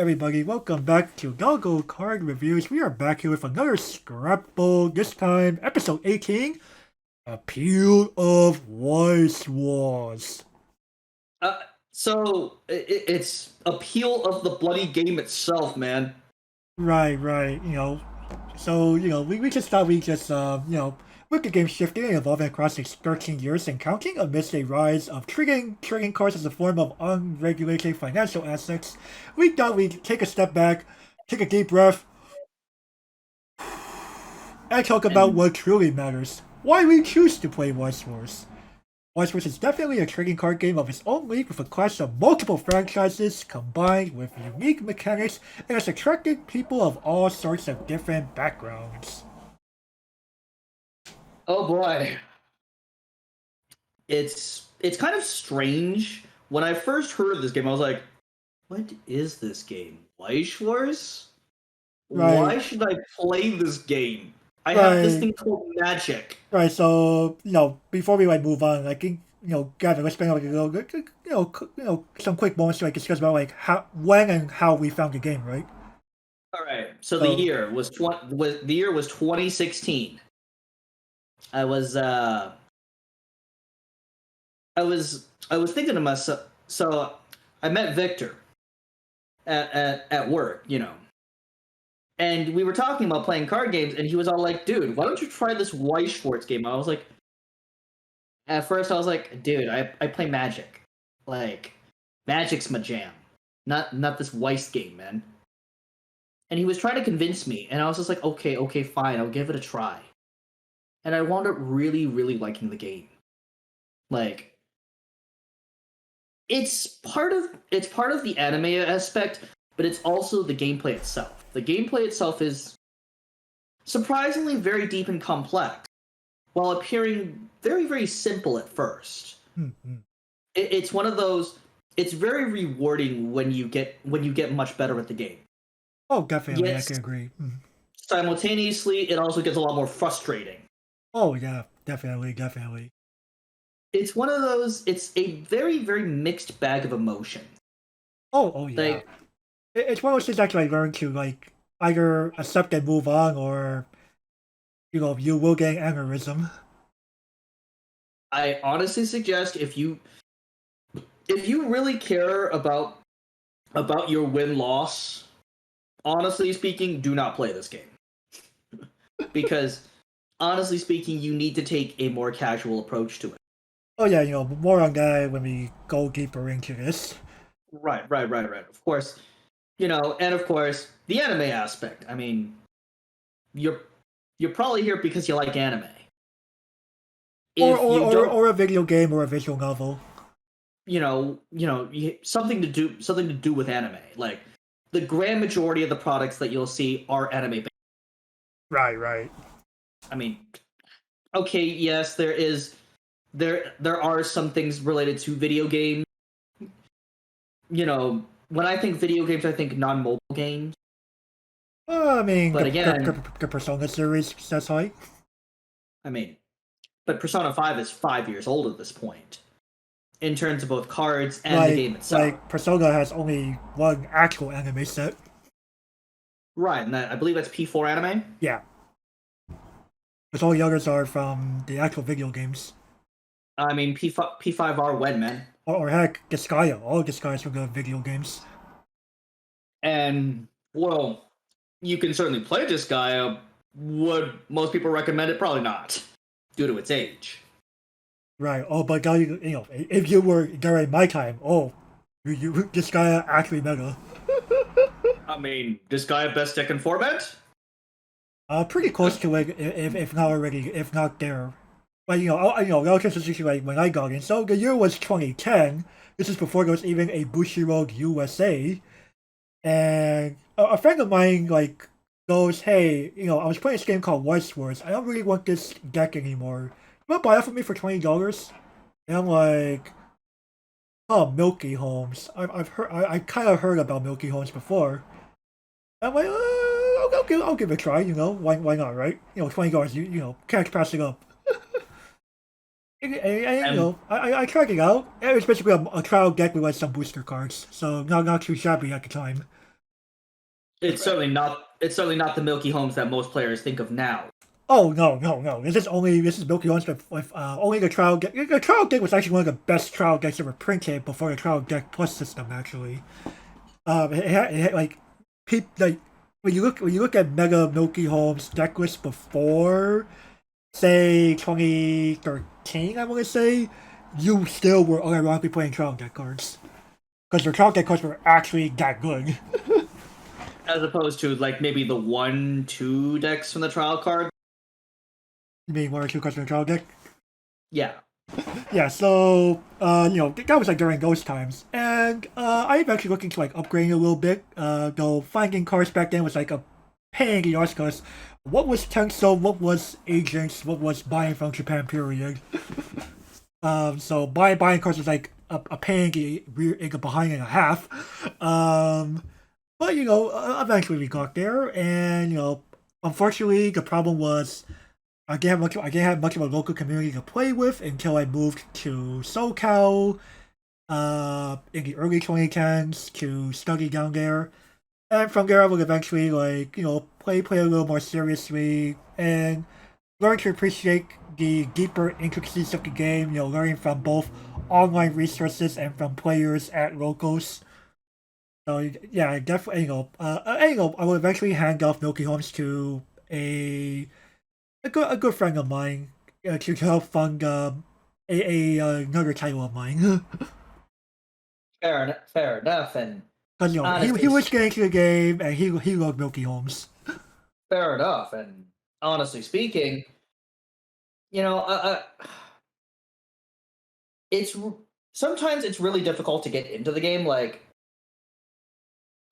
everybody, welcome back to Doggo Card Reviews. We are back here with another scrapbook, this time episode 18, Appeal of Weiss Schwarz. Uh, it's appeal of the bloody game itself, man. Right, we just thought we just, with the game shifting and evolving across its 13 years and counting amidst a rise of trading cards as a form of unregulated financial assets, we thought we'd take a step back, take a deep breath, and talk about And what truly matters. Why we choose to play Weiss Schwarz. Weiss Schwarz is definitely a trading card game of its own league with a clash of multiple franchises combined with unique mechanics and has attracted people of all sorts of different backgrounds. oh boy, it's kind of strange. When I first heard of this game, I was like, "What is this game? Weiss Schwarz? Why Right, should I play this game? I have this right, thing called Magic." right. So, before we move on, Gavin, let's spend some quick moments to discuss about when and how we found the game, right? All right, so the So, year was the year was 2016. I was uh I was thinking to myself. So I met Victor at work, and we were talking about playing card games, and he was all like, "Dude, why don't you try this Weiss Schwarz game?" I was like, at first I was like, "Dude, I play Magic, like Magic's my jam, not this Weiss game, man." And he was trying to convince me, and I was just like, "Okay, fine, I'll give it a try." And I wound up really liking the game. Like, it's part of the anime aspect, but it's also the gameplay itself. The gameplay itself is surprisingly very deep and complex, while appearing very simple at first. mm-hmm. It's one of those. It's very rewarding when you get much better at the game. Oh, definitely, I Yes, can agree. Mhm. simultaneously, it also gets a lot more frustrating. Oh, yeah, definitely. It's one of those. It's a very mixed bag of emotion. Oh, yeah. Like, It's one of those things that I learned to either accept and move on, or you will get an aneurysm. I honestly suggest if you really care about your win loss, honestly speaking, do not play this game. Because honestly speaking, you need to take a more casual approach to it. Oh yeah, more on that when we go deeper into this. Right. Of course, and of course, the anime aspect. I mean, you're you're probably here because you like anime. Or If or, you or, don't, or a video game or a visual novel. something to do with anime. Like, the grand majority of the products that you'll see are anime based. Right. I mean, okay, yes, there are some things related to video games. When I think video games, I think non-mobile games. I mean, But again, the Persona series, that's high. I mean, but Persona 5 is 5 years old at this point in terms of both cards and the game itself. Persona has only one actual anime set. Right, and I believe that's P4 anime. Yeah, because all the others are from the actual video games. I mean, P5R when, man. Or heck, Disgaea. All Disgaea from the video games. And, well, you can certainly play this guy. Would most people recommend it? Probably not, due to its age. Right. Oh, but God, if you were during my time, Disgaea actually meta. I mean, this guy best deck in format? Pretty close to it, if not already, if not there. But relative to like when I got in. So the year was 2010. This is before there was even a Bushiroad USA. And a friend of mine goes, "Hey, I was playing this game called Weiss Schwarz. I don't really want this deck anymore. You want to buy it for me for $20?" And I'm like, "Oh, Milky Homes. I've heard. I kind of heard about Milky Homes before." I'm like, I'll give it a try. Why not, right? $20. You can't pass it up. And, And I tried it out. It was basically a trial deck with some booster cards, so not too shabby at the time. It's certainly not. It's certainly not the Milky Homes that most players think of now. Oh no! This is Milky Ones with only the trial deck. The trial deck was actually one of the best trial decks ever printed before the trial deck plus system actually. Like like when you look at Mega Milky Homes deck list before say 2013, I want to say, you still were unironically playing trial deck cards because your trial deck cards were actually that good. As opposed to like maybe the 1-2 decks from the trial card. You mean one or two cards from the trial deck? Yeah. Yeah, so that was like during those times, and I'm actually looking to like upgrading a little bit. Though finding cards back then was like a pain in the arse because what was Tenso, what was Agents, what was buying from Japan period. So buying cards was like a pain in the behind and a half. But eventually we got there, and unfortunately the problem was I didn't have much of a local community to play with until I moved to SoCal in the early 2010s to study down there. And from there I would eventually play a little more seriously and learn to appreciate the deeper intricacies of the game, learning from both online resources and from players at locals. So yeah, definitely, I will eventually hand off Milky Homes to a good friend of mine to help fund another title of mine. Fair enough, and Because he was getting to the game and he loved Milky Homes. fair enough, and honestly speaking, it's sometimes it's really difficult to get into the game. Like,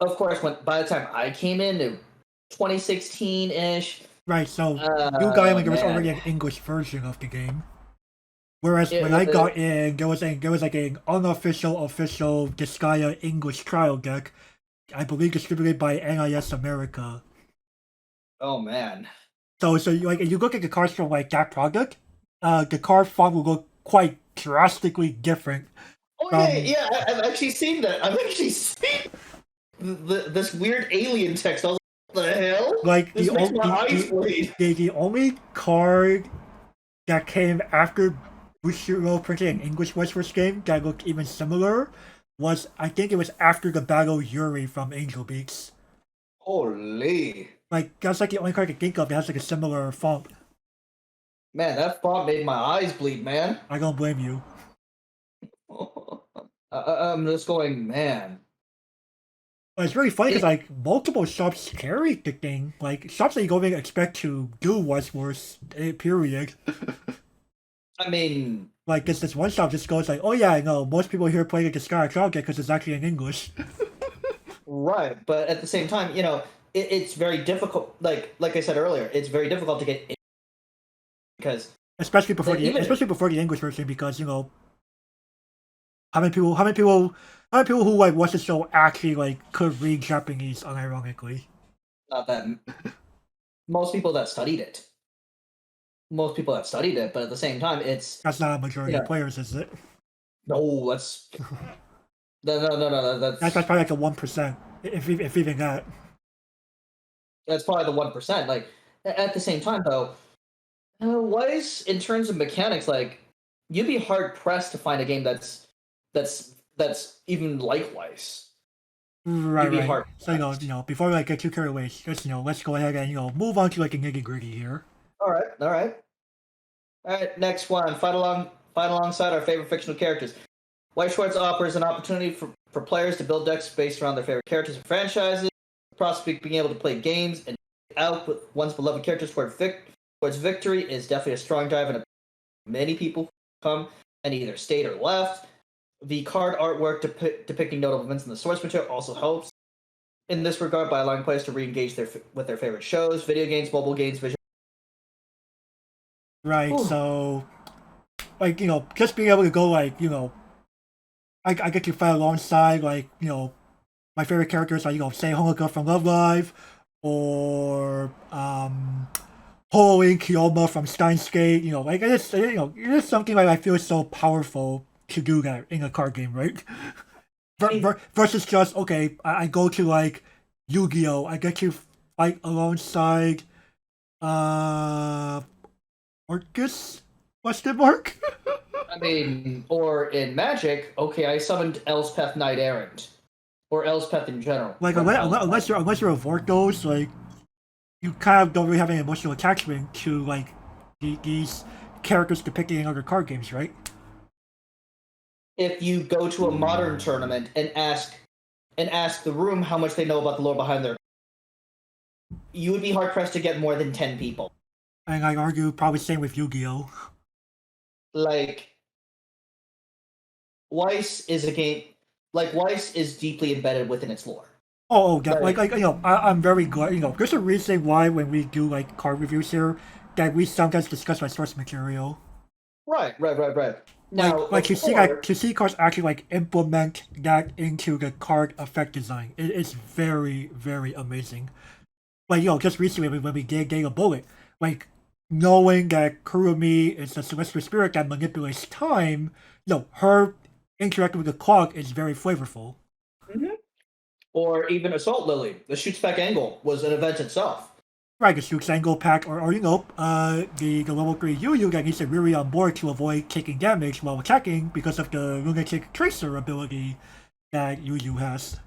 of course, by the time I came in, 2016 ish. Right, so you got in when there was Man. already an English version of the game. Whereas It when I was- got in, there was like an official Disgaea English trial deck, I believe distributed by NIS America. Oh man. So if you look at the cards from like that product, the card font will look quite drastically different. Oh yeah. I've actually seen that. I've actually seen this weird alien text. I was like, what the hell? Like This makes my eyes bleed. the only card that came after Bushiro printed an English Weiss Schwarz game that looked even similar was, I think it was after the Battle Yuri from Angel Beats. Holy. Like that's like the only card I can think of that has like a similar font. Man, that font made my eyes bleed, man. I don't blame you. I'm just going, man. But it's really funny because like multiple shops carry the thing. Like shops that you don't even expect to do Weiss Schwarz, period. I mean, Like this one shop just goes like, oh yeah, I know most people here play the Disgaea trial deck because it's actually in English. right, but at the same time, it's very difficult. Like I said earlier, it's very difficult to get in because especially before Like, the English version, because how many people who like watch the show actually like could read Japanese unironically. not that most people that studied it. Most people that studied it, but at the same time, it's That's not a majority Yeah. of players, is it? no. That's no. That's probably like a 1%, if even that. That's probably the 1%. Like at the same time, though, Weiss in terms of mechanics, like you'd be hard pressed to find a game that's even like Weiss. Right, be right. hard So pressed. before we like get too carried away, just let's go ahead and move on to like a nitty gritty here. All right. Next one. Fight alongside our favorite fictional characters. Weiss Schwarz offers an opportunity for players to build decks based around their favorite characters and franchises. The prospect of being able to play games and out with one's beloved characters towards victory is definitely a strong drive, and many people come and either stayed or left. The card artwork depicting notable events in the source material also helps in this regard by allowing players to re-engage with their favorite shows, video games, mobile games, visual. Right. Ooh. So, like just being able to go like I get to fight alongside like my favorite characters like say Honoka from Love Live, or Holy Kiyoma from Steins Gate. Like it's it's something like I feel so powerful to do that in a card game, right? Versus just okay, I go to like Yu-Gi-Oh! I get to fight alongside uh Orcus? Question mark? I mean, or in Magic, okay, I summoned Elspeth Knight Errant, or Elspeth in general. Like From unless you're a Vortos, like you kind of don't really have an emotional attachment to like these characters depicted in other card games, right? If you go to a modern tournament and ask the room how much they know about the lore behind their, you would be hard pressed to get more than 10 people. And I argue probably same with Yu-Gi-Oh! Like, Weiss is a game. Like, Weiss is deeply embedded within its lore. Yeah, like you know, I'm very glad. You know, there's a reason why when we do like card reviews here, that we sometimes discuss my source material. Right. Now, Like to see cards actually like implement that into the card effect design. It's very very amazing. Like you know, just recently when we did Data Bullet, like knowing that Kurumi is a celestial spirit that manipulates time, her interacting with the clock is very flavorful. mm-hmm. Or even Assault Lily, the shoot spec angle was an event itself. Right, the Shoots Angle pack, or the level 3 Yu that needs to really on board to avoid taking damage while attacking because of the Lunatic Tracer ability that Yu has.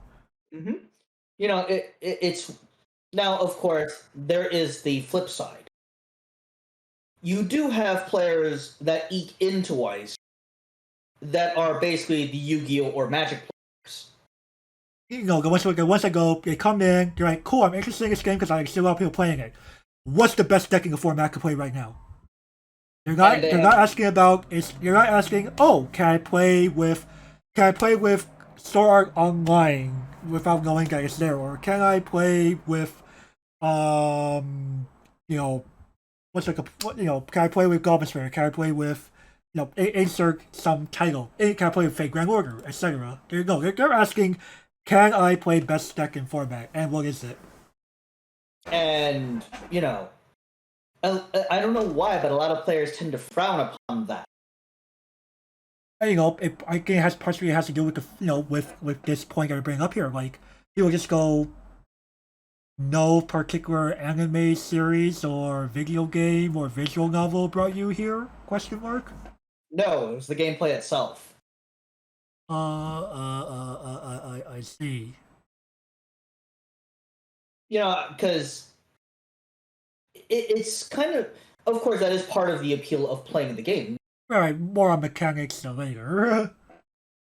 Mm-hmm. You know, it's now, of course, there is the flip side. You do have players that eke into Weiss that are basically the Yu-Gi-Oh! Or Magic players. You know, the ones that go, they come in, they're like, cool, I'm interested in this game because I see a lot of people playing it. What's the best deck in the format to play right now? They're not asking about, you're not asking, oh, can I play with Sword Art Online without knowing that it's there? Or can I play with, you know, can I play with Goblin Spirit? Can I play with, insert some title? Can I play with Fate Grand Order, etc.? They're asking, can I play best deck in format, and what is it? And, I don't know why, but a lot of players tend to frown upon that. And, I think it has partially has to do with with this point I bring up here. Like, people just go, no particular anime series or video game or visual novel brought you here? Question mark. No, it was the gameplay itself. I see. Because it's kind of course, that is part of the appeal of playing the game. Right, more on mechanics later.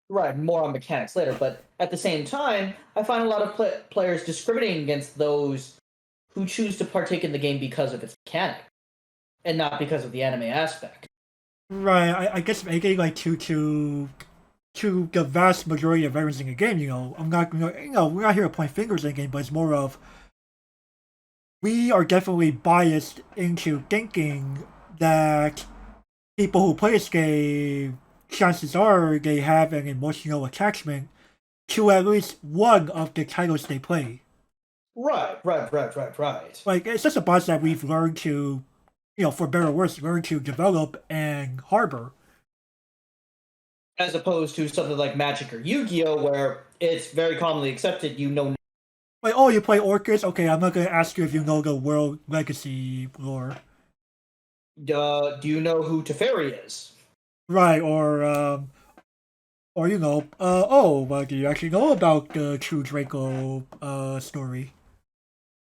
Right, more on mechanics later, but at the same time, I find a lot of players discriminating against those who choose to partake in the game because of its mechanic, and not because of the anime aspect. Right, I guess making like to the vast majority of veterans in the game, I'm not, we're not here to point fingers in the game, but it's more of, we are definitely biased into thinking that people who play this game, chances are they have an emotional attachment to at least one of the titles they play. Right. Like, it's just a bias that we've learned to, for better or worse, learn to develop and harbor. As opposed to something like Magic or Yu-Gi-Oh, where it's very commonly accepted, Like, oh, you play Orcus? Okay, I'm not gonna ask you if you know the World Legacy lore. Do you know who Teferi is? Right, or do you actually know about the True Draco story?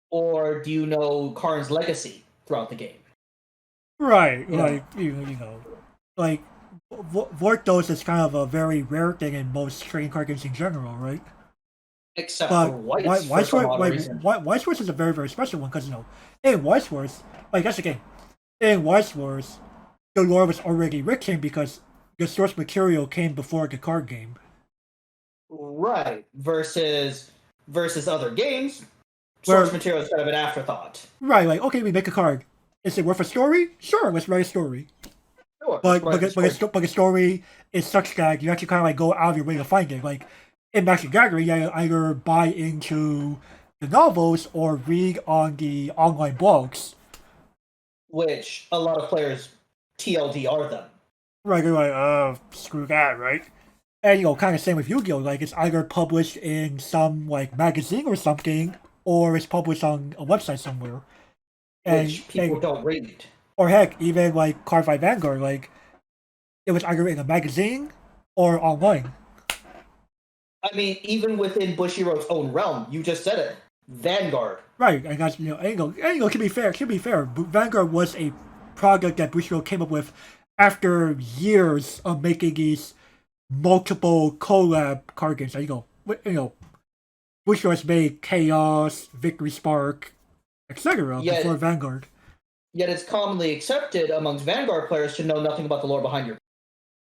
Or do you know Karn's legacy throughout the game? Right, like, like, Vortos is kind of a very rare thing in most trading card games in general, right? Except for Weiss, Weiss Schwarz is a very, very special one, because, in Weiss Schwarz, like, that's the game. In Weiss Schwarz, the lore was already written because the source material came before the card game. Right, versus other games, source material is kind of an afterthought. Right, like, okay, we make a card. Is it worth a story? Sure, let's write a story. Sure, but the story is such that you actually kind of like go out of your way to find it. Like in Magic Gathering, you either buy into the novels or read on the online blogs, which a lot of players TLDR them. Right, they're like, screw that, right? And kind of same with Yu-Gi-Oh! Like it's either published in some like magazine or something, or it's published on a website somewhere. which people And don't read. or heck, even like Cardfight Vanguard, like it was either in a magazine or online. I mean, even within Bushiroad's own realm, you just said it. Vanguard. Right, and that's to be fair, Vanguard was a product that Bushiroad came up with after years of making these multiple collab card games. Bushiroad has made Chaos, Victory Spark, etc. before Vanguard. Yet it's commonly accepted amongst Vanguard players to know nothing about the lore behind your.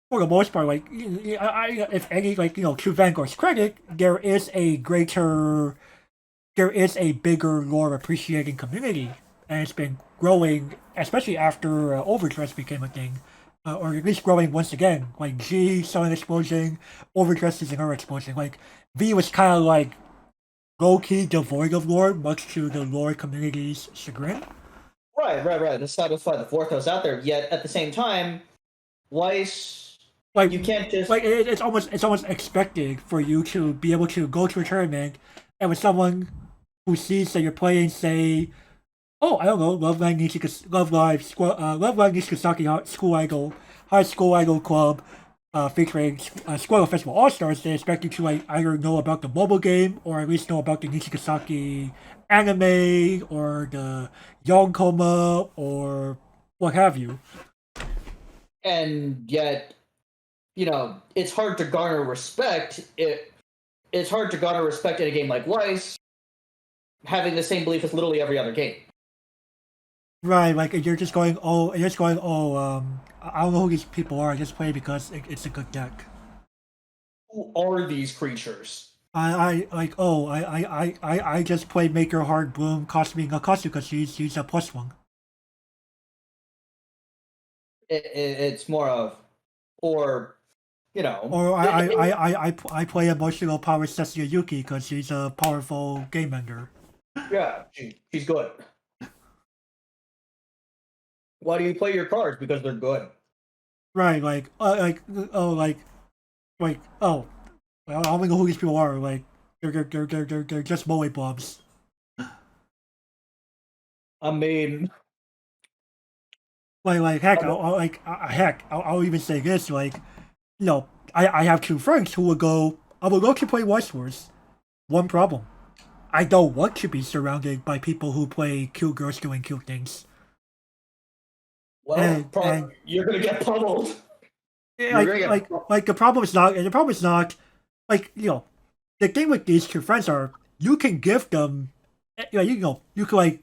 For the most part, like if any, to Vanguard's credit, there is a bigger lore appreciating community, and it's been growing, especially after Overdress became a thing, or at least growing once again. Like G saw an explosion, Overdress is another explosion. Like V was kind of like low key devoid of lore, much to the lore community's chagrin. Right. To satisfy the fourth house out there. Yet at the same time, Weiss, like you can't just like it's almost expected for you to be able to go to a tournament and with someone who sees that you're playing, say, oh, I don't know, Love Live Nishigasaki School Idol High School Idol Club, featuring Squirrel Festival All Stars. They expect you to like either know about the mobile game or at least know about the Nishigasaki anime or the Yonkoma or what have you. And yet, it's hard to garner respect. It's hard to garner respect in a game like Weiss, having the same belief as literally every other game. Right, like you're just going, I don't know who these people are. I just play because it's a good deck. Who are these creatures? I just play Make Your Heart Bloom, costing Akatsu because she's a +1. It's more of, or I play Emotional Power Setsuya Yuki because she's a powerful game ender. Yeah, she's good. Why do you play your cards? Because they're good. Right, I don't even know who these people are. Like, they're just moe blobs. I mean, heck, I'll even say this. Like, I have two friends who would go, I would love to play Weiss Schwarz. One problem, I don't want to be surrounded by people who play cute girls doing cute things. Well, you're gonna get pummeled. The problem is not. The thing with these two friends are you can give them, you could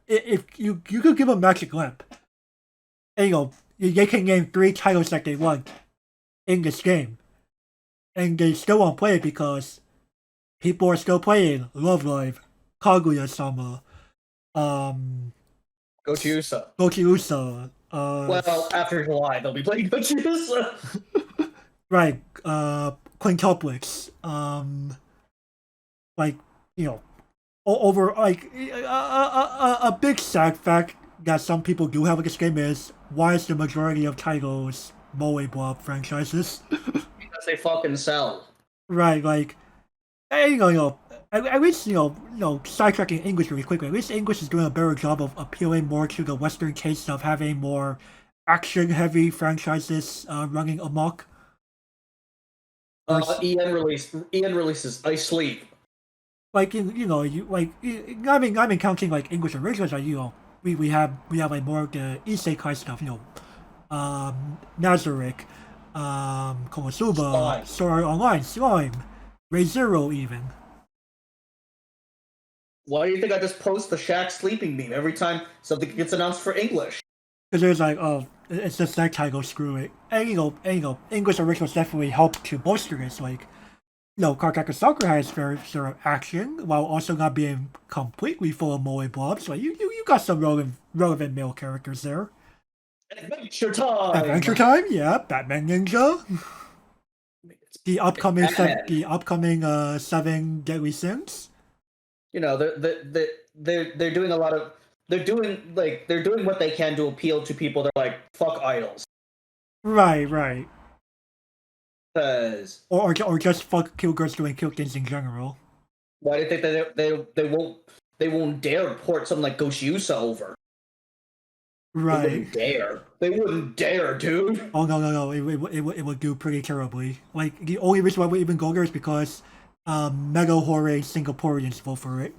if you could give them Magic Lamp, and they can name 3 titles that they want in this game, and they still won't play it because people are still playing Love Live, Kaguya-sama, Gochiusa. Well, after July, they'll be playing Gochiusa. Right, quintuplets. Over a big sad fact that some people do have in this game is why is the majority of titles moe blob franchises? Because they fucking sell. Right, at least sidetracking English really quickly. At least English is doing a better job of appealing more to the Western taste of having more action-heavy franchises running amok. Ian releases I Sleep. I mean counting like English originals. We have like more of the isekai stuff. Nazarick, Konosuba, Sword Online, Slime, Re:Zero even. Why do you think I just post the Shaq sleeping meme every time something gets announced for English? Because there's like, it's just that title, screw it. And English originals definitely help to bolster this. Cardcaptor Soccer has very sort of action while also not being completely full of moe blobs. You got some relevant male characters there. Adventure Time, yeah. Batman Ninja. The upcoming 7 Deadly Sins. They're doing a lot of they're doing what they can to appeal to people that are like fuck idols. Right. Because or just fuck cute girls doing cute things in general. Why do you think that they won't dare port something like Goshiusa over? They Right. wouldn't dare. They wouldn't dare, dude. Oh no! It would do pretty terribly. Like the only reason why we even go there is because Mega Hore Singaporeans vote for it.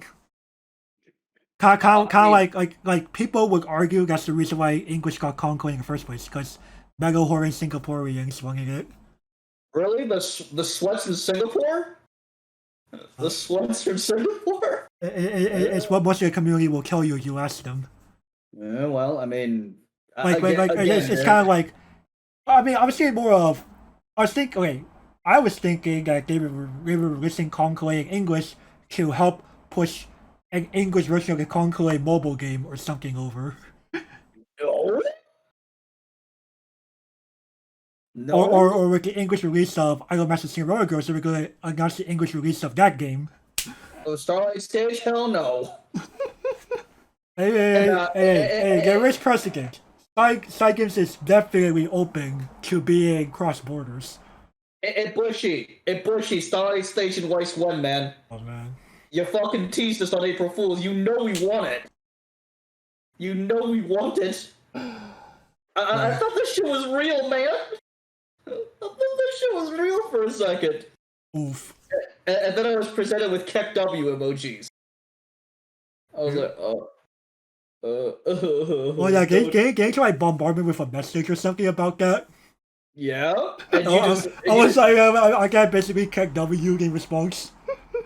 Kind of like people would argue that's the reason why English got conquered in the first place because Mega Hore Singaporeans wanted it. Really, the sweats in Singapore? The sweats from Singapore? It's what most of the community will tell you if you ask them. Yeah, well, I mean, It's kind of like, I mean, I was thinking more of, I was thinking that they were releasing Conclave in English to help push an English version of the Conclave mobile game or something over. No. No. Or with the English release of Idol Master Singing Roller Girls, they were going to announce the English release of that game. The Starlight Stage? Hell no. Hey, there is precedent. Side games is definitely open to being cross borders. It bushy, Starlight Station Weiss 1, man. Oh man. You fucking teased us on April Fools. You know we want it. You know we want it. I thought this shit was real, man. I thought this shit was real for a second. Oof. And then I was presented with Keck W emojis. I was like, oh. Well, yeah, can you try bombardment with a message or something about that? Yeah? And I got basically Keck W in response.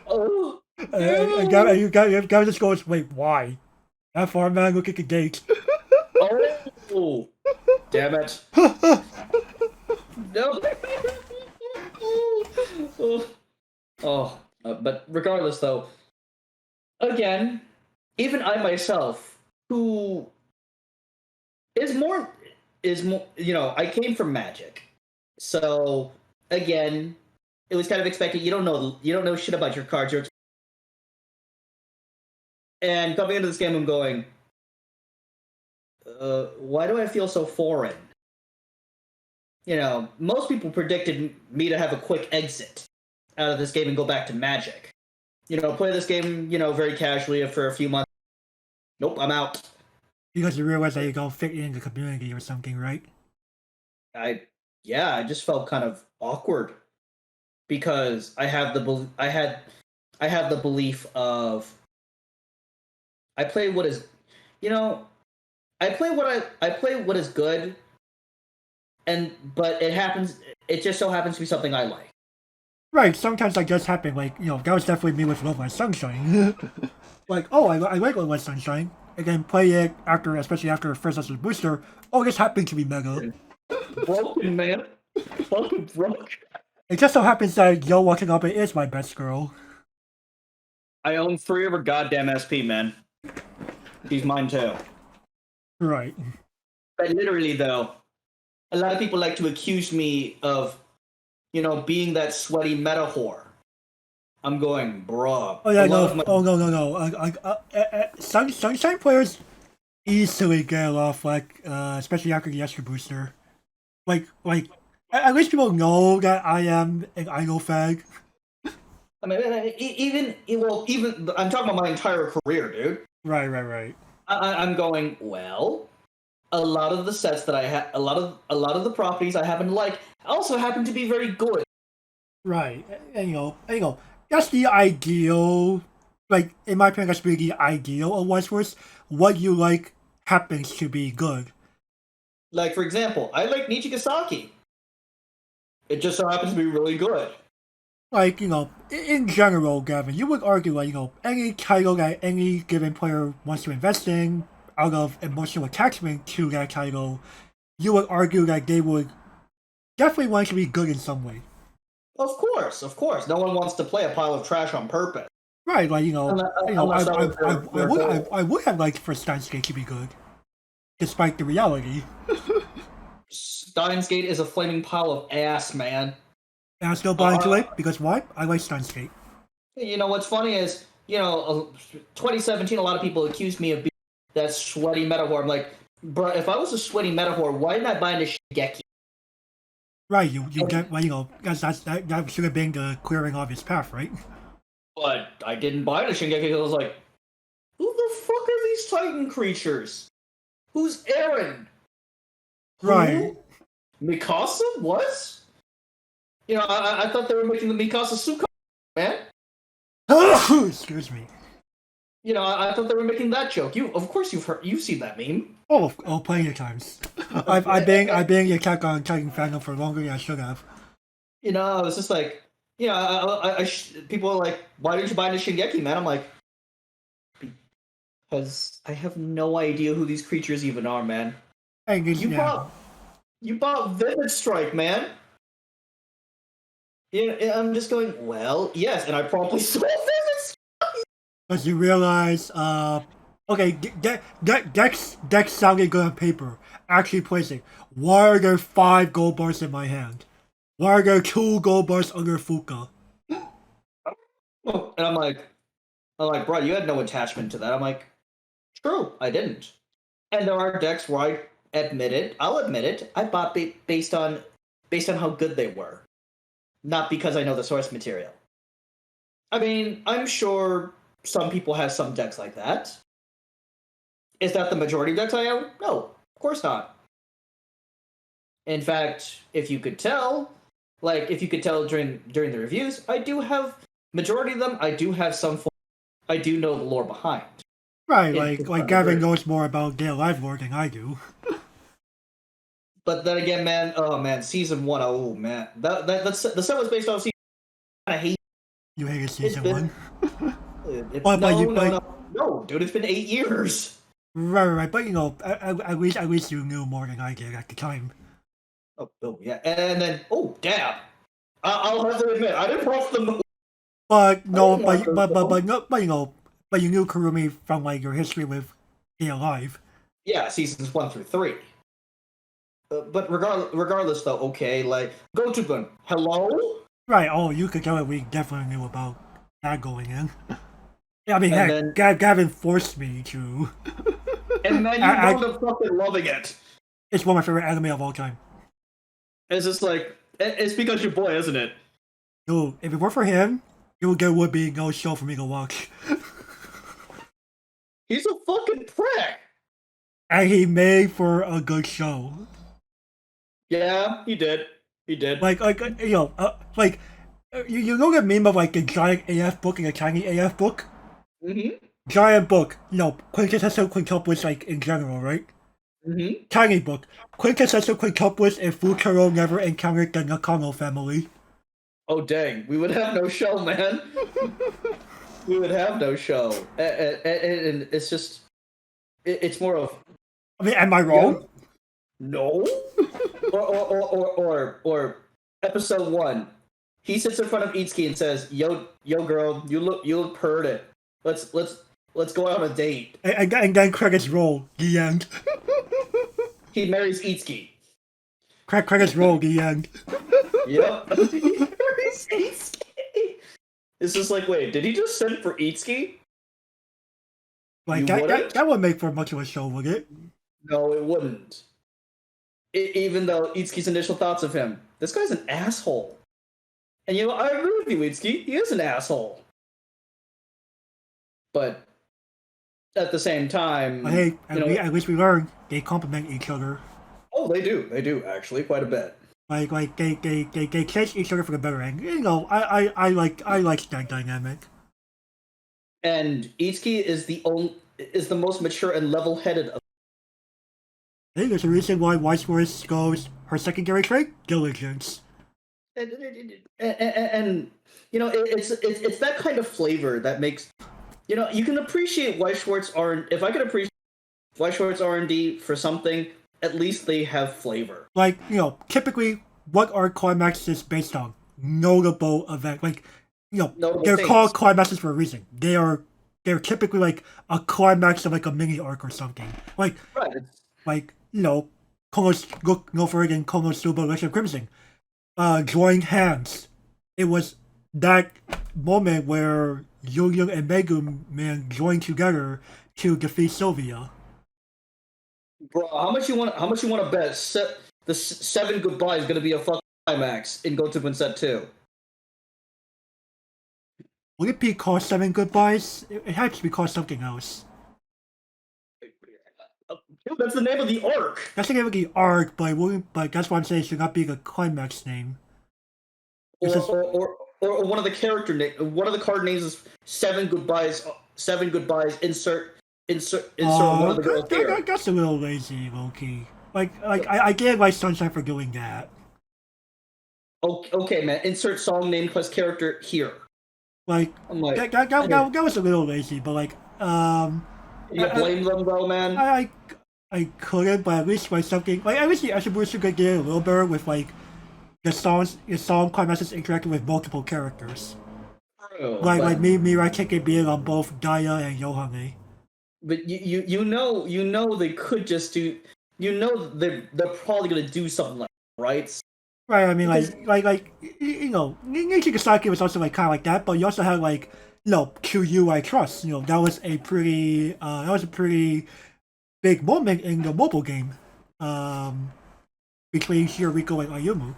Oh. And you guys just goes, wait, why? That far, man, look at the gate. Oh. Damn it. No. But regardless, though, again, even I myself, who is more, I came from Magic, so again, it was kind of expected. You don't know shit about your cards. And coming into this game, I'm going, why do I feel so foreign? Most people predicted me to have a quick exit out of this game and go back to Magic. Play this game, very casually for a few months. Nope, I'm out. Because you realize that you don't fit in the community or something, right? I just felt kind of awkward because I had the belief of I play what is, I play what is good, but it just so happens to be something I like. Right, sometimes that just happen, that was definitely me with Love My Sunshine. Like, oh, I like Love My Sunshine, and then play it especially after First Lessons Booster, oh, this happened to be mega. Broken, man. Fucking broke. It just so happens that Yo Walking Up is my best girl. I own 3 of her goddamn SP, man. She's mine too. Right. But literally, though, a lot of people like to accuse me of, being that sweaty meta whore. I'm going, bruh. Oh yeah, no. Sunshine players easily get off, especially after the extra booster. At least people know that I am an idol fag. I mean, even I'm talking about my entire career, dude. Right. I'm going, well, a lot of the sets that I have, a lot of the properties I happen to like also happen to be very good. Right, and that's the ideal. In my opinion, that's really the ideal of Weiss Schwarz. What you like happens to be good. Like, for example, I like Nichigasaki. It just so happens to be really good. In general, Gavin, you would argue any title that any given player wants to invest in out of emotional attachment to that title, you would argue that they would definitely want it to be good in some way. Of course. No one wants to play a pile of trash on purpose. Right, I would have liked for Steins Gate to be good, despite the reality. Steins Gate is a flaming pile of ass, man. And I still buy into it because why? I like Steins Gate. What's funny is, 2017, a lot of people accused me of being that sweaty meta whore. I'm like, bro, if I was a sweaty meta whore, why didn't I buy into Shigeki? Right, you get that should have been the clearing obvious path, right? But I didn't buy the Shingeki. I was like, who the fuck are these Titan creatures? Who's Eren? Right. Who? Mikasa? What? You know, I thought they were making the Mikasa Suka, man. Excuse me. You know, I thought they were making that joke. Of course, you've seen that meme. Oh, plenty of times. I've been the Attack on Titan fandom for longer than I should have. You know, I was just like, you know, people are like, why didn't you buy the Shingeki, man? I'm like, because I have no idea who these creatures even are, man. You bought Vivid Strike, man. Yeah, I'm just going, well, yes, and I promptly saw Vivid Strike. Because you realize, okay, Dex sounded good on paper. Actually placing, why are there 5 gold bars in my hand? Why are there 2 gold bars under Fuka? And I'm like, bro, you had no attachment to that. I'm like, true, I didn't. And there are decks where I'll admit it, I bought based on how good they were. Not because I know the source material. I mean, I'm sure some people have some decks like that. Is that the majority of decks I own? No, of course not. In fact, if you could tell during the reviews, I do have majority of them. I do have some. I do know the lore behind. Right, like Gavin knows more about Gale Live lore than I do. But then again, man, oh man, season 1, oh man, the set was based off season. I hate. You hated season 1. No, dude, it's been 8 years. Right, but you know, at least you knew more than I did at the time. Oh yeah, and then damn, I'll have to admit, I didn't watch the movie. But you know, but you knew Kurumi from like your history with Gale Live. Yeah, seasons 1 through 3. But regardless, though, okay, like go to Gun. Hello. Right. Oh, you could tell that we definitely knew about that going in. I mean, heck, Gavin forced me to. And then you wound up fucking loving it. It's one of my favorite anime of all time. It's just like, it's because your boy, isn't it? Dude, if it weren't for him, there would be no show for me to watch. He's a fucking prick. And he made for a good show. Yeah, he did. He did. You know, you know the meme of like the giant AF book and the tiny AF book? Mm-hmm. Giant book, you know, quintessential quintuplets like in general, right? Mm-hmm. Tiny book, quintessential quintuplets if Futaro never encountered the Nakano family. Oh dang, we would have no show, man. We would have no show. And it's just, it's more of. I mean, am I wrong? No. or episode 1, he sits in front of Itsuki and says, "Yo, girl, you look purty. Let's go out on a date." And then credits roll. The end. He marries Itsuki. Credits roll. The end. Yep. He marries Itsuki. It's just like, wait, did he just send for Itsuki? Like that would make for much of a show, would it? No, it wouldn't. Even though Itsuki's initial thoughts of him, this guy's an asshole. And you know, I agree with you, Itsuki. He is an asshole. But at the same time, hey, at least we learn they complement each other. Oh, they do. They do actually quite a bit. Like they chase each other for the better end. You know, I like that dynamic. And Itsuki is the most mature and level-headed of. I think there's a reason why Weiss Schwarz goes her secondary trait, diligence. And you know, it's that kind of flavor that makes, you know, you can appreciate Weiss Schwarz R&D. If I could appreciate Weiss Schwarz R&D for something, at least they have flavor. Like, you know, typically what are climaxes based on? Notable event. Like, you know, they're called climaxes for a reason. They're typically like a climax of like a mini arc or something. Like, right. Like, you know, no further than Konosuba Election Crimson. Joined hands. It was that moment where Yuhyun and Megumin joined together to defeat Sylvia. Bro, how much you want to bet the 7 goodbye is going to be a fucking climax in Gotoku Set 2? Would it be called Seven Goodbyes? It had to be called something else. Dude, that's the name of the arc. That's the name of the arc, but that's what I'm saying. It should not be the climax name. Or one of the character one of the card names is Seven Goodbyes. Seven Goodbyes. Insert one of the girls here. That's a little lazy, Loki. I get like Sunshine for doing that. Okay, man. Insert song name plus character here. Like, that was a little lazy, but you blame them though, man. I couldn't, but at least like something like at least the attribution could get a little better with like the song climaxes interacting with multiple characters. True, like Mirai Kiki being on both Daya and Yohane. But you know they could just do they're probably gonna do something like that, right? Right, I mean Nichikasaki was also like kind of like that, but you also had like QU I Trust. That was a pretty big moment in the mobile game between Shioriko and Ayumu.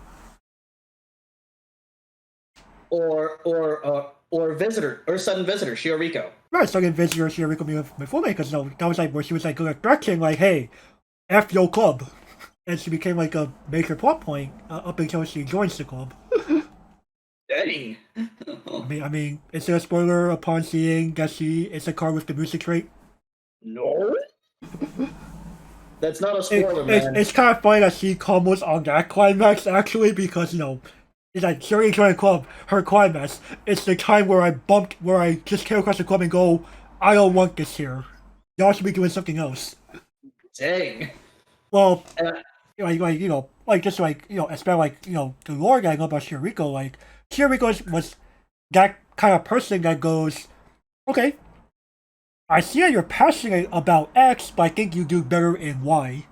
Or visitor or sudden visitor Shioriko. Right, sudden visitor Shioriko before me because that was like where she was like directing like, hey, F your club, and she became like a major plot point up until she joins the club. Dang. I mean, is there a spoiler upon seeing that she is a card with the music trait? No. That's not a spoiler, man. It's kind of funny that she combos on that climax actually because it's like Sherry joined the club, her climax. It's the time where I just came across the club and go, I don't want this here. Y'all should be doing something else. Dang. Well, especially the lore that I know about Shioriko, like Shioriko was that kind of person that goes, okay, I see that you're passionate about X, but I think you do better in Y.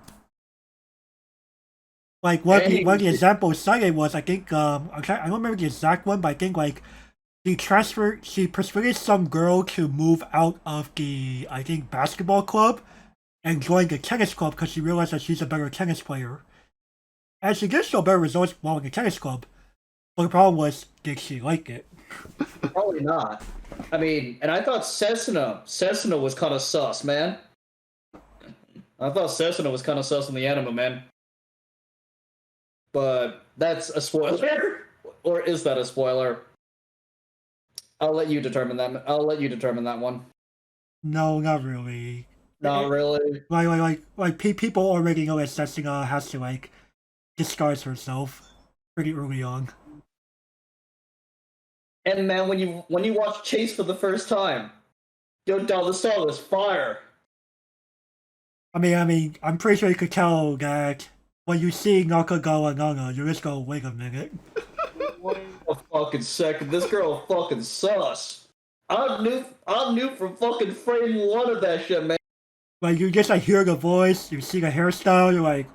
Like one of the examples cited was I think I don't remember the exact one, but I think like she persuaded some girl to move out of the basketball club and join the tennis club because she realized that she's a better tennis player. And she did show better results while in the tennis club. But the problem was, did she like it? Probably not. I mean, and I thought Cessna was kind of sus, man. I thought Cessna was kind of sus in the anime, man. But that's a spoiler, or is that a spoiler? I'll let you determine that one. No, not really. Not really. People already know that Setsuna has to like disguise herself pretty early on. And man, when you watch Chase for the first time, yo, dog, the song was fire. I mean, I'm pretty sure you could tell that when you see Nakagawa Nana, you just go, wait a minute. Wait a fucking second, this girl fucking sus. I knew from fucking frame one of that shit, man. Like you just like hear the voice, you see the hairstyle, you're like,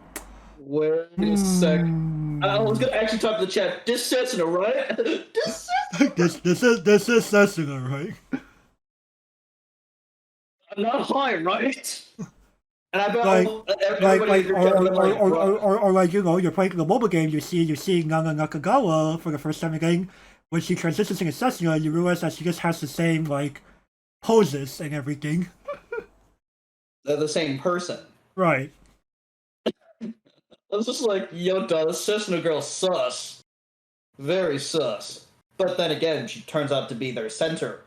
wait a second. I was gonna actually talk to the chat. This Setsuna, right? this is Setsuna, right? I'm not high, right? And I bet you're playing the mobile game. You see Nana Nakagawa for the first time again. When she transitions into Setsuna, you realize that she just has the same like poses and everything. They're the same person, right? I was just like, yo, dog, this Setsuna girl sus, very sus. But then again, she turns out to be their center.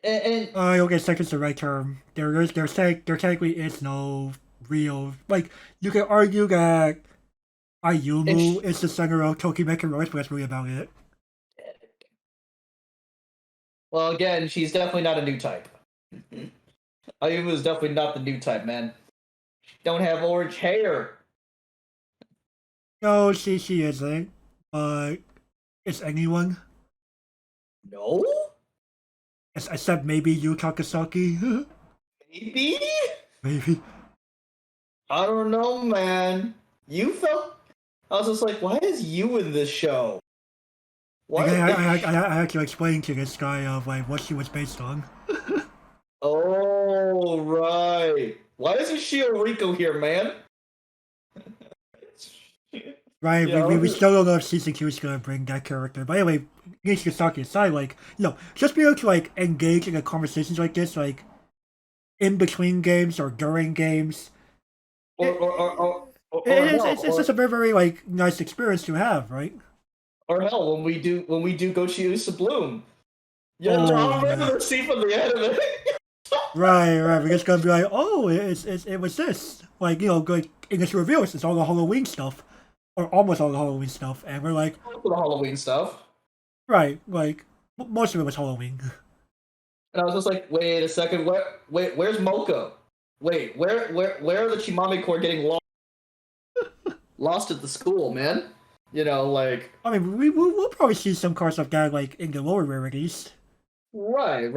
Okay, second's the right term. There technically is no real like. You can argue that Ayumu is the center of Tokimeki Royce, but that's really about it. Well, again, she's definitely not a new type. Ayumu is definitely not the new type, man. She don't have orange hair. No, she isn't. But is anyone? No. Except maybe Yu Takasaki. Maybe. Maybe. I don't know, man. You felt. I was just like, why is you in this show? Why? I had to explain to this guy of like what she was based on. Oh right. Why isn't Shioriko here, man? Right, You we know, still don't know if season 2 is gonna bring that character. But anyway, Nishikisaki aside, like, just being able to like engage in a conversations like this, like in between games or during games, or it, or or or, or it's just a very very like nice experience to have, right? hell when we do Gochiusa Bloom. Yeah, Oh I'll yeah, remember the scene from the anime. right. We're just gonna be like, oh, it was this, like like in this reveals, it's all the Halloween stuff, or almost all the Halloween stuff, and we're like, For the Halloween stuff. right, like most of it was Halloween. And I was just like, wait a second, where's Moko? Wait, where are the Chimame Corps getting lost at the school, man? Like I mean, we'll probably see some cars like that, like in the lower rarities. right.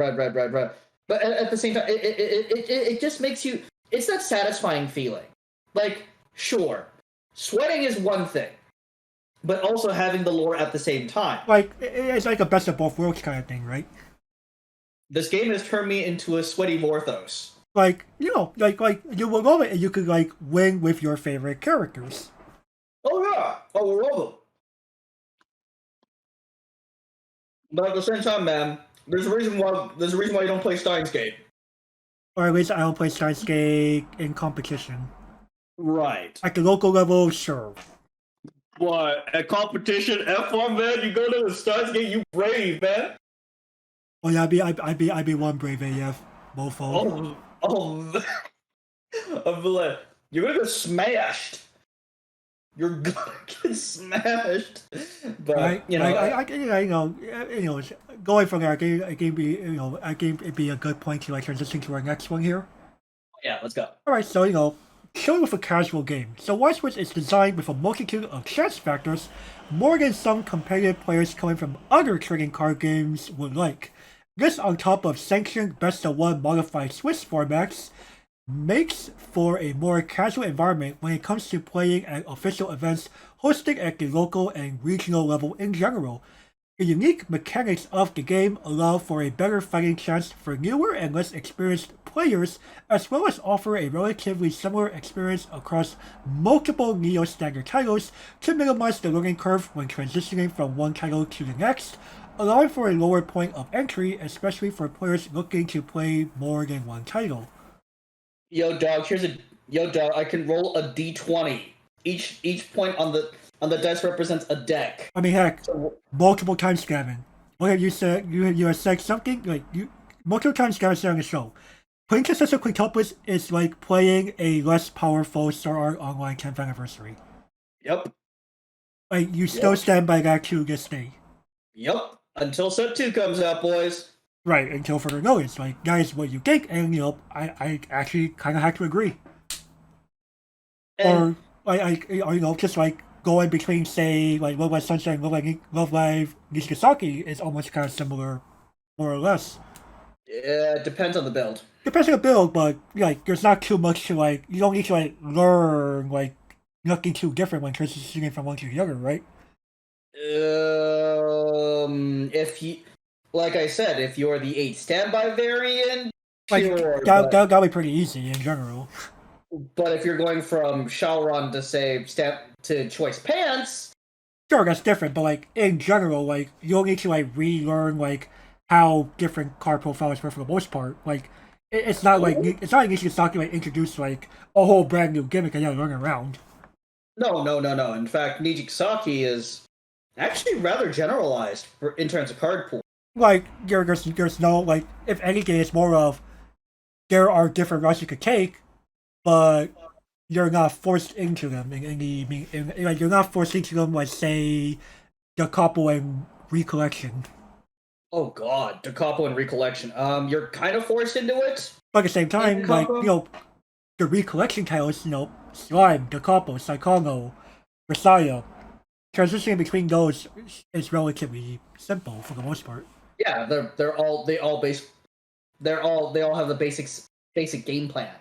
But at the same time, it just makes you. It's that satisfying feeling. Like, sure, sweating is one thing, but also having the lore at the same time. Like it's like a best of both worlds kind of thing, right? This game has turned me into a sweaty Morthos. Like like you will love it, and you could like win with your favorite characters. Oh yeah, oh we love them. But at the same time, man, there's a reason why you don't play Steins Gate. Or at least I don't play Steins Gate in competition. Right. At the local level, sure. What at competition F1, man? You go to the Steins Gate, you brave, man. Oh yeah, I'd be one brave AF, mofo. Oh, I'm like, you're gonna get smashed. You're gonna get smashed. But Right? Going from there, I can be it'd be a good point to like transition to our next one here. yeah, let's go. Alright, so chilling with a casual game. So Weiss Schwarz is designed with a multitude of chance factors, more than some competitive players coming from other trading card games would like. This on top of sanctioned best of one modified Swiss formats makes for a more casual environment when it comes to playing at official events hosted at the local and regional level in general. The unique mechanics of the game allow for a better fighting chance for newer and less experienced players, as well as offer a relatively similar experience across multiple Neo Standard titles to minimize the learning curve when transitioning from one title to the next, allowing for a lower point of entry, especially for players looking to play more than one title. Yo, dog. Yo, dog. I can roll a d20. Each point on the dice represents a deck. I mean, heck, So, multiple times scamming. What have you said? You have said something like you multiple times scamming on the show. Playing Successor Quintuplets is like playing a less powerful Star Art Online 10th anniversary. yep, Like you still stand by that to this day. yep. Until set 2 comes out, boys. Right, until further notice. Like that is what you think, and I actually kind of have to agree. And Or just like going between say like Love Live Sunshine, Love Live Nishikisaki is almost kind of similar, more or less. yeah, it depends on the build. Depends on the build, but like there's not too much to like. You don't need to like learn like nothing too different when transitioning from one to the other, right? If you, like I said, if you're the 8 standby variant, Like sure. that'll be pretty easy in general. But if you're going from Shalron to say to choice pants, Sure, that's different, but like in general, like you'll need to like relearn like how different card profiles work for the most part. Like it's not like Nishikisaki like introduce like a whole brand new gimmick and you gotta learn around. no. In fact, Nijikisaki is actually rather generalized in terms of card pool. Like there's no like if anything, it's more of there are different routes you could take, but you're not forced into them like you're not forced into them like say the couple and recollection. Oh God, Da Capo and Recollection. You're kind of forced into it. But at the same time, like the recollection titles, Slime, the couple, Psychono, Versailles, transitioning between those is relatively simple for the most part. Yeah, they all have the basic game plan.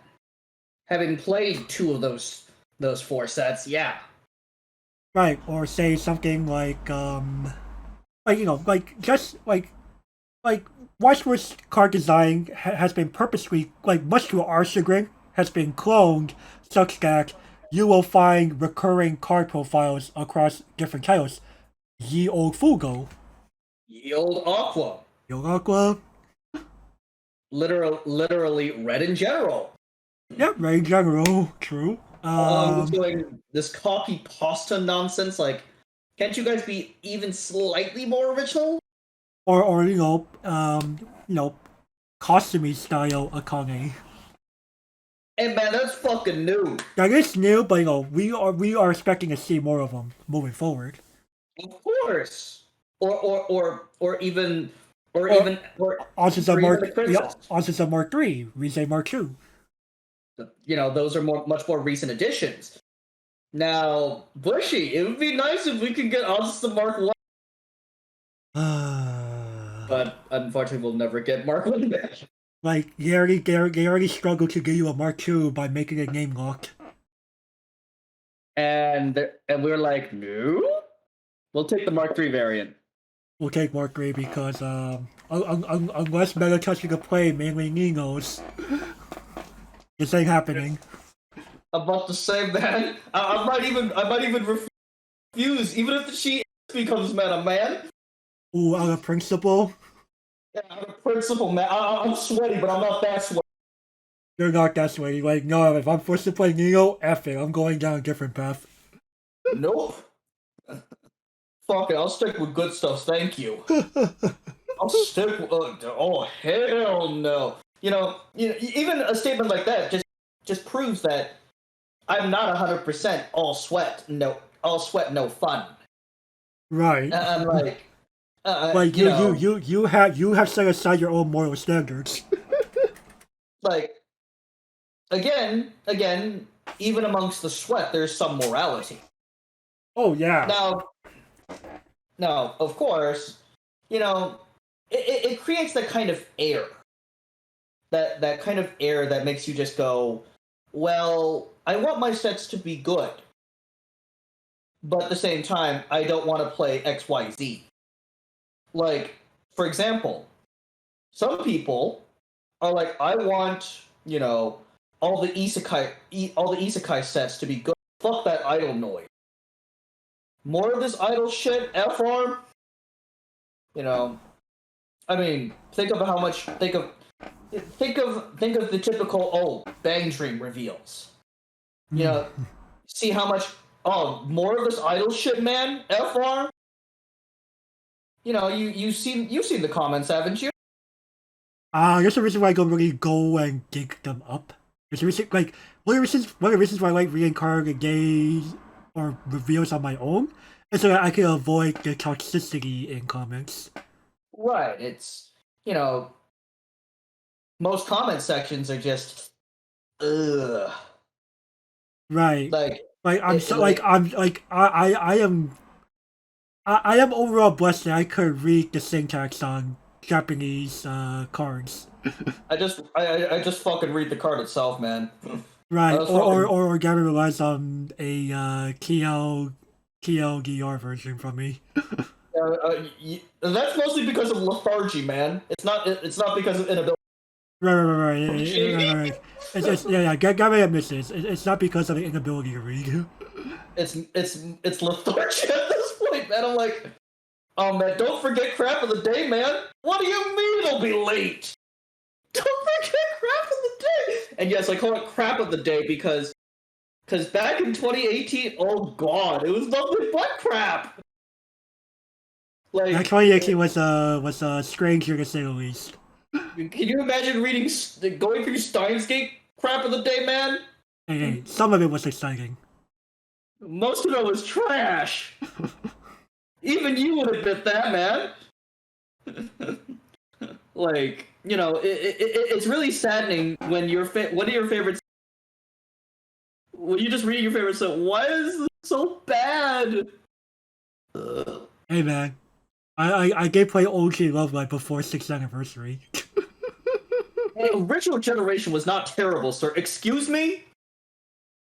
Having played 2 of those 4 sets, yeah. Right, or say something like just like Weiss Schwarz card design has been purposely, like much to our chagrin, has been cloned such that you will find recurring card profiles across different titles. Ye Old Fugo, Ye old Aqua. Yo Aqua, Literally red in general. yeah, Ray General, true. Just doing this copy pasta nonsense. Like, can't you guys be even slightly more original? Or you know, costume style Akane. Hey man, that's fucking new. That is new, but we are expecting to see more of them moving forward. Of course. Or or Or even or also or even the Mark, yeah, princess. also Mark 3, Rise Mark 2. You know, those are much more recent additions. Now, Bushy, it would be nice if we could get Ozzy Mark 1, but unfortunately we'll never get Mark 1 back. Like they already struggled to give you a Mark 2 by making it name locked. And we were like, no, we'll take the Mark 3 variant. We'll take Mark 3 because unless Meta touching a play mainly Ninos, this ain't happening. I'm about to say, man, I might even refuse, even if she becomes meta, man. Ooh, out of principle, Yeah, out of principle, man. I'm sweaty, but I'm not that sweaty. you're not that sweaty. Like, no, if I'm forced to play Nino, F it, I'm going down a different path. Nope. Fuck it, I'll stick with good stuff. Thank you. I'll stick with. Oh hell no! Even a statement like that just proves that I'm not 100% all sweat, no fun. Right. I'm like, Like you have set aside your own moral standards. like again, even amongst the sweat, there's some morality. Oh yeah. Now, of course, it creates that kind of air, that kind of air that makes you just go, well, I want my sets to be good, but at the same time, I don't want to play XYZ. Like, for example, some people are like, I want, all the isekai sets to be good. Fuck that idle noise. More of this idle shit, F arm. I mean, think of the typical bang dream reveals. See how much more of this idle shit, man. F arm. You've seen the comments, haven't you? There's a reason why I don't really go and dig them up. There's a reason, like, one of the reasons why I like reincarnated gays or reveals on my own is so that I can avoid the toxicity in comments. Right. It's most comment sections are just ugh. Right. Like Like I'm it, so like like I am overall blessed that I could read the syntax on Japanese cards. I just fucking read the card itself, man. Right. That's Or Gary relies on a TLDR version from me. that's mostly because of lethargy, man. It's not because of inability. Right. Yeah. Gary admits this. It's not because of the inability to read. It's lethargy at this point, man. I'm like, oh man, don't forget crap of the day, man. What do you mean it'll be late? Don't forget crap of the day. And yes, I call it crap of the day because back in 2018, oh god, it was nothing but crap. Like, 2018 was a strange year to say the least. can you imagine going through Steins Gate crap of the day, man? Hey, some of it was exciting. Most of it was trash. Even you would admit that, man. Like, it's really saddening when one of your favorites, when you just read your favorite set. Why is this so bad? Hey man, I did play OG Love Live before 6th anniversary. Hey, Original Generation was not terrible, sir. Excuse me?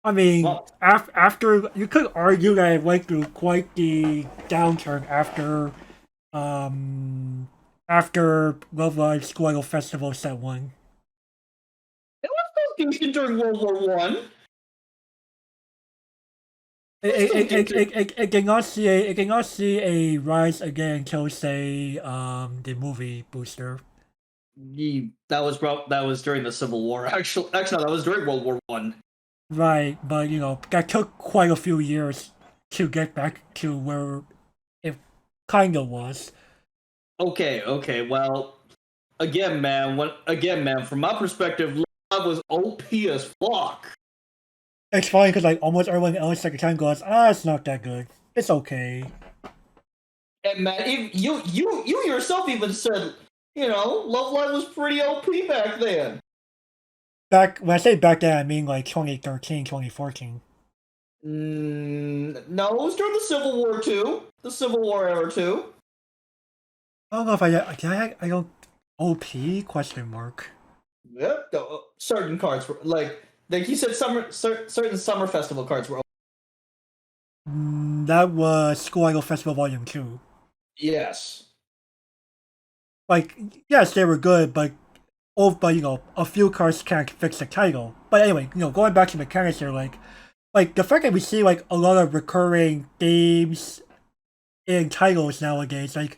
I mean, Well, after you could argue that it went through quite the downturn after Love Live Squirtle Festival Set 1. it was still decent during World War One. It cannot see a rise again until say the movie Booster. That was during the Civil War. Actually, no, that was during World War One. Right, but that took quite a few years to get back to where it kinda was. Okay. Well, again, man, from my perspective, Love was OP as fuck. It's funny because like almost everyone else at the time goes, it's not that good. It's okay. And man, if you yourself even said, Love Live was pretty OP back then. Back when I say back then, I mean like 2013, 2014. No, it was during the Civil War too. The Civil War era too. I don't know if I don't OP question mark. Yep. Certain cards were like he said, certain summer festival cards were. That was School Idol Festival Volume 2. Yes. Like, yes, they were good, but a few cards can't fix the title. But anyway, going back to mechanics here, like the fact that we see like a lot of recurring themes in titles nowadays, like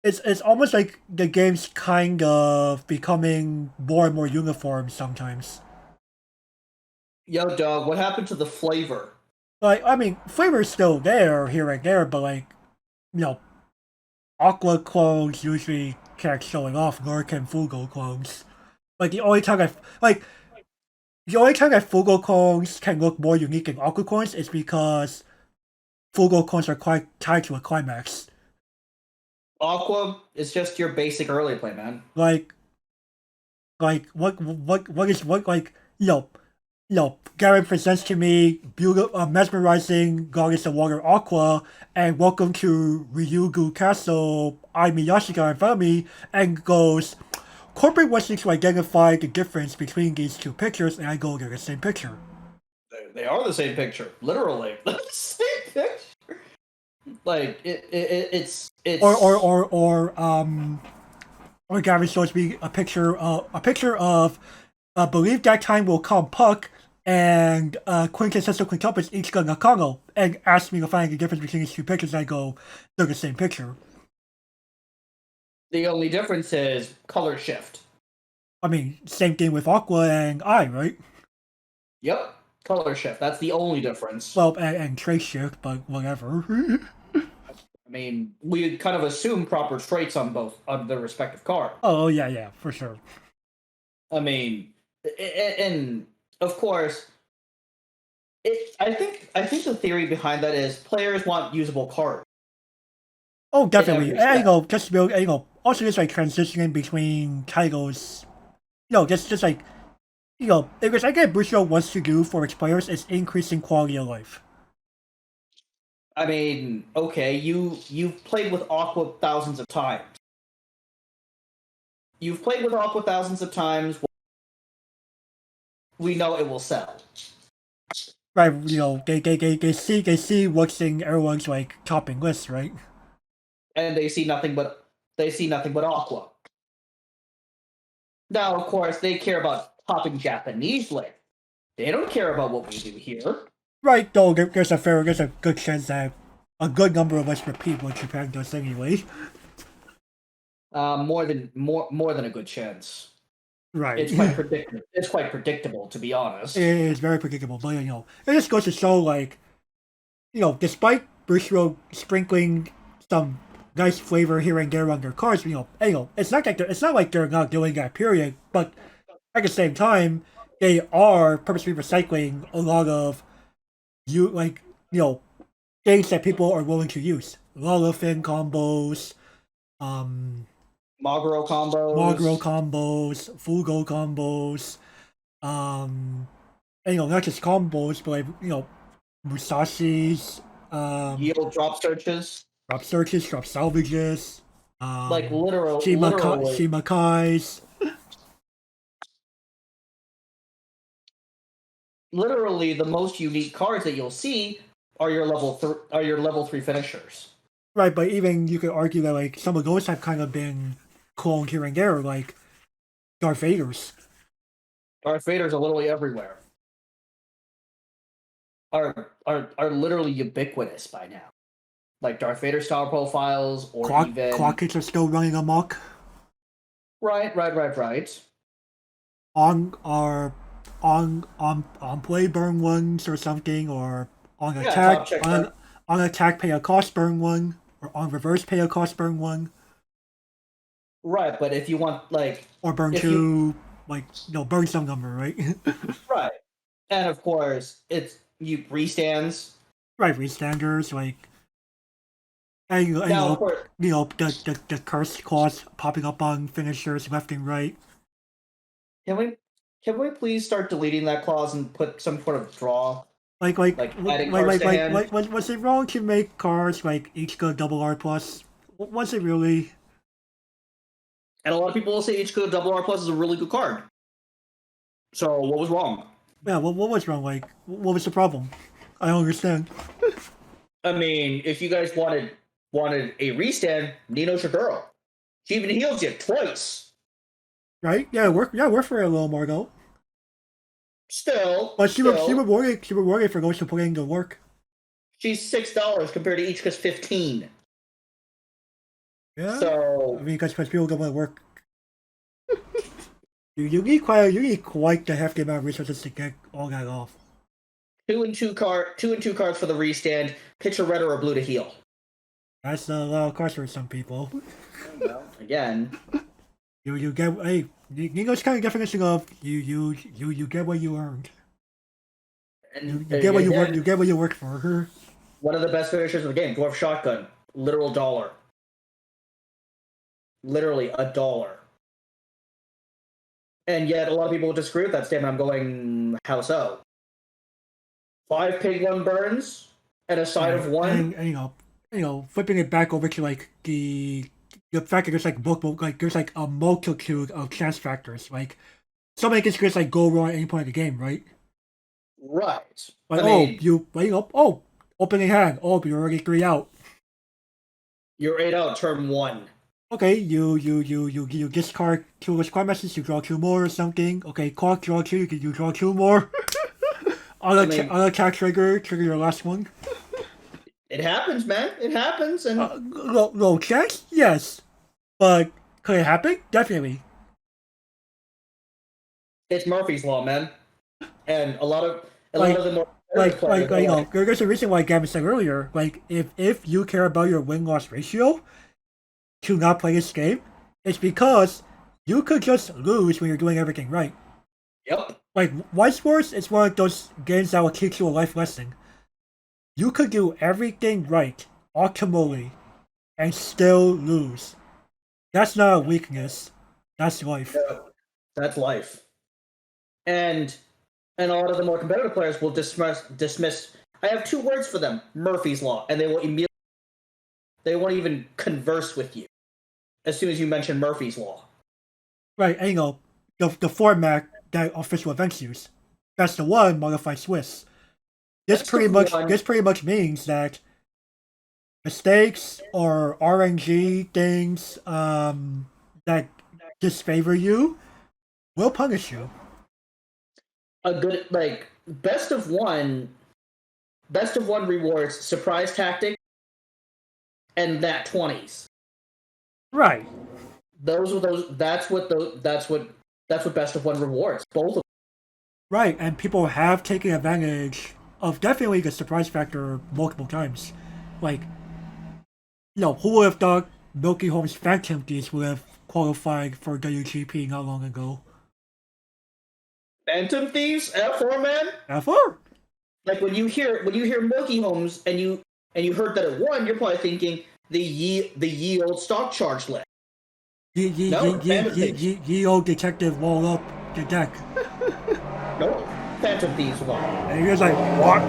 it's almost like the game's kind of becoming more and more uniform sometimes. Yo, dog, what happened to the flavor? Like, I mean, flavor's still there here and there, but like, you know, Aqua clones usually can't show it off, nor can Fugo clones. Like the only time that Fugo clones can look more unique than Aqua clones is because Fugo clones are quite tied to a climax. Aqua is just your basic early play, man. Like what Garen presents to me beautiful, mesmerizing goddess of water Aqua, and welcome to Ryugu Castle. I'm Miyashika in front of me, and goes, corporate wants me to identify the difference between these two pictures, and I go, they're the same picture. They are the same picture, literally. The same picture. Like it's or Gavin shows me a picture of believe that time will come Puck and quintessential quintuplets each got Nakano, and asks me to find the difference between these two pictures, and I go, they're the same picture. The only difference is color shift. I mean, same thing with Aqua and I, right? Yep, color shift. That's the only difference. Well, and trace shift, but whatever. I mean, we kind of assume proper traits on their respective card. Oh yeah, for sure. I mean, and of course, I think the theory behind that is players want usable cards. Oh, definitely. And just also just like transitioning between titles. Just like because I get Bushido wants to do for its players is increasing quality of life. I mean, okay, you've played with Aqua thousands of times. You've played with Aqua thousands of times. We know it will sell. Right, they see what's in everyone's like topping list, right? And they see nothing but Aqua. Now, of course, they care about topping Japanese list. They don't care about what we do here. Right, though there's a good chance that a good number of us repeat what Japan does anyway. More than a good chance. Right. It's quite predictable, to be honest. It is very predictable, but it just goes to show, like, despite Bushido sprinkling some nice flavor here and there on their cards, it's not like they're not doing that, period. But at the same time, they are purposely recycling a lot of things that people are willing to use. Lullafin combos, Maguro combos, Fugo combos, and not just combos, but like Musashi's, yield drop searches, drop salvages, like literally Shimakai's. Literally, the most unique cards that you'll see are your level 3 finishers. Right, but even you could argue that like some of those have kind of been cloned here and there, like Darth Vader's. Darth Vader's literally everywhere. are literally ubiquitous by now. Like Darth Vader style profiles, or Clock kits are still running amok. right. On our on play burn ones or something, or on Yeah, attack top check burn. on attack pay a cost burn one, or on reverse pay a cost burn one, Right, but if you want like or burn if you two, like burn some number, right? right, and of course it's you restands. Right, restanders, like and Now of course, the curse clause popping up on finishers left and right. can we can we please start deleting that clause and put some sort of draw, Like adding cards to hand? was it wrong to make cards like each go double R plus? Was it really? And a lot of people will say each code double R plus is a really good card. So what was wrong? Yeah, what was wrong? Like, what was the problem? I don't understand. I mean, if you guys wanted a restand, Nino's your girl. She even heals you twice. Right? Yeah, work for it a little more though. Still, But she rewarded for those who put in the work. she's $6 compared to each cost 15. Yeah. So I mean, because people don't want to work. you need quite the hefty amount of resources to get all that off. two and two cards for the restand. Pitch a red or a blue to heal. That's a lot of cards for some people. Well, again, You get Nino's kind of definition of you get what you earned. and You get what you again, work. You get what you work for. one of the best finishers of the game, Dwarf Shotgun, literal dollar. Literally $1. And yet a lot of people will disagree with that statement. I'm going, how so? 5 pig 1 burns and a side of 1. And flipping it back over to like the fact that there's there's like a multitude of chance factors. Like something can just like go wrong at any point in the game, right? Right. Like opening hand. Oh, you're already 3 out. You're 8 out turn 1. Okay, you discard 2 discard messages, you draw 2 more or something. Okay, clock, draw 2, you draw 2 more. on attack trigger your last one. It happens, man. It happens, and Low chance, yes, but could it happen? Definitely. it's Murphy's Law, man. And a lot of them are there's a reason why Gavin said earlier, like if you care about your win-loss ratio to not play this game, it's because you could just lose when you're doing everything right. Yep. Like Weiss Schwarz is one of those games that will teach you a life lesson. You could do everything right, optimally, and still lose. That's not a weakness. That's life. Yeah, that's life. And a lot of the more competitive players will dismiss. I have 2 words for them: Murphy's Law, and they won't even converse with you as soon as you mention Murphy's Law. Right, and the format that official events use. That's the one modified Swiss. This pretty much means that mistakes or RNG things that disfavor you will punish you. A good best of one rewards surprise tactic and that 20s. Right. That's what best of one rewards. Both of them. Right, and people have taken advantage of definitely the surprise factor multiple times. Like, who would have thought Milky Home's Phantom Thieves would have qualified for WGP not long ago? Phantom Thieves, F4, man. F4. Like when you hear Milky Homes and you heard that it won, you're probably thinking the ye old stock charge list. Ye old detective wall up the deck. Nope. Phantom Thieves won. And you're like, what?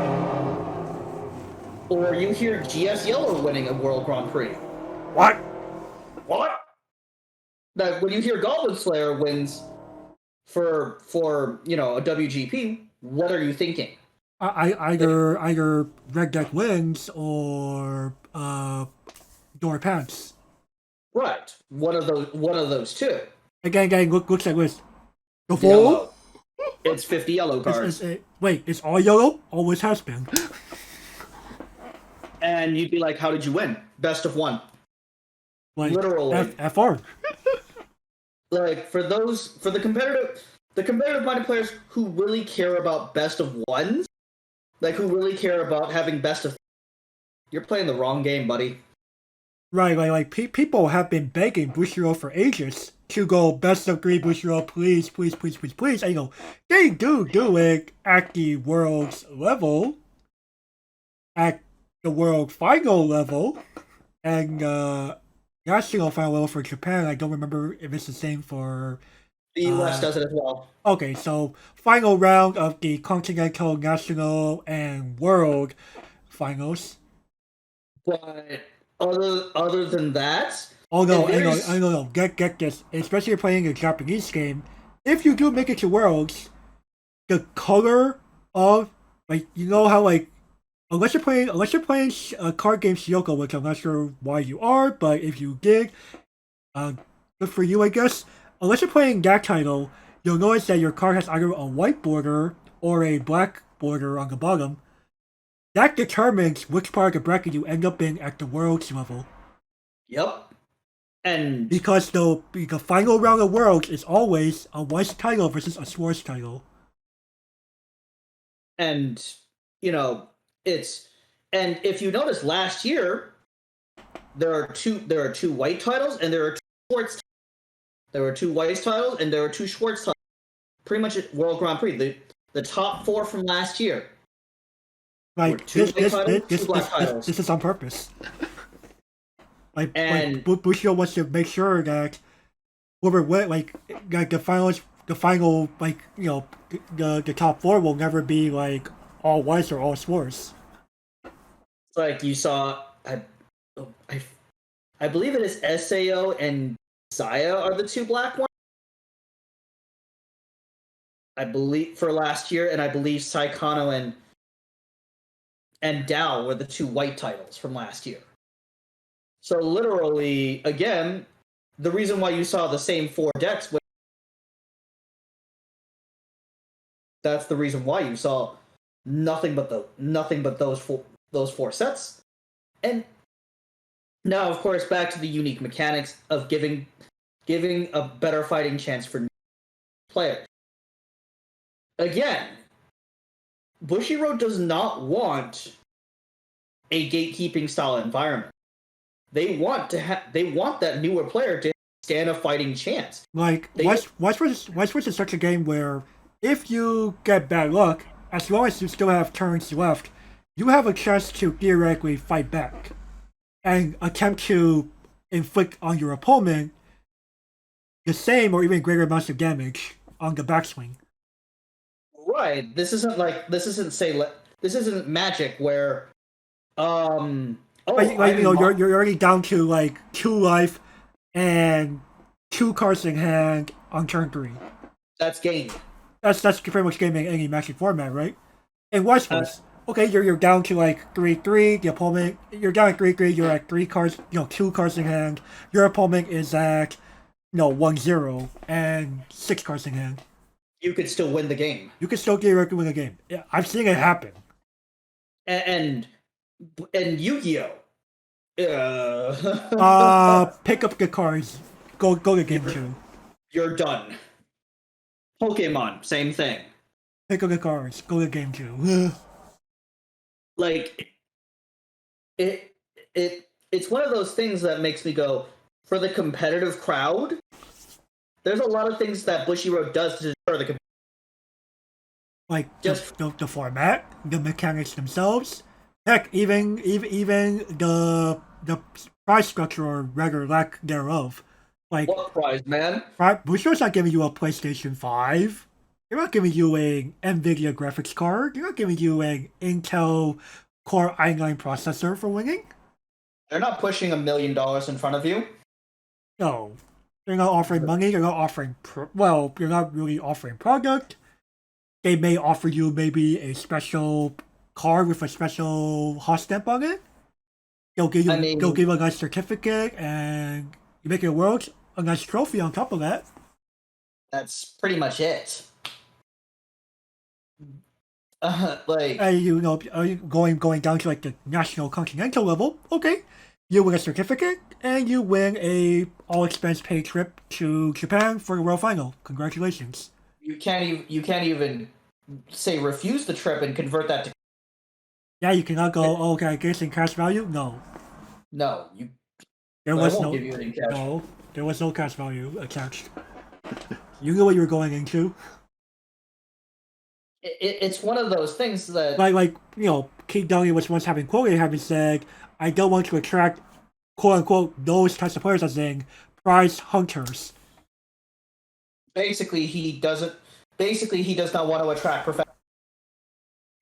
Or you hear GS Yellow winning a World Grand Prix. What? Like when you hear Goblin Slayer wins for a WGP, what are you thinking? Either Red Deck wins or Door Pants. Right. One of those two. Again, looks like this. The Yellow. It's 50 yellow cards. Wait, it's all yellow? Always has been. And you'd be like, how did you win? Best of one. Like, Literally. FR. Like, for the competitive minded players who really care about best of ones, like who really care about having best of, you're playing the wrong game, buddy. Right, like people have been begging Bushiroad for ages to go best of 3 Bushiroad, please, please, please, please, please. And, they do it at the world's level, at the world final level, and national final level for Japan. I don't remember if it's the same for The US does it as well. Okay, so final round of the Continental, National, and World finals. But other than that, Oh no, if I know, there's- I know, no. Get this. Especially if you're playing a Japanese game, if you do make it to Worlds, the color of how unless you're playing a card game Shiyoko, which I'm not sure why you are, but if you did, good for you, I guess. Unless you're playing that title, you'll notice that your card has either a white border or a black border on the bottom. That determines which part of the bracket you end up in at the Worlds level. Yep. And Because the final round of Worlds is always a Weiss title versus a Schwarz title. and it's and if you notice last year, there are two white titles and there are two Schwartz. There were two Weiss titles and there were two Schwartz titles. Pretty much at World Grand Prix, the top 4 from last year. Like Two white this titles, two black titles. this is on purpose. And Bushido wants to make sure that whoever went the final the top 4 will never be like all Weiss or all Schwarz. it's like you saw, I believe it is Sao and Saya are the two black ones. I believe for last year, and I believe Saikano and Dao were the two white titles from last year. So literally, again, the reason why you saw the same 4 decks, that's the reason why you saw nothing but those four sets. And now, of course, back to the unique mechanics of giving a better fighting chance for players. Again, Bushiroad does not want a gatekeeping style environment. They want that newer player to stand a fighting chance. Like Weiss Schwarz is such a game where if you get bad luck, as long as you still have turns left, you have a chance to theoretically fight back and attempt to inflict on your opponent the same or even greater amounts of damage on the backswing. Right. This isn't Magic where you're already down to like 2 life and 2 cards in hand on turn 3. That's game. That's pretty much game in any Magic format, right? And Weiss Schwarz, okay, you're down to like 3/3. The opponent, you're down at 3/3. You're at 3 cards, 2 cards in hand. Your opponent is at 1/0 and 6 cards in hand. You could still win the game. You can still theoretically win the game. Yeah, I've seen it happen. And Yu-Gi-Oh. Pick up the cards. Go to game 2. You're done. Pokemon, same thing. Pick up the cards. Go to game 2. Like it's one of those things that makes me go, for the competitive crowd, there's a lot of things that Bushiroad does to deter the like the format, the mechanics themselves, heck, even the price structure or rather lack thereof. Like, what prize, man? Bushiroad's not giving you a PlayStation 5. They're not giving you an NVIDIA graphics card. They're not giving you an Intel Core i9 processor for winning. They're not pushing $1 million in front of you. No. They're not offering money. They're not offering... they're not really offering product. They may offer you maybe a special card with a special hot stamp on it. They'll give you a nice certificate, and you make it work, a nice trophy on top of that. That's pretty much it. like And are you going down to like the national continental level? Okay, you win a certificate and you win a all expense paid trip to Japan for the world final. Congratulations. you can't even say refuse the trip and convert that to Yeah, you cannot go. Oh, okay, I guess in cash value. No, no. You there I was won't no. give you any cash. No, there was no cash value attached. You knew what you were going into. It's one of those things that Like Keith Dungy was once having quoted having said, "I don't want to attract quote unquote those types of players as in prize hunters." basically he doesn't. Basically, he does not want to attract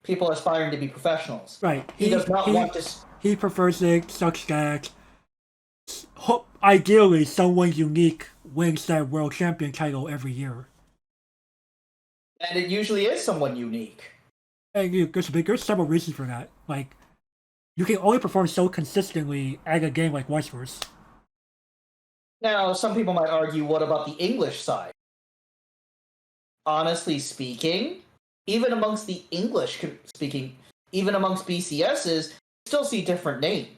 people aspiring to be professionals. Right. He does not want to. He prefers it such that ideally someone unique wins that world champion title every year. And it usually is someone unique. And there's several reasons for that. Like you can only perform so consistently at a game like Weiss Schwarz. Now, some people might argue, what about the English side? Honestly speaking, even amongst the English speaking, even amongst BCSs, you still see different names.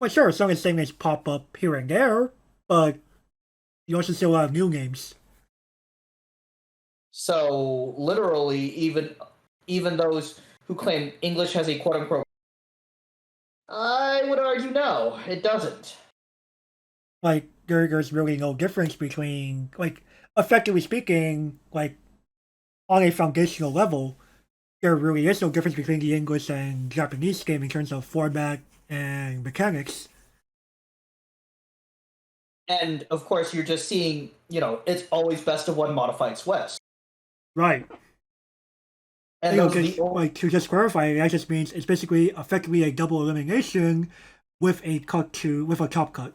Well, sure, some of the same names pop up here and there, but you also see a lot of new names. So literally, even those who claim English has a quote unquote, I would argue no, it doesn't. Like there's really no difference between effectively speaking, like on a foundational level, there really is no difference between the English and Japanese game in terms of format and mechanics. And of course, you're just seeing, it's always best of one modified Swiss. Right. And to just clarify, that just means it's basically effectively a double elimination with a top cut.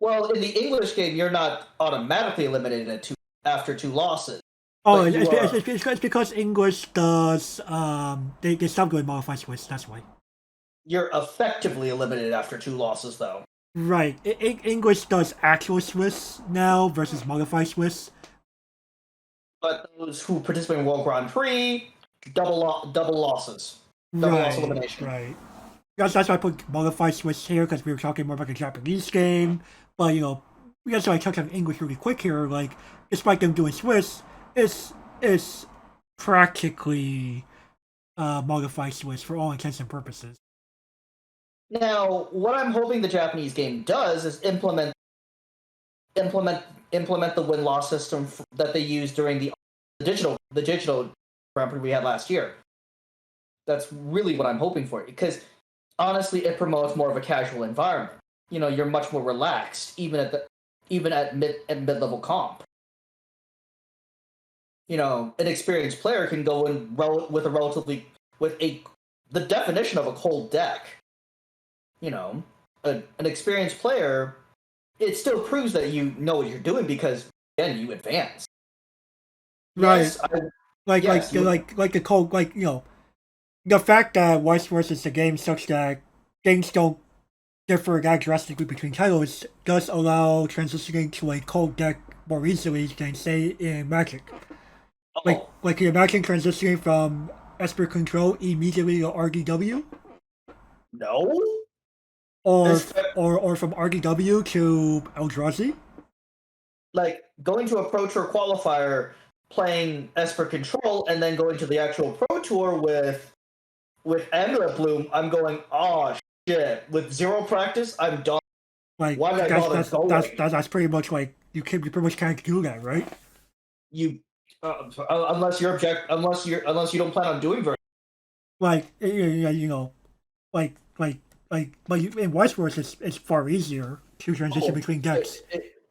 Well, in the English game, you're not automatically eliminated after 2 losses. Oh, it's because English does they stop doing modified Swiss. That's why. You're effectively eliminated after 2 losses, though. Right. English does actual Swiss now versus modified Swiss. But those who participate in World Grand Prix, double losses. Double loss elimination. Right. That's why I put modified Swiss here, because we were talking more about the Japanese game. But, that's why I touched on English really quick here. Like, despite them doing Swiss, it's practically modified Swiss for all intents and purposes. Now, what I'm hoping the Japanese game does is implement the win-loss system that they used during the digital Grand Prix we had last year. That's really what I'm hoping for, because honestly, it promotes more of a casual environment. You're much more relaxed, even at mid-level comp. An experienced player can go in with the definition of a cold deck. An experienced player, it still proves that you know what you're doing because again you advance. Right. Yes, the fact that Weiss Schwarz is a game such that things don't differ that drastically between titles does allow transitioning to a cold deck more easily than say in Magic. Can you imagine transitioning from Esper Control immediately to RDW? No. Or from RDW to Eldrazi? Like going to a Pro Tour qualifier, playing Esper Control, and then going to the actual Pro Tour with Amulet Bloom, I'm going, oh shit. With 0 practice, I'm done. Like, why did I bother going? That's pretty much like you pretty much can't do that, right? You unless you don't plan on doing very. Like but in Weiss Schwarz it's far easier to transition between decks.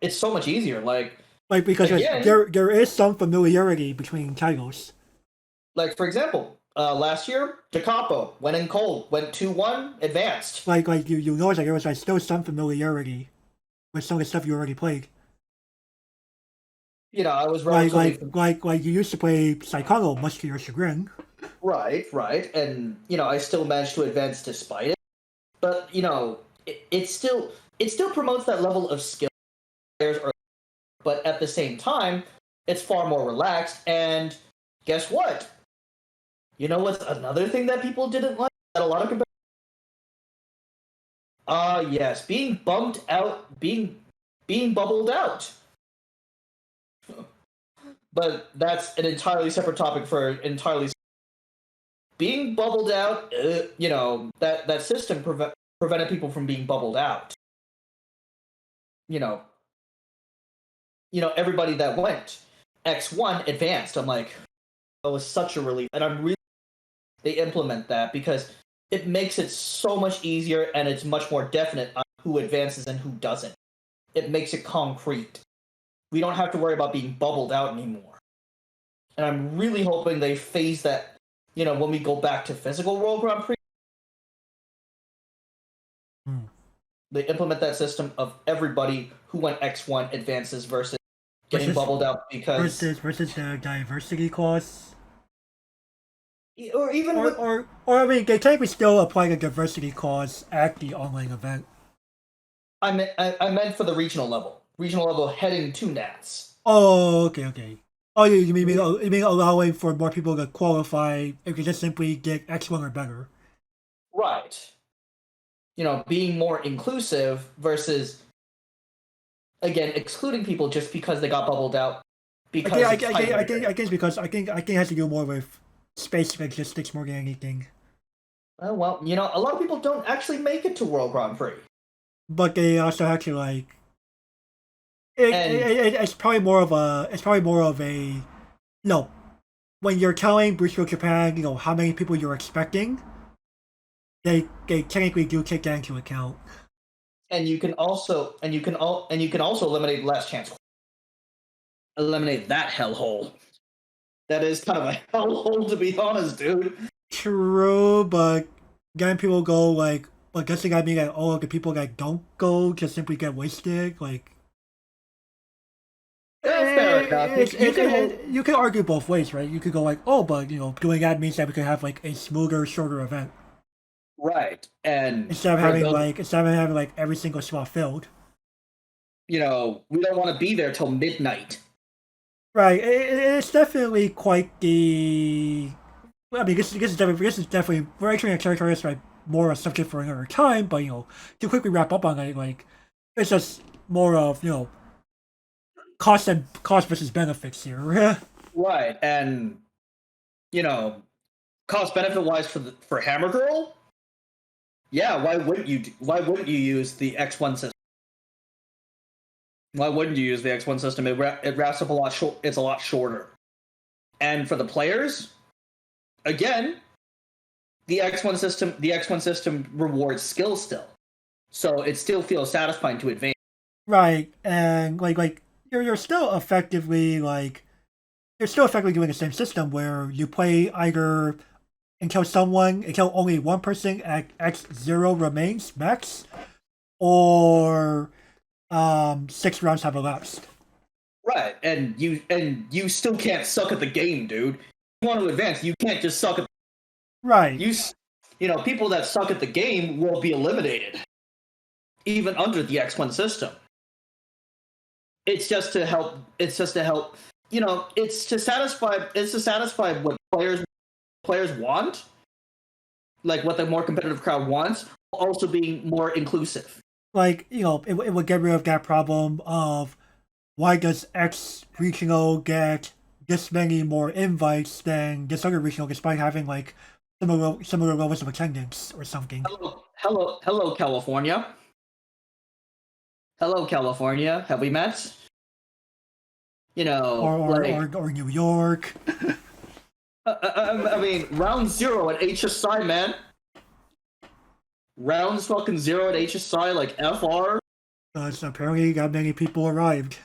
It's so much easier, because again, there is some familiarity between titles. Like for example, last year, DeCampo went in cold, went 2-1, advanced. Like you notice there was still some familiarity with some of the stuff you already played. I was relatively like you used to play Psychono, much to your chagrin. Right, and I still managed to advance despite it. But it still promotes that level of skill players are, but at the same time, it's far more relaxed, and Guess what? You know what's another thing that people didn't like? That a lot of competitors. Yes, being bumped out, being bubbled out. But that's an entirely separate topic for entirely. Being bubbled out, that system prevented people from being bubbled out. You know, everybody that went X1 advanced. I'm like, that was such a relief, and I'm really they implement that because it makes it so much easier and it's much more definite on who advances and who doesn't. It makes it concrete. We don't have to worry about being bubbled out anymore. And I'm really hoping they phase that, when we go back to physical World Grand Prix, they implement that system of everybody who went X1 advances versus getting bubbled out because versus the diversity clause. Or even or I mean, they technically still apply the diversity clause at the online event. I meant for the regional level heading to Nats. Oh, okay. Oh, you mean allowing for more people to qualify if you just simply get X1 or better? Right. Being more inclusive versus, again, excluding people just because they got bubbled out. Because I guess because I think it has to do more with space logistics more than anything. Well, a lot of people don't actually make it to World Grand Prix. But they also have to it's probably more of a when you're telling Briscoe Japan, how many people you're expecting, they technically do take that into account. And you can also eliminate last chance. Eliminate that hellhole. That is kind of a hellhole, to be honest, dude. True, but then people go but doesn't that mean that all of the people that don't go just simply get wasted? Fair enough. You can argue both ways, right? You could go but doing that means that we could have a smoother, shorter event. Right. And instead of having every single slot filled. We don't want to be there till midnight. Right. It's definitely quite the. I mean, this is definitely we're entering a territory that's more a subject for another time. But to quickly wrap up on it, it's just more of cost versus benefits here. Right, and cost benefit wise for Hammer Girl. Yeah, why wouldn't you use the X1 system? Why wouldn't you use the X1 system? It wraps up a lot short. It's a lot shorter. And for the players, again, the X1 system rewards skill still, so it still feels satisfying to advance. Right, and you're still effectively doing the same system where you play either until only one person at X0 remains max, or 6 rounds have elapsed. Right, and you still can't suck at the game, dude. If you want to advance, you can't just suck at. Right. People that suck at the game will be eliminated, even under the X1 system. It's just to help. It's to satisfy what players want, what the more competitive crowd wants, also being more inclusive. It would get rid of that problem of why does X regional get this many more invites than this other regional, despite having similar levels of attendance or something. Hello, California. Hello, California. Have we met? Or New York. I mean, round 0 at HSI, man. Rounds fucking 0 at HSI, FR. Apparently, that many people arrived.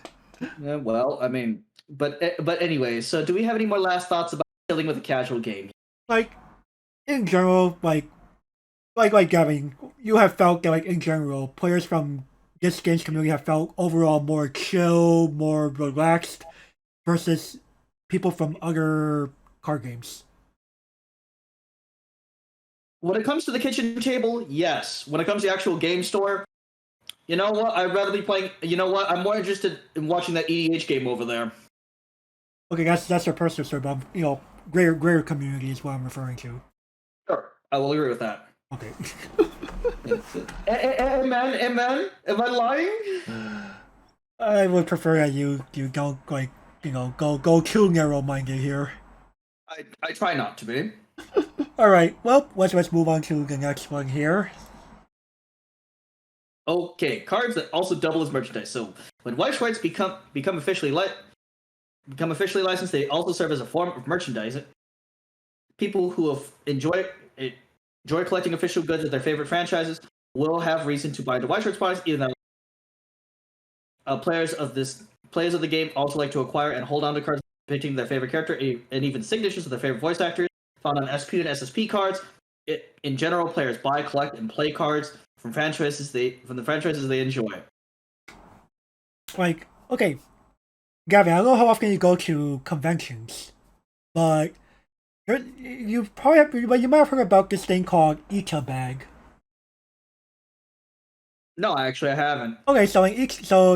Yeah, well, I mean, but anyway. So, do we have any more last thoughts about dealing with a casual game? In general, Gavin, you have felt that in general, players from this games community have felt overall more chill, more relaxed, versus people from other card games. When it comes to the kitchen table, yes. When it comes to the actual game store, you know what? I'd rather be playing. You know what? I'm more interested in watching that EDH game over there. Okay, that's your personal story, but greater community is what I'm referring to. Sure, I will agree with that. Okay. Hey man, am I lying? I would prefer that you don't like go too narrow minded here. I try not to be. All right, well let's move on to the next one here. Okay, cards that also double as merchandise. So when Weiss Schwarz become officially licensed, they also serve as a form of merchandise. People who have enjoy collecting official goods of their favorite franchises will have reason to buy the Weiss Schwarz products, even though players of the game also like to acquire and hold on to cards depicting their favorite character and even signatures of their favorite voice actors found on SP and SSP cards. In general, players buy, collect, and play cards from the franchises they enjoy. Like, okay, Gavin, I don't know how often you go to conventions, but you might have heard about this thing called Ita bag. No, actually, I haven't. Okay, so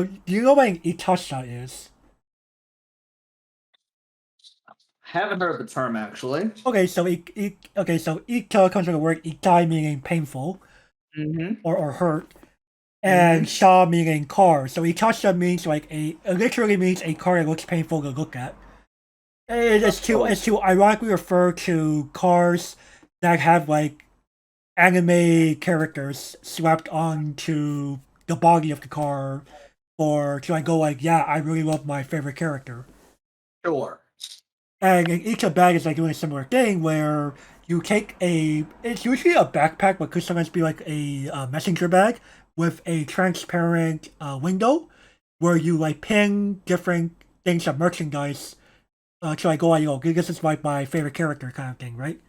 do you know what an Itasha is? Haven't heard the term actually. Okay, so Ita comes from the word Itai meaning painful Mm-hmm. or hurt, Mm-hmm. and Sha meaning car. So Itasha means it literally means a car that looks painful to look at. It's to ironically refer to cars that have like anime characters slapped onto the body of the car, or to like go like, yeah, I really love my favorite character. Sure. And each bag is like doing a similar thing where you take it's usually a backpack, but could sometimes be like a messenger bag with a transparent window where you like pin different things of merchandise to like go like, this is like my favorite character kind of thing, right?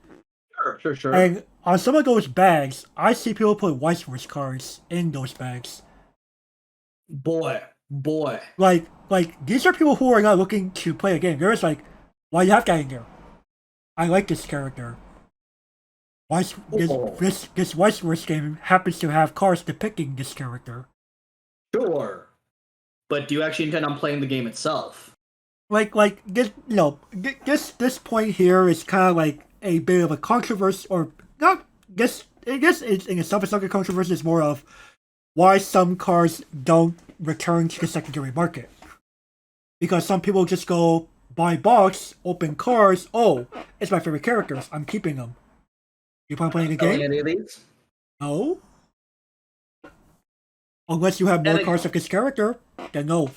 Sure. And on some of those bags, I see people put Weiss Schwarz cards in those bags. Boy. Like these are people who are not looking to play a game. They're just like, why you have that in there? I like this character. Why Oh, this Weiss Schwarz game happens to have cards depicting this character. sure. But do you actually intend on playing the game itself? Like this this point here is kind of like a bit of a controversy, or not. I guess it's in itself it's not a controversy. It's more of why some cars don't return to the secondary market. Because some people just go buy box, open cars. Oh, it's my favorite characters. I'm keeping them. You plan on playing the Selling game? any of these? No. Unless you have more And cards of this character, then no.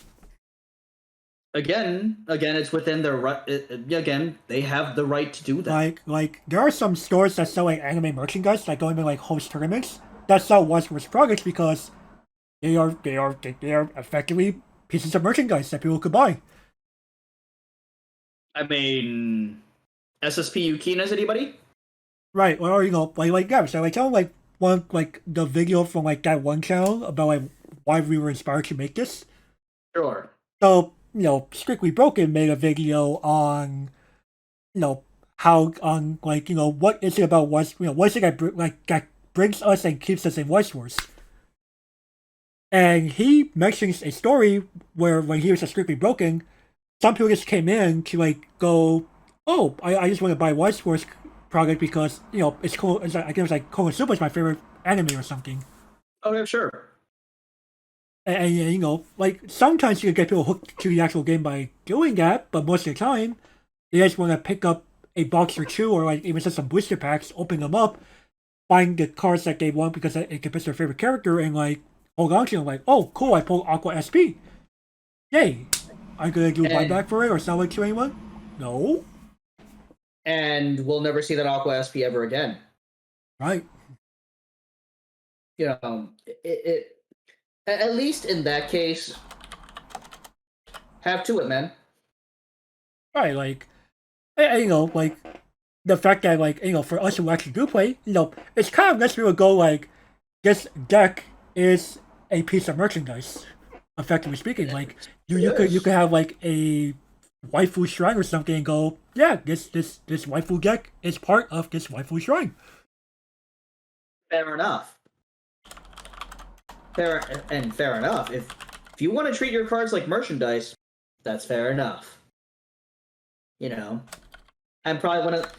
again, it's within their right. Again, they have the right to do that. Like there are some stores that sell like anime merchandise, like don't even like host tournaments that sell Weiss Schwarz products because they are effectively pieces of merchandise that people could buy. I mean, SSP Yukinas, anybody? Right, or yeah, so like tell like one like the video from like that one channel about like why we were inspired to make this. Sure. So, Strictly Broken made a video on, how on like, what is it about what is it that brings us and keeps us in Weiss Schwarz? And he mentions a story where when he was at Strictly Broken, some people just came in to like go, oh, I just want to buy Weiss Schwarz product because it's cool. It's like, I guess it was like Konosuba is my favorite anime or something. Okay, sure. And like sometimes you can get people hooked to the actual game by doing that, but most of the time, they just want to pick up a box or two, or like even just some booster packs, open them up, find the cards that they want because it depicts their favorite character, and like hold on to them. Like, oh, cool, I pulled Aqua SP. Yay! Are you gonna do a buyback for it or sell it to anyone? No. And we'll never see that Aqua SP ever again. Right. It at least in that case, have to it, man. Right. Like, like the fact that like for us who actually do play, it's kind of lets people go like, this deck is a piece of merchandise. Effectively speaking, like you could have like a waifu shrine or something and go, yeah, this waifu deck is part of this waifu shrine. Fair enough. Fair enough. If you want to treat your cards like merchandise, that's fair enough. You know, I'm probably one of,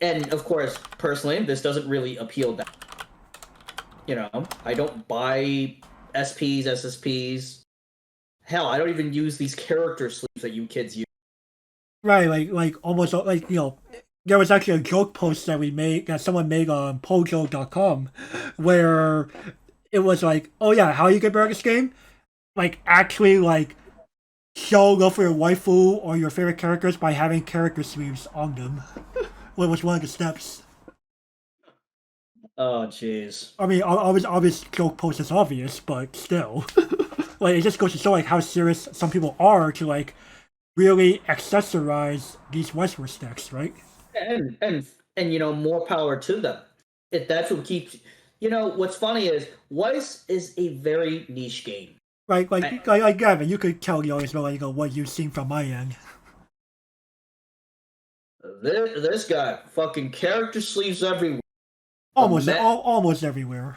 and of course, personally, this doesn't really appeal that. You know, I don't buy SPs, SSPs. Hell, I don't even use these character sleeves that you kids use. Right, like almost like there was actually a joke post that someone made on Pojo.com where it was like, oh yeah, how you get better at this game? Like actually like show love for your waifu or your favorite characters by having character sleeves on them. What was one of the steps. Oh, jeez. I mean, obvious joke post is obvious, but still, like it just goes to show like how serious some people are to like really accessorize these Weiss Schwarz decks, right? And more power to them. If that's what keeps, what's funny is Weiss is a very niche game. Like Gavin, you could tell as well, like what you've seen from my end. This guy, fucking character sleeves everywhere. Almost everywhere.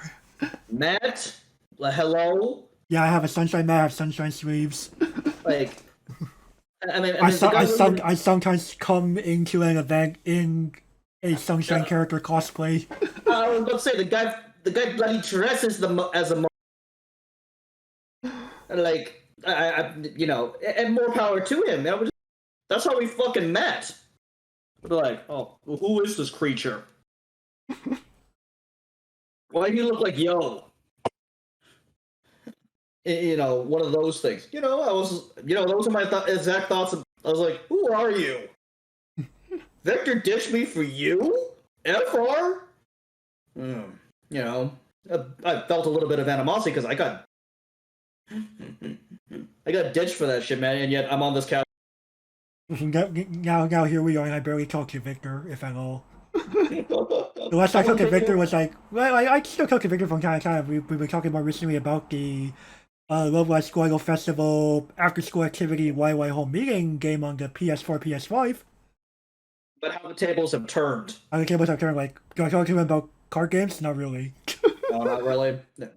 Matt, hello. Yeah, I have a sunshine mat. I have sunshine sleeves. Like, I sometimes come into an event in a sunshine character cosplay. I was about to say the guy bloody dresses as a like and more power to him. That's how we fucking met. We're like, oh, who is this creature? Why do you look like yo? One of those things. Those are my exact thoughts. I was like, who are you? Victor ditched me for you? FR? I felt a little bit of animosity because I got ditched for that shit, man, and yet I'm on this couch. Now here we are, and I barely talk to Victor, if at all. The last I talked to Victor was like, well, I still talk to Victor from time to time. We were talking more recently about the Love Live School Idol Festival after school activity YY home meeting game on the PS4, PS5. But how the tables have turned. How the tables have turned, like, do I talk to him about card games? Not really. No, not really. No.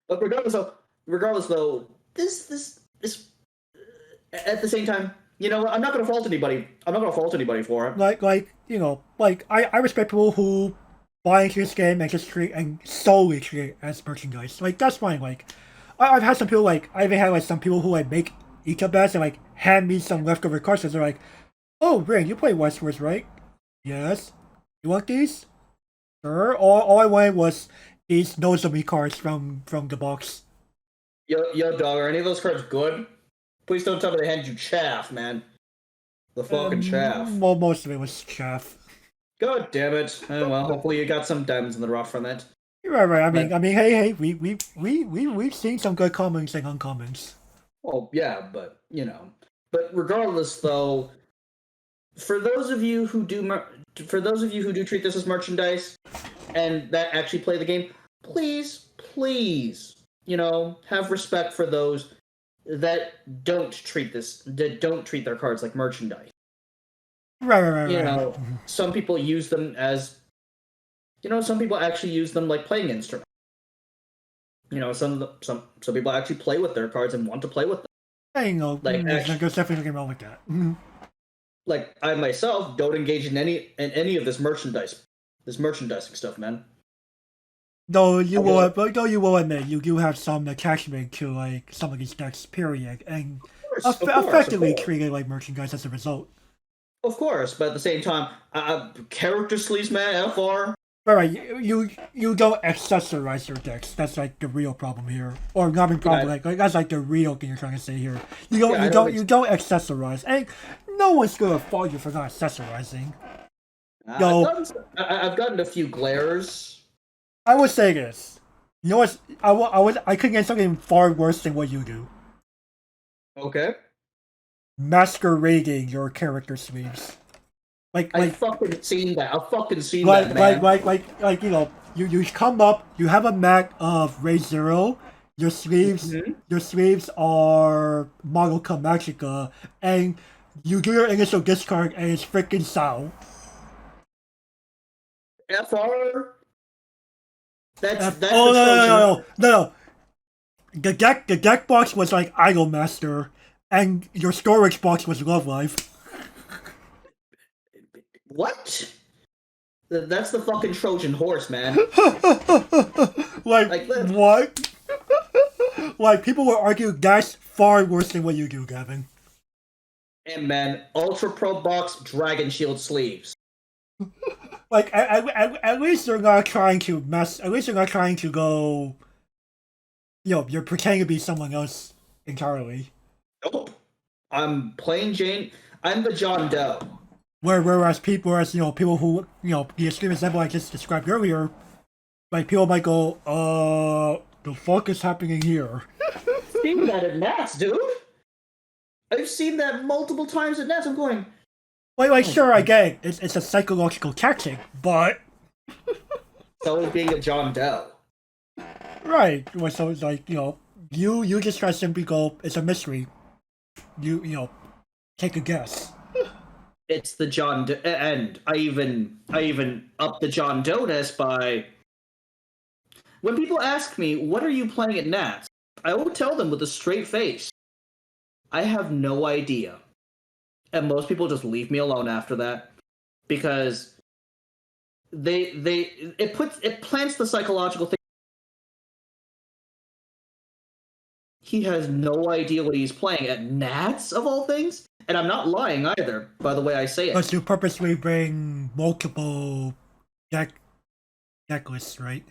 But regardless though, this at the same time, I'm not gonna fault anybody. I'm not gonna fault anybody for it. I respect people who buy into this game and just treat and solely treat it as merchandise. Like that's fine. Like I've had some people I even had some people who make Ika bets and hand me some leftover cards and they're like, "Oh, Rain, you play Weiss Schwarz, right? Yes. You want these? Sure." All I wanted was these Nozomi cards from the box. Yo, dog, are any of those cards good? Please don't tell me they hand you chaff, man. The fucking chaff. Well, most of it was chaff. God damn it. Oh, well, hopefully you got some diamonds in the rough from it. Right. I mean, hey, we've seen some good commons and uncommons. Well, yeah, but but regardless, though, for those of you who do treat this as merchandise and that actually play the game, please, have respect for those that don't treat their cards like merchandise. Right. Some people use them as, some people actually use them like playing instruments. Some people actually play with their cards and want to play with them. There's definitely nothing wrong with that. Like I myself don't engage in any of this merchandising stuff, man. Though you will admit you do have some attachment to some of these decks, period, and effectively treat it like merchandise as a result. Of course, but at the same time, character sleeves, man, FR. Right, you don't accessorize your decks. That's the real problem here, or not even problem. Yeah. That's the real thing you're trying to say here. You don't accessorize, and no one's gonna fault you for not accessorizing. I've gotten a few glares. I would say this. You know what? I could get something far worse than what you do. Okay. Masquerading your character sleeves. I've fucking seen that. Man. You come up, you have a Mac of Ray Zero, your sleeves are Madoka Magica, and you do your initial discard and it's freaking Sao. FR? No. The deck box was Idol Master, and your storage box was Love Life. What? That's the fucking Trojan horse, man. Like, what? Like, people will argue that's far worse than what you do, Gavin. And man, Ultra Pro Box Dragon Shield sleeves. Like, at least they're not trying to mess. At least they're not trying to go. You're pretending to be someone else entirely. Nope. I'm plain Jane. I'm the John Doe. Whereas people who the extreme example I just described earlier, like people might go, the fuck is happening here? I've seen that at Nats, dude. I've seen that multiple times at Nats. I'm going. Like sure, I get it. It's a psychological tactic, but So is being a John Doe. right. So it's like you just try to simply go. It's a mystery. You take a guess. It's the John Doe, and I even up the John Doe-ness by when people ask me, "What are you playing at Nats?" I will tell them with a straight face, "I have no idea." And most people just leave me alone after that because it plants the psychological thing. He has no idea what he's playing at Nats of all things, and I'm not lying either. By the way, I say it. But you purposely bring multiple deck lists, right?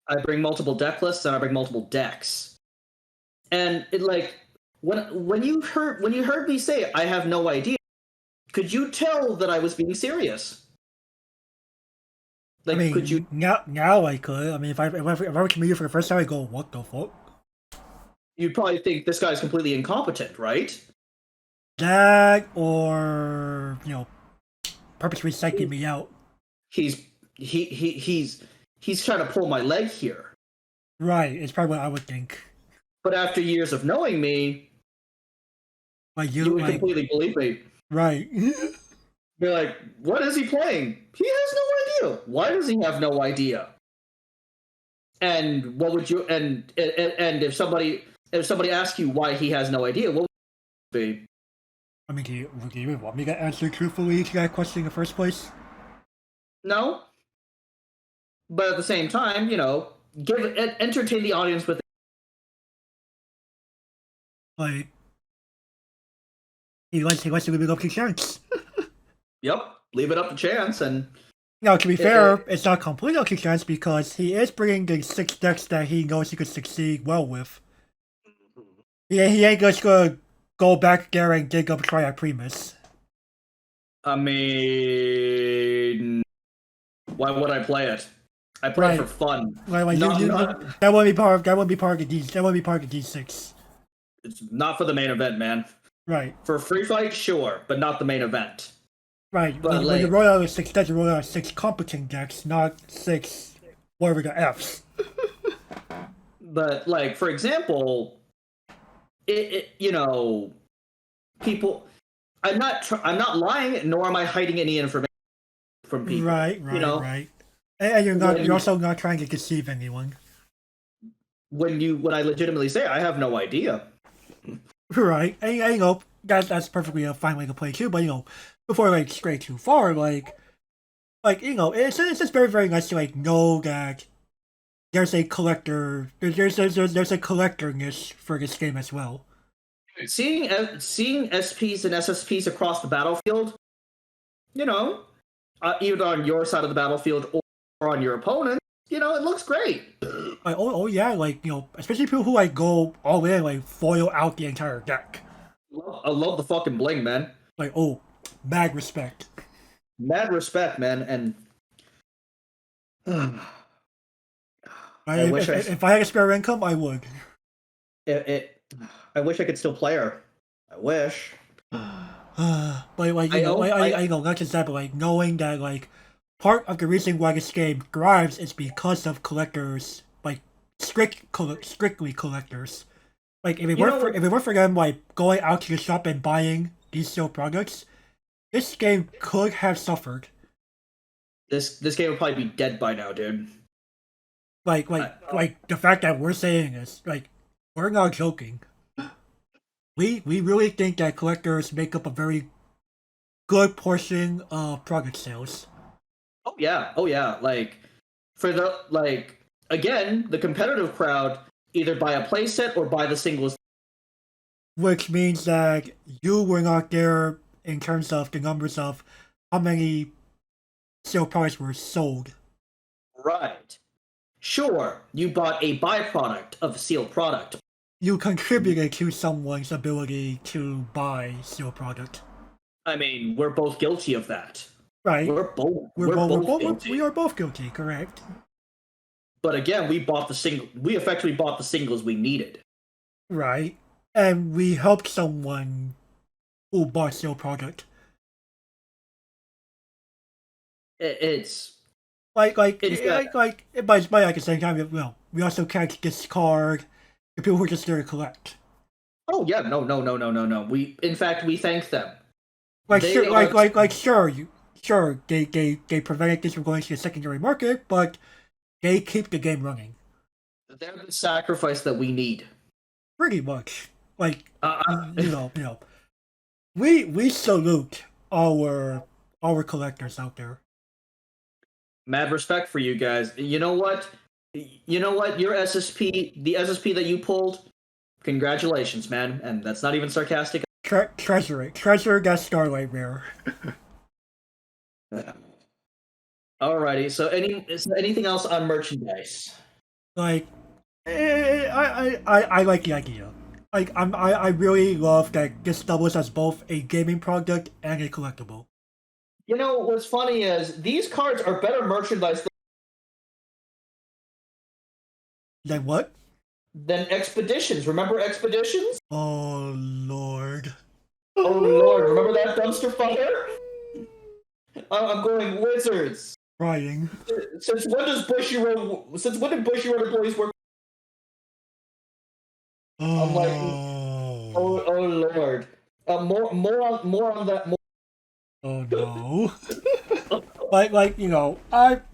I bring multiple deck lists and I bring multiple decks, and it like when you heard me say I have no idea. Could you tell that I was being serious? Like, I mean, could you? Now I could. I mean, if I were to meet you for the first time, I go, what the fuck? You'd probably think this guy's completely incompetent, right? That or purposely psyching me out. He's trying to pull my leg here. Right, it's probably what I would think. But after years of knowing me, Like you would completely believe me. Right. Be like, what is he playing? He has no idea. Why does he have no idea? And what would you and if somebody asks you why he has no idea, what would it be? I mean, do you even want me to answer truthfully to that question in the first place? No. But at the same time, entertain the audience with. Like, he likes to leave it up to chance. Yep, leave it up to chance, and Now, to be fair, it's not completely up to chance because he is bringing the 6 decks that he knows he could succeed well with. Yeah, he ain't just gonna go back there and dig up Triad Primus. I mean, why would I play it? I play it for fun. That wouldn't be part of the D6. It's not for the main event, man. Right. For free fight, sure, but not the main event. Right. But when you roll out 6 decks, you roll out 6 competent decks, not 6 whatever the Fs. But like, for example, people. I'm not lying, nor am I hiding any information from people. Right. And you're also not trying to deceive anyone. When I legitimately say I have no idea. Right. And that's perfectly a fine way to play too, but before I stray too far, it's just very, very nice to know that there's a collector there's a collector-ness for this game as well. Seeing SPs and SSPs across the battlefield, either on your side of the battlefield or on your opponent, it looks great. Yeah, especially people who go all in, foil out the entire deck. I love the fucking bling, man. Mad respect. Mad respect, man, and if I had a spare income, I would. I wish I could still play her. I wish. But not just that, but knowing that part of the reason why this game thrives is because of collectors, strictly collectors. If it weren't for them going out to the shop and buying these sealed products, this game could have suffered. This game would probably be dead by now, dude. The fact that we're saying this, we're not joking. We really think that collectors make up a very good portion of product sales. Oh yeah, Like for the again, the competitive crowd either buy a playset or buy the singles. Which means that you were not there in terms of the numbers of how many sealed products were sold. Right. Sure, you bought a byproduct of sealed product. You contributed to someone's ability to buy sealed product. I mean, we're both guilty of that. Right. We're both guilty. We are both guilty, correct? But again, we effectively bought the singles we needed. Right. And we helped someone who bought sealed product. It's But at the same time, well, we also can't discard the people who are just there to collect. Oh yeah, no. In fact, we thank them. Sure, they prevented this from going to the secondary market, but they keep the game running. They're the sacrifice that we need. Pretty much, we salute our collectors out there. Mad respect for you guys. You know what? Your SSP, the SSP that you pulled, congratulations, man. And that's not even sarcastic. Treasure that Starlight Rare. Alrighty. So anything else on merchandise? I like the idea. I really love that this doubles as both a gaming product and a collectible. You know what's funny is these cards are better merchandise Then what? Than Expeditions. Remember Expeditions? Oh Lord. Oh Lord! Remember that dumpster fire? I'm going Wizards. Crying. Since when did Bushiroad employees work? I'm like, oh Lord. More on that. Oh no.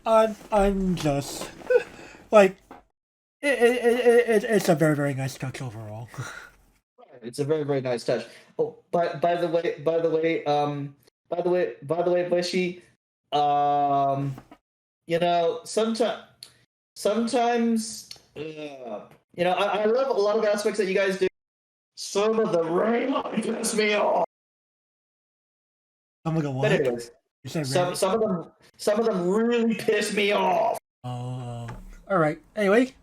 I'm just it's a very, very nice touch overall. It's a very, very nice touch. Oh, by the way, Bushy, sometimes, I love a lot of aspects that you guys do. Some of the rain piss me off. Some of the what? But anyways, some of them really piss me off. Oh, all right. Anyway,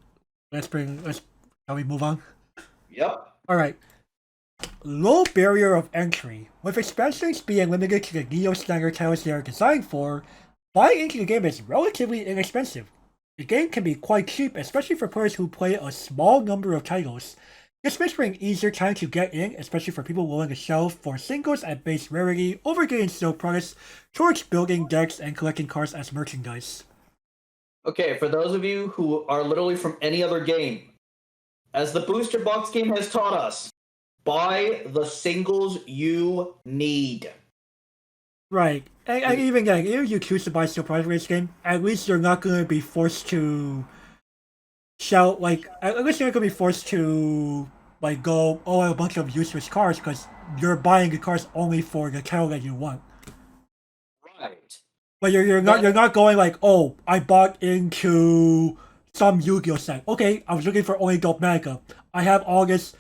shall we move on? Yep. All right. Low barrier of entry. With expansions being limited to the Neo standard titles they are designed for, buying into the game is relatively inexpensive. The game can be quite cheap, especially for players who play a small number of titles. This makes for an easier time to get in, especially for people willing to sell for singles at base rarity over getting sealed products towards building decks and collecting cards as merchandise. Okay, for those of you who are literally from any other game, as the booster box game has taught us, buy the singles you need. Right. And even then, if you choose to buy sealed products for this game, at least you're not going to be forced to go, oh, I have a bunch of useless cards, because you're buying the cards only for the title that you want. Right. But you're not going like, oh, I bought into some Yu-Gi-Oh set. Okay, I was looking for only dope manga. I have all this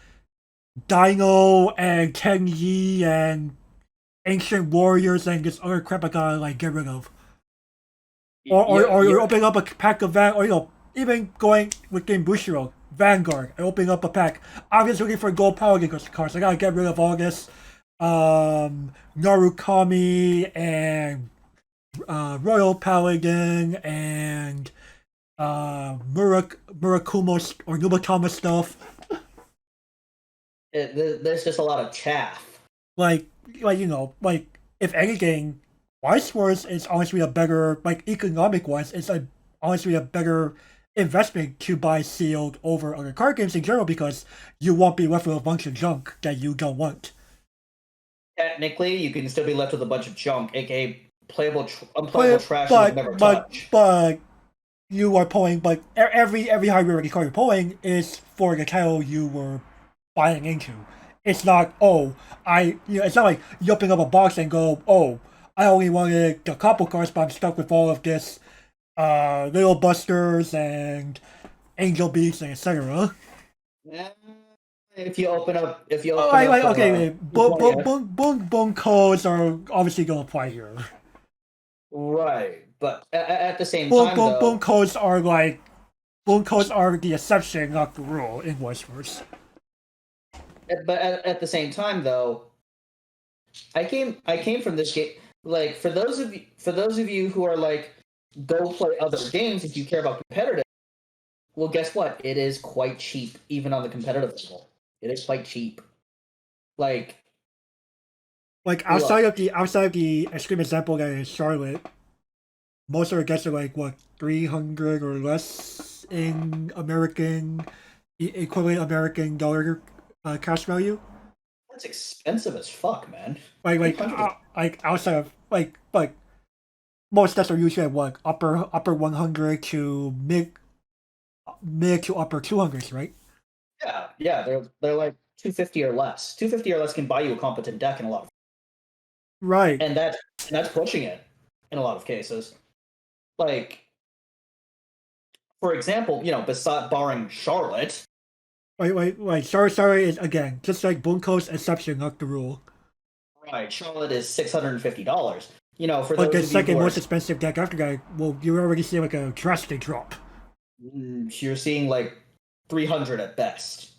Dino and Tenyi and Ancient Warriors and this other crap I gotta get rid of. Or you're opening up a pack of even going with Game Bushiroad, Vanguard, and opening up a pack. I'm just looking for gold power cards. I gotta get rid of all this Narukami and Royal Paladin and Murakumo or Nubatama stuff. There's just a lot of chaff. If anything, Weiss Schwarz is honestly a better, economic wise, it's honestly a better investment to buy sealed over other card games in general, because you won't be left with a bunch of junk that you don't want. Technically, you can still be left with a bunch of junk, aka unplayable trash you would never touch. But you are pulling, every high rarity card you're pulling is for the title you were buying into. It's not, oh, it's not like you open up a box and go, oh, I only wanted the couple cards, but I'm stuck with all of this, Little Busters and Angel Beats and etc. Eh, if you Oh, open up, okay, wait, yeah, boom codes are obviously gonna apply here. right. But at the same time, Boom though, codes are like, boom codes are the exception, not the rule in Weiss Schwarz. at the same time, though, I came from this game. Like for those of you who are like, go play other games if you care about competitive. Well, guess what? It is quite cheap, even on the competitive level. It is quite cheap. Like, Like look, outside of the extreme example that is Charlotte, most of our guests are like what 300 or less in American equivalent American dollar cash value. that's expensive as fuck, man. Like 300. like outside of like most guests are usually at what upper 100 to mid to upper 200s, right? Yeah, yeah, they're like 250 or less. 250 or less can buy you a competent deck in a lot of, Right. and that's pushing it in a lot of cases. Like, for example, beside barring Charlotte, Sorry is again just like Bunko's exception, not the rule. right? Charlotte is $650. For But the those of you who second are, most expensive deck after that, well, you already see like a drastic drop. you're seeing like 300 at best.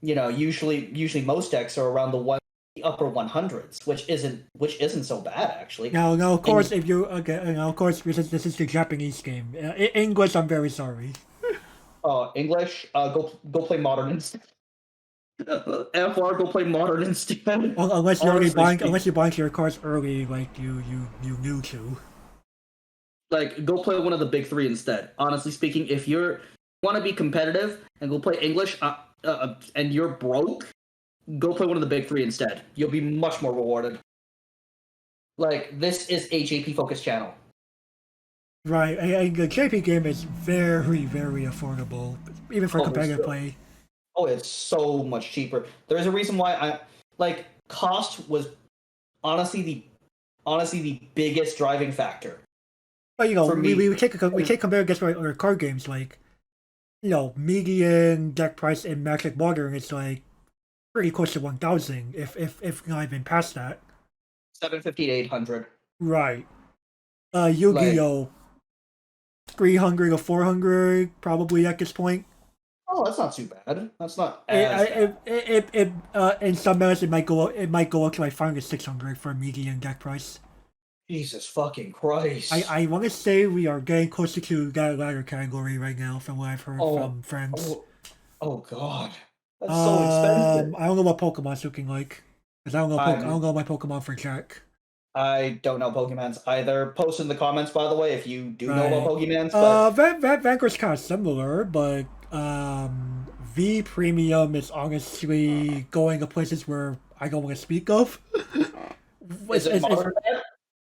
Usually most decks are around the upper 100s, which isn't so bad actually. Now, of course, And if you okay, now of course, this is the Japanese game. English, I'm very sorry. English, go play modern instead. FR, go play modern instead. Honestly Unless speaking, you're buying your cards early, like you knew to. like go play one of the big three instead. Honestly speaking, if you want to be competitive and go play English, and you're broke, go play one of the big three instead. You'll be much more rewarded. Like, this is a JP focused channel. Right, and the JP game is very affordable, even for Oh, competitive play. it's so much cheaper. There's a reason why cost was honestly the biggest driving factor But for me. we take compare against our card games like median deck price in Magic Modern is like pretty close to 1,000, if not even past that. 750 to 800. Right. Like, Yu-Gi-Oh! 300 or 400 probably at this point. oh, that's not too bad. That's not as bad. In some metas it might go up to like 500 600 for a median deck price. Jesus fucking Christ. I want to say we are getting closer to that latter category right now from what I've heard Oh, from friends. oh God. That's so expensive. I don't know what Pokemon's looking like because I I'm don't know my Pokemon for Jack. I don't know Pokemons either. Post in the comments, by the way, if you do know about Right. Pokemons. But Vanquish's kind of similar, but V Premium is honestly going to places where I don't want to speak of. is It's, it it's, it's, modern bad?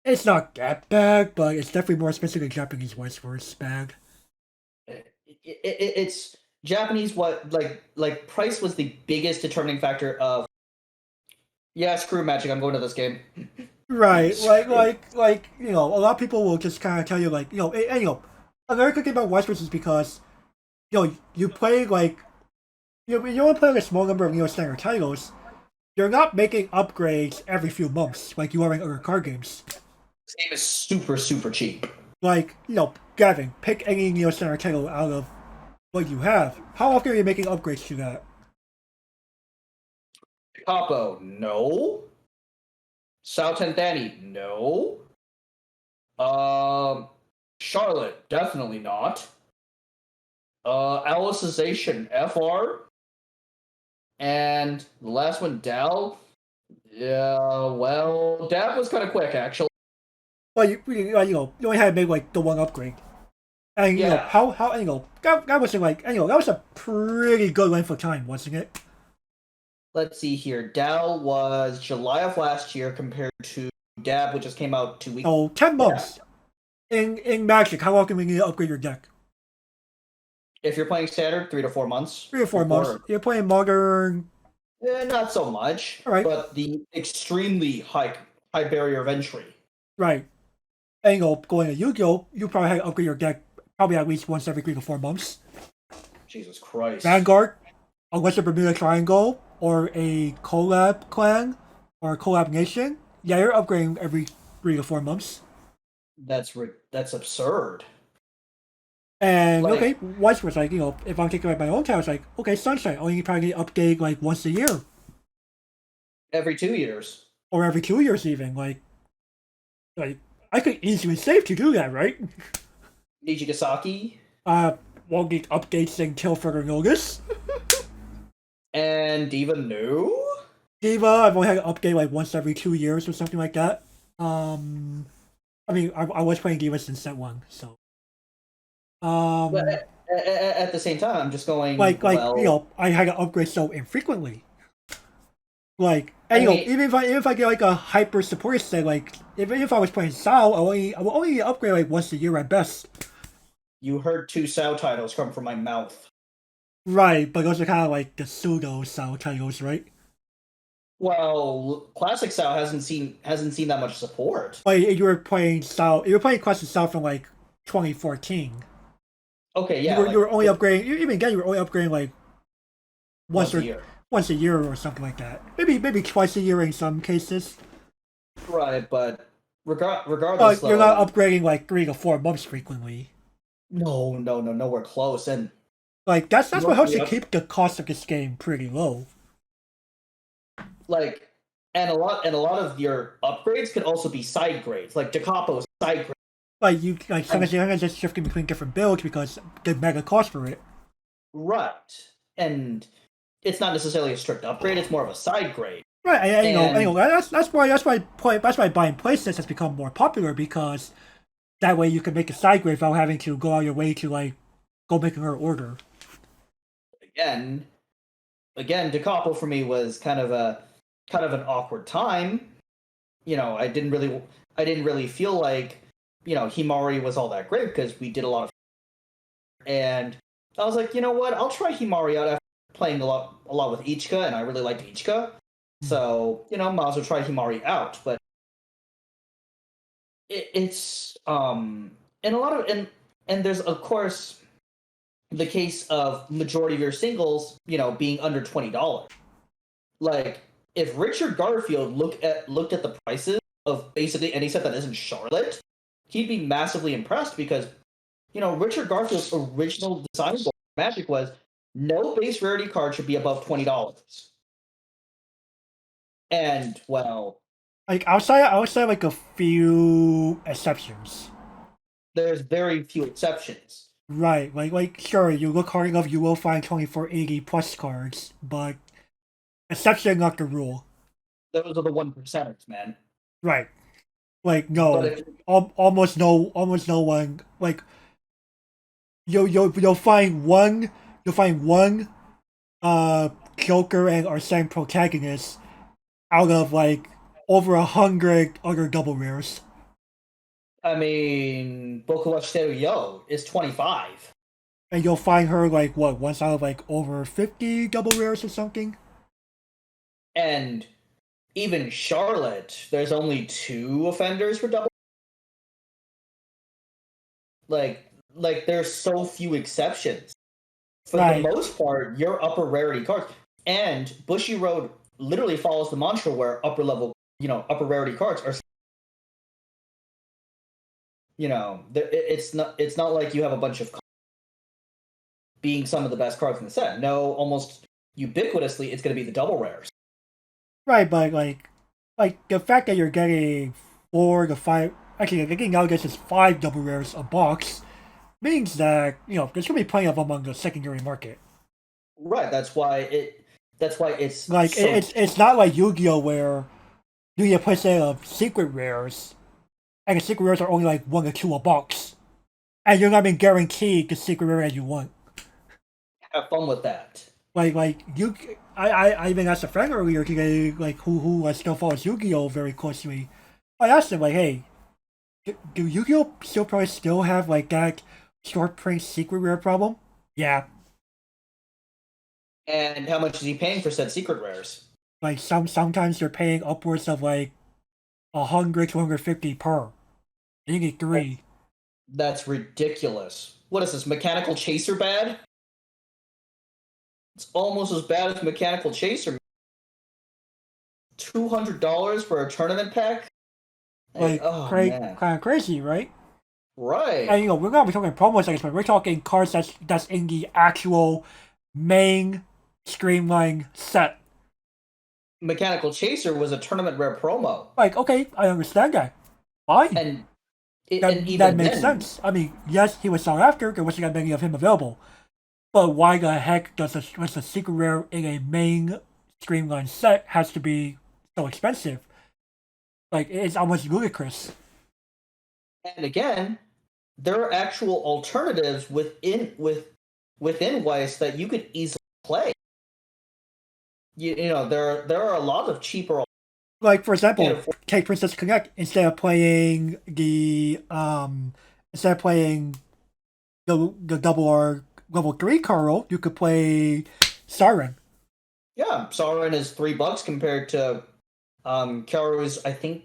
it's not that bad, but it's definitely more expensive than Japanese Weiss Schwarz bag. It's Japanese. What price was the biggest determining factor of? Yeah, screw Magic. I'm going to this game. Right, Screw. a lot of people will just kind of tell you another good thing about Weiss Schwarz is because you play like you only play like a small number of standard titles. You're not making upgrades every few months like you are in other card games. This game is super super cheap. Like, Gavin, pick any standard title out of what you have. How often are you making upgrades to that? Capo, no. Sao Tentani, no. Charlotte, definitely not. Alicization, FR. And the last one, Dal. Yeah, well, Dab was kind of quick, actually. Well, you only had to make like the one upgrade. And Yeah. how that wasn't like that was a pretty good length of time, wasn't it? Let's see here. Dal was July of last year compared to Dab, which just came out 2 weeks. Oh, 10 Yeah. months. In Magic, how often do you need to upgrade your deck? If you're playing standard, 3 to 4 months. 3 or 4 months. You're playing Modern. Not so much, All right, but the extremely high barrier of entry. right. And going to Yu-Gi-Oh, you probably had to upgrade your deck probably at least once every 3 to 4 months. Jesus Christ. Vanguard, unless a Bermuda Triangle or a collab clan or a collab nation, yeah, you're upgrading every 3 to 4 months. That's absurd. And Like okay, Weiss was like, if I'm taking like my own time, it's like, okay, Sunshine, only probably update like once a year every 2 years. or every 2 years even. Like I could easily save to do that, right? Nijigasaki Uh, won't need updates until further notice. and even new. Diva, I've only had to update like once every 2 years or something like that. I mean, I was playing Diva since set one, so But um, at the same time, I'm just going, like well, I had to upgrade so infrequently. Like, I and mean, even if I get like a hyper supported set, like even if I was playing Sao, I will only upgrade like once a year at best. you heard two Sao titles come from my mouth. Right, but those are kind of like the pseudo Sao titles, right? Well, classic Sao hasn't seen that much support. Like you were playing Sao, you were playing Classic Sao from like 2014. Okay, You yeah, were you like were only upgrading. Even again, you were only upgrading like once once a or year. once a year or something like that. Maybe twice a year in some cases. Right, but regardless But you're not though, upgrading like 3 to 4 months frequently. no, nowhere close. And Like that's what helps normally you keep the cost of this game pretty low. like and a lot of your upgrades can also be side grades, like Dacapo's side grade. Like And sometimes you're just shifting between different builds because the mega cost for it. right. And it's not necessarily a strict upgrade, it's more of a side grade. Right, and And that's why buying playsets has become more popular because that way you can make a side grade without having to go out your way to like go make another order. again, Dacapo for me was kind of an awkward time. I didn't really feel like, Himari was all that great because we did a lot of, and I was like, you know what, I'll try Himari out after playing a lot with Ichika, and I really liked Ichika. So, might as well try Himari out. But it's and a lot of and there's of course the case of majority of your singles, being under $20. Like if Richard Garfield looked at the prices of basically any set that isn't Charlotte, he'd be massively impressed because Richard Garfield's original design goal for Magic was no base rarity card should be above $20. And well, Like outside like a few exceptions. there's very few exceptions. Right, like sure, you look hard enough, you will find 2480 plus cards, but exception not the rule. Those are the one percenters, man. Right. Like But no, if almost no one. Like you'll find one Joker and Arsene protagonist out of like over 100 other double rares. I mean, Bokuwa Yo is 25. And you'll find her like what, once out of like over 50 double rares or something. And even Charlotte, there's only 2 offenders for double. Like there's so few exceptions. For the Right. most part, your upper rarity cards, and Bushy Road literally follows the mantra where upper rarity cards are. It's not like you have a bunch of being some of the best cards in the set. No, almost ubiquitously, it's going to be the double rares. Right, but like the fact that you're getting 4 to 5, actually, I think nowadays it's 5 double rares a box, means that there's gonna be plenty of them on the secondary market. Right. That's why it's Like so. it's not like Yu-Gi-Oh where you get a percent of secret rares, and the secret rares are only like 1 or 2 a box, and you're not being guaranteed the secret rare as you want. Have fun with that. Like you, I even asked a friend earlier today, like who still follows Yu-Gi-Oh very closely. I asked him like, hey, do Yu-Gi-Oh still probably still have like that short print secret rare problem? Yeah. And how much is he paying for said secret rares? Like sometimes they're paying upwards of like 100 to 150 per. You get three. That's ridiculous. What is this, Mechanical Chaser bad? It's almost as bad as Mechanical Chaser. $200 for a tournament pack? Like Oh man. kind of crazy, right? Right. And we're gonna be talking promos like this, but we're talking cards that's in the actual main streamline set. Mechanical Chaser was a tournament rare promo. Like, okay, I understand that. Fine. And That even makes then, sense. I mean, yes, he was sought after. There wasn't that many of him available. But why the heck does a secret rare in a main streamline set has to be so expensive? Like, it's almost ludicrous. and again, there are actual alternatives within Weiss that you could easily play. You know, there are a lot of cheaper. Like, for example, take Princess Connect. Instead of playing the double R level 3 Carl, you could play Siren. Yeah, Sauron is $3 compared to Karu's, I think.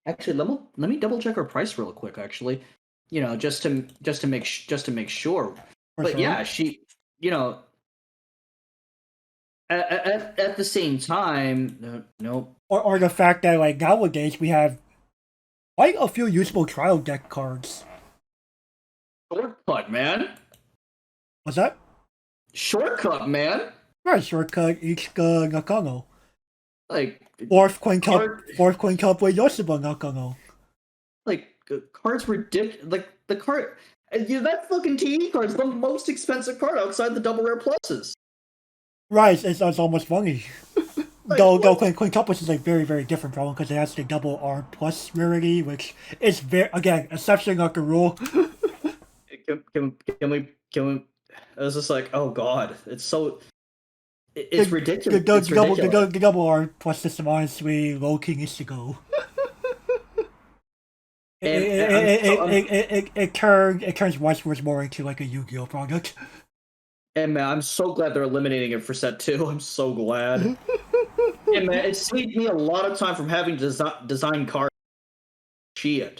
Actually, let me double check her price real quick. Actually, you know, just to make sure. For But sure. yeah, she, you know, at the same time, nope. Or the fact that like nowadays we have quite a few usable trial deck cards. Shortcut, man. What's that? Shortcut, man. Right, shortcut Ichika Nakano. Like Fourth coin cup with Yoshiba Nakano. Like cards ridiculous. Like the card, that fucking TE card is the most expensive card outside the double rare pluses. Right, it's almost funny. Like, though Quintuplets is a very, very different problem because it has the double R plus rarity, which is very, again, exception not the rule. Can we? I was just like, oh god, it's so. It's ridiculous. The double R plus system honestly low key needs to go. It turns Weiss Schwarz more into like a Yu-Gi-Oh product. And man, I'm so glad they're eliminating it for set 2. I'm so glad. Yeah, man, it saved me a lot of time from having to design cards. Shit.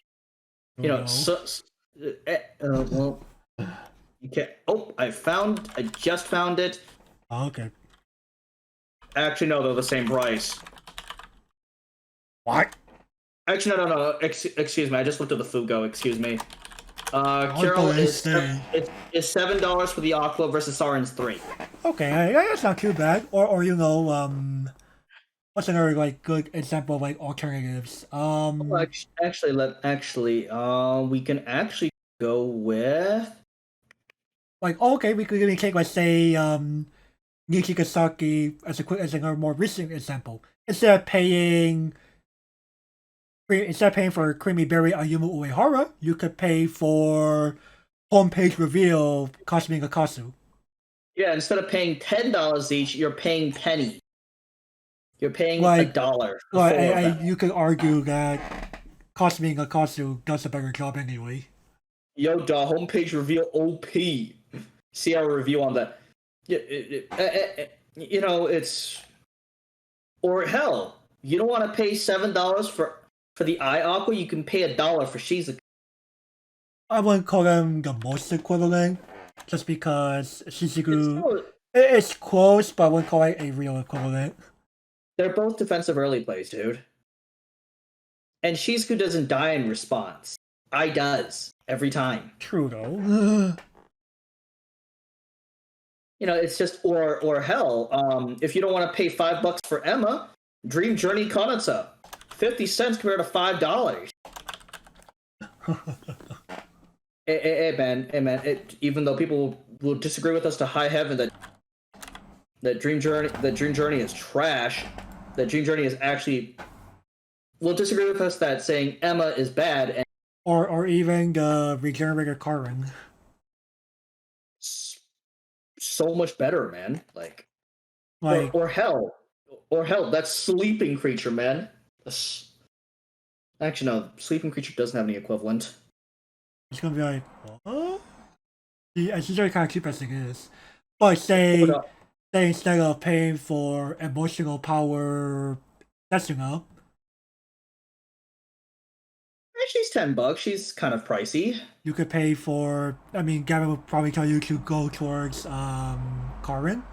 You know, well, you can't. Oh, I just found it. Oh, okay. Actually, no, they're the same price. What? Actually, no. Excuse me, I just looked at the Fugo. Excuse me. Carol is $7 for the Aqua versus Saren's $3. Okay, that's not too bad. Or you know, what's another like good example of like alternatives? Actually, we can actually go with like okay, we could even take let's say Nichigasaki as a more recent example. Instead of paying for Creamy Berry Ayumu Uehara, you could pay for homepage reveal Kasumi Gakasu. Yeah, instead of paying $10 each, you're paying penny. You're paying $1. Well, you could argue that Kasumi Gakasu does a better job anyway. Yo, the homepage reveal OP. See our review on that. You know, it's or hell, you don't want to pay $7 for the Eye Aqua. You can pay $1 for Shizuka. I wouldn't call them the most equivalent, just because Shizuku it's close, but I wouldn't call it a real equivalent. They're both defensive early plays, dude. And Shizuku doesn't die in response. I does every time. True though. You know, it's just or hell. If you don't want to pay $5 for Emma, Dream Journey Konata, 50 cents compared to $5. Hey man. Even though people will disagree with us to high heaven that Dream Journey is trash, that Dream Journey is actually will disagree with us that saying Emma is bad and or even the Regenerator Karin. So much better, man. Like or hell, that's Sleeping Creature, man. Actually, no, Sleeping Creature doesn't have any equivalent. It's gonna be like, what? Yeah, it's very kind of cheap as it is. But say say instead of paying for emotional power, that's enough. She's $10. She's kind of pricey. You could pay for. I mean, Gavin would probably tell you to go towards Karin.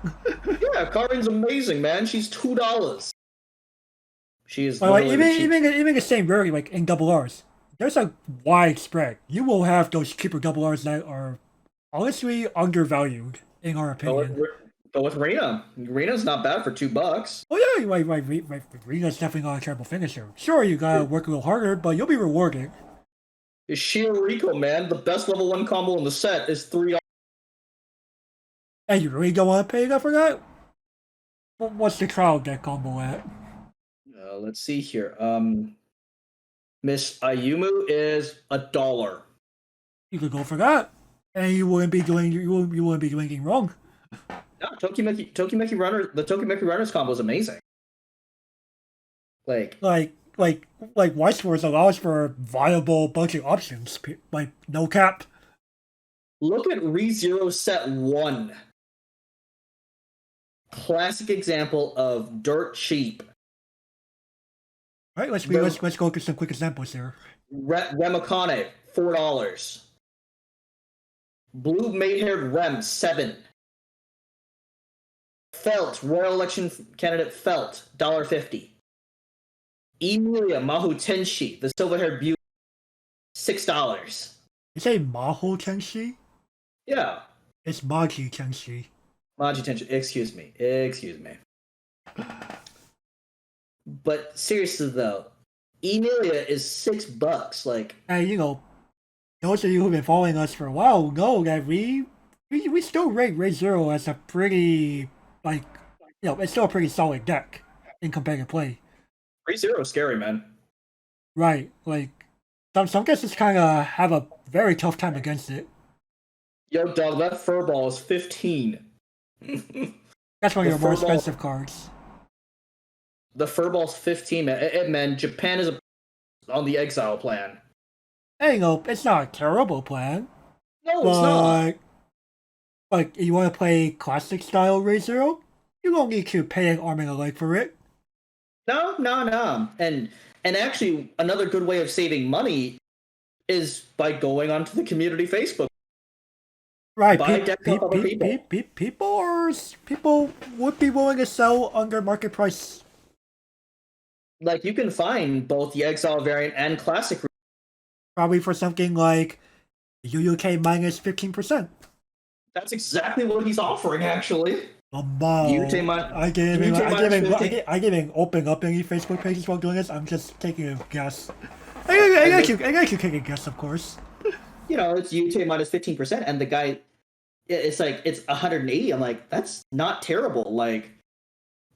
Yeah, Karin's amazing, man. She's $2. She is But like literally the cheap. even the same rarity like in double R's, there's a wide spread. You will have those cheaper double R's that are honestly undervalued in our But with, opinion. but with Rena's not bad for $2. Oh yeah, Rena's definitely not a terrible finisher. Sure, you gotta work a little harder, but you'll be rewarded. Sheer Rico, man, the best level 1 combo in the set is $3. And you really don't want to pay enough for that? What's the trial deck combo at? Let's see here. Miss Ayumu is $1. You could go for that, and you wouldn't be doing you wouldn't be doing anything wrong. No, Tokimeki Runner, the Tokimeki Runners combo is amazing. Like Weiss Schwarz allows for viable budget options, like no cap. look at ReZero Set 1. Classic example of dirt cheap. All right, let's go through some quick examples here. Remakane, $4. Blue Maid-Haired Rem, 7. Felt, Royal Election Candidate Felt, $1.50. Emilia Mahu Tenshi, the silver-haired beauty, $6. You say Maho Tenshi? Yeah. It's Maji Tenshi. Maji Tenshi, excuse me. But seriously though, Emilia is $6. Like, And you know, those of you who've been following us for a while know that we still rate ReZero as a pretty it's still a pretty solid deck in competitive play. ReZero is scary, man. Right, like some guesses kind of have a very tough time against it. Yo, dog, that furball is 15. That's one of The your more furball- expensive cards. The furball's 15, man. Man, Japan is on the exile plan. Hey, it's not a terrible plan. No, it's not. Like, you want to play classic style ReZero? You don't need to pay an arm and a leg for it. No. And actually, another good way of saving money is by going onto the community Facebook. Right, Buy decks off other people. people would be willing to sell under market price. Like, you can find both the exile variant and classic. Probably for something like UUK minus 15%. That's exactly what he's offering, actually. Wow. I gave him open up any Facebook pages while doing this. I'm just taking a guess. I got you take a guess, of course. You know, it's UT minus 15%, and the guy, it's like, it's 180. I'm like, that's not terrible. Like,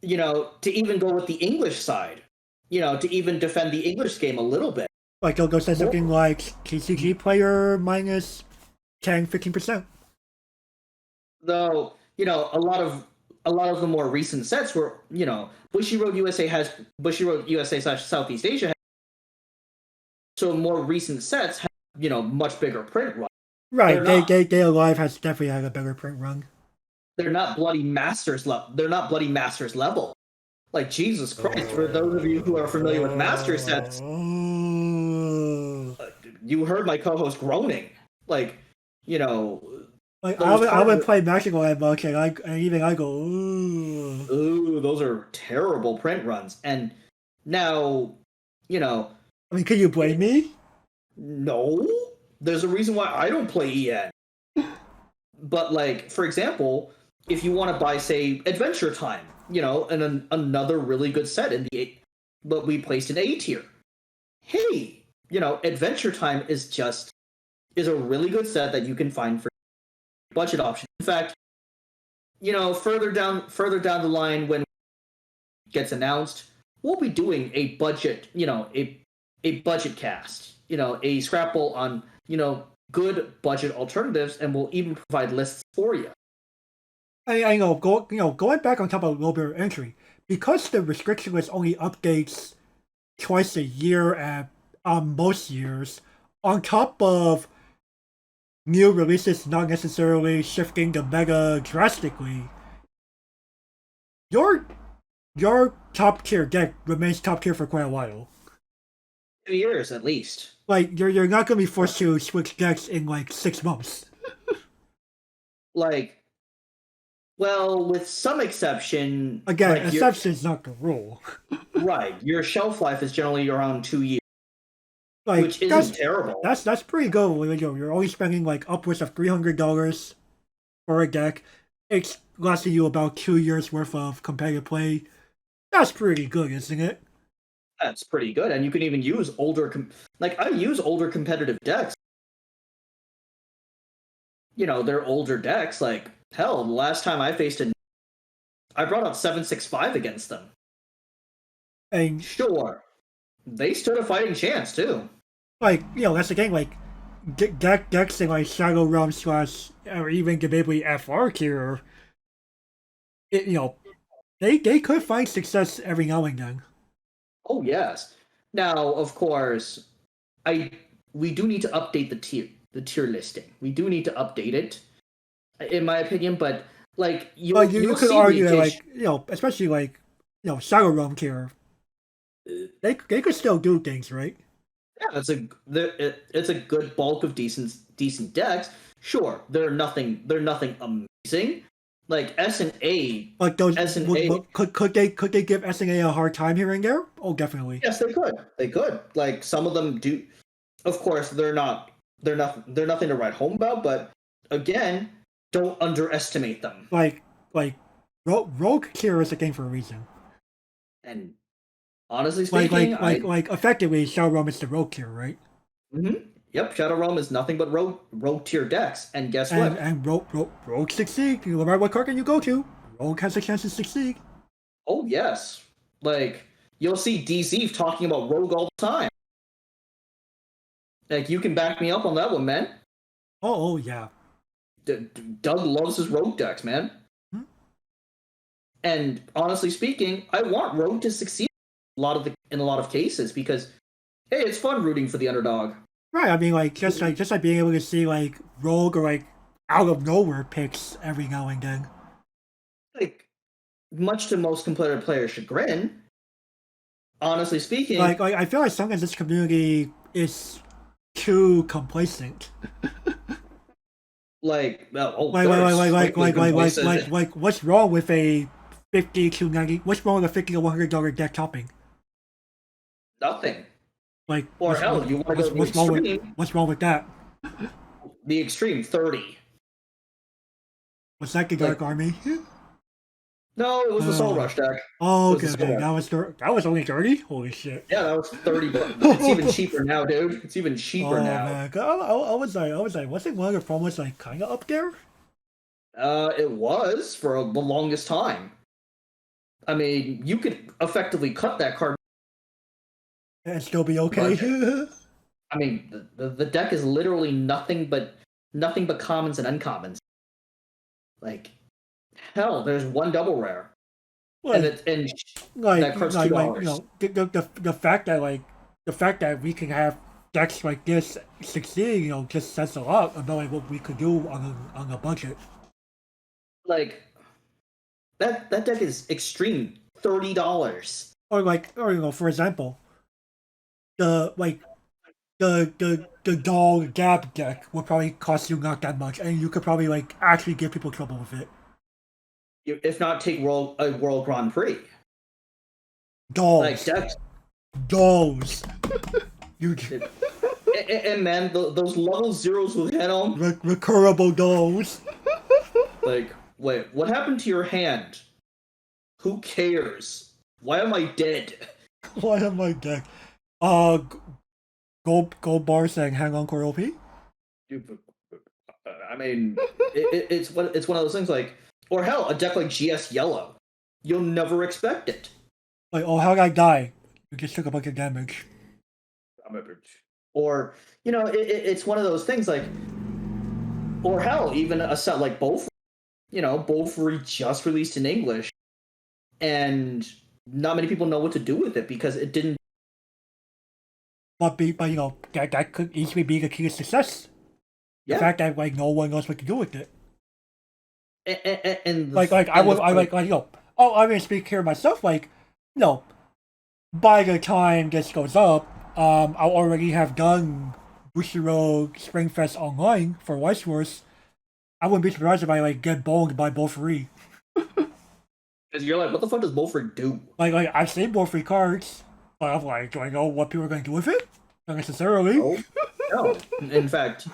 you know, to even go with the English side, you know, to even defend the English game a little bit. Like, they'll go say something like TCG player minus 10-15%. Though, you know, a lot of the more recent sets were, you know, Bushiroad USA / Southeast Asia has, so more recent sets have, you know, much bigger print run. Right, Day Alive has definitely had a better print run. They're not bloody masters level. Like, Jesus Christ, for those of you who are familiar with master sets, you heard my co-host groaning. Like, you know, like I would play Magical that much, and I go, ooh. Ooh, those are terrible print runs. And now, you know, I mean, can you blame me? No, there's a reason why I don't play EN. But, like, for example, if you want to buy, say, Adventure Time, you know, and another really good set in the but we placed an A tier. Hey, you know, Adventure Time is a really good set that you can find for budget option. In fact, you know, further down the line when it gets announced, we'll be doing a budget, you know, a budget cast, you know, a scrapple on, you know, good budget alternatives, and we'll even provide lists for you. I know, going back on top of low barrier entry, because the restriction list only updates twice a year at most years, on top of new releases not necessarily shifting the meta drastically, your top tier deck remains top tier for quite a while. 2 years at least. Like you're not gonna be forced to switch decks in like 6 months. Like, well, with some exception. Again, like exception's not the rule. right, your shelf life is generally around 2 years, Like which isn't terrible. That's pretty good. You're only spending like upwards of $300 for a deck. It's lasting you about 2 years worth of competitive play. That's pretty good, isn't it? That's pretty good, and you can even use like I use older competitive decks. They're older decks. Like hell, the last time I faced I brought up 765 against them. And sure, they stood a fighting chance too. Like that's the thing. Like decks in like Shadow Realm / or even debatably FR tier, they could find success every now and then. Oh yes. Now, of course, we do need to update the tier listing. We do need to update it, in my opinion. But like you could argue that, like especially like Shadow Realm tier, they could still do things, right? Yeah, it's a good bulk of decent decks. Sure, they're nothing amazing. Like S&A, like those could they give S&A a hard time here and there? Oh, definitely. Yes, they could. They could. Like some of them do. Of course, they're nothing to write home about. But again, don't underestimate them. Like Rogue tier is a game for a reason. And honestly speaking, like effectively, Shadow Realm is the Rogue tier, right? Mm-hmm. Yep, Shadow Realm is nothing but rogue tier decks, and guess what? And Rogue succeed. No matter what card game you go to, Rogue has a chance to succeed. Oh yes, like you'll see DZ talking about Rogue all the time. Like you can back me up on that one, man. Oh yeah. Doug loves his Rogue decks, man. Hmm? And honestly speaking, I want Rogue to succeed in a lot of cases because hey, it's fun rooting for the underdog. Right, I mean, like just like being able to see like Rogue or like out of nowhere picks every now and then. Like, much to most competitive players' chagrin. Honestly speaking, like I feel like sometimes this community is too complacent. like what's wrong with a 50 to 90? What's wrong with a $50 to $100 deck topping? Nothing. Like, or hell, you want to go to the extreme? What's wrong with that? The extreme 30. Was that the Dark Army? No, it was the Soul Rush deck. Oh, okay. That was only 30? Holy shit. Yeah, that was 30. It's even cheaper now, dude. It's even cheaper now. Man. I was like, wasn't one of the promos like kind of up there? It was for the longest time. I mean, you could effectively cut that card and still be okay. I mean, the deck is literally nothing but commons and uncommons. Like, hell, there's one double rare, like, and that card's $2. The fact that we can have decks like this succeed, just says a lot about like what we could do on a budget. Like that deck is extreme, $30. Or for example, the dog Gab deck would probably cost you not that much, and you could probably like actually give people trouble with it. If not, take a World Grand Prix. Dolls. Like decks. Dolls. And man, those level zeros with head on. Recurable dolls. Like, wait, what happened to your hand? Who cares? Why am I dead? Why am I dead? Gold bar saying hang on core OP? I mean, it's one of those things like, or hell, a deck like GS Yellow. You'll never expect it. Like, oh, how did I die? You just took a bunch of damage. Or, it's one of those things like, or hell, even a set like Beaufort. Beaufort just released in English, and not many people know what to do with it because it didn't. But that could easily be the key to success. Yeah. The fact that no one knows what to do with it. And Oh, I mean, speak here myself. Like, no, by the time this goes up, I'll already have done Bushiroad Springfest online for Weiss Schwarz. I wouldn't be surprised if I like get boned by both free. Because you're like, what the fuck does Bullfrog do? Like I've seen both free cards, but I'm like, do I know what people are going to do with it? Not necessarily. No, no. In fact,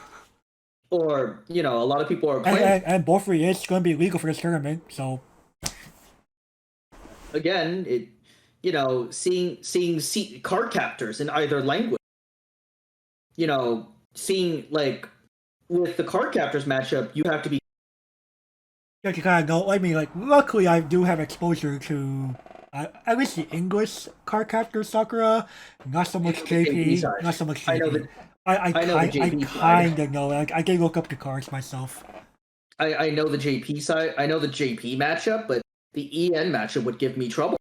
or a lot of people are playing. And both free is going to be legal for this tournament, so Again, seeing card captors in either language. Seeing like with the card captors matchup, you have to be. you kind of know. I mean, like, luckily I do have exposure to at least the English card captor Sakura. Not so much JP. Not so much JP. I kind of know. I can look up the cards myself. I know the JP side. I know the JP matchup, but the EN matchup would give me trouble.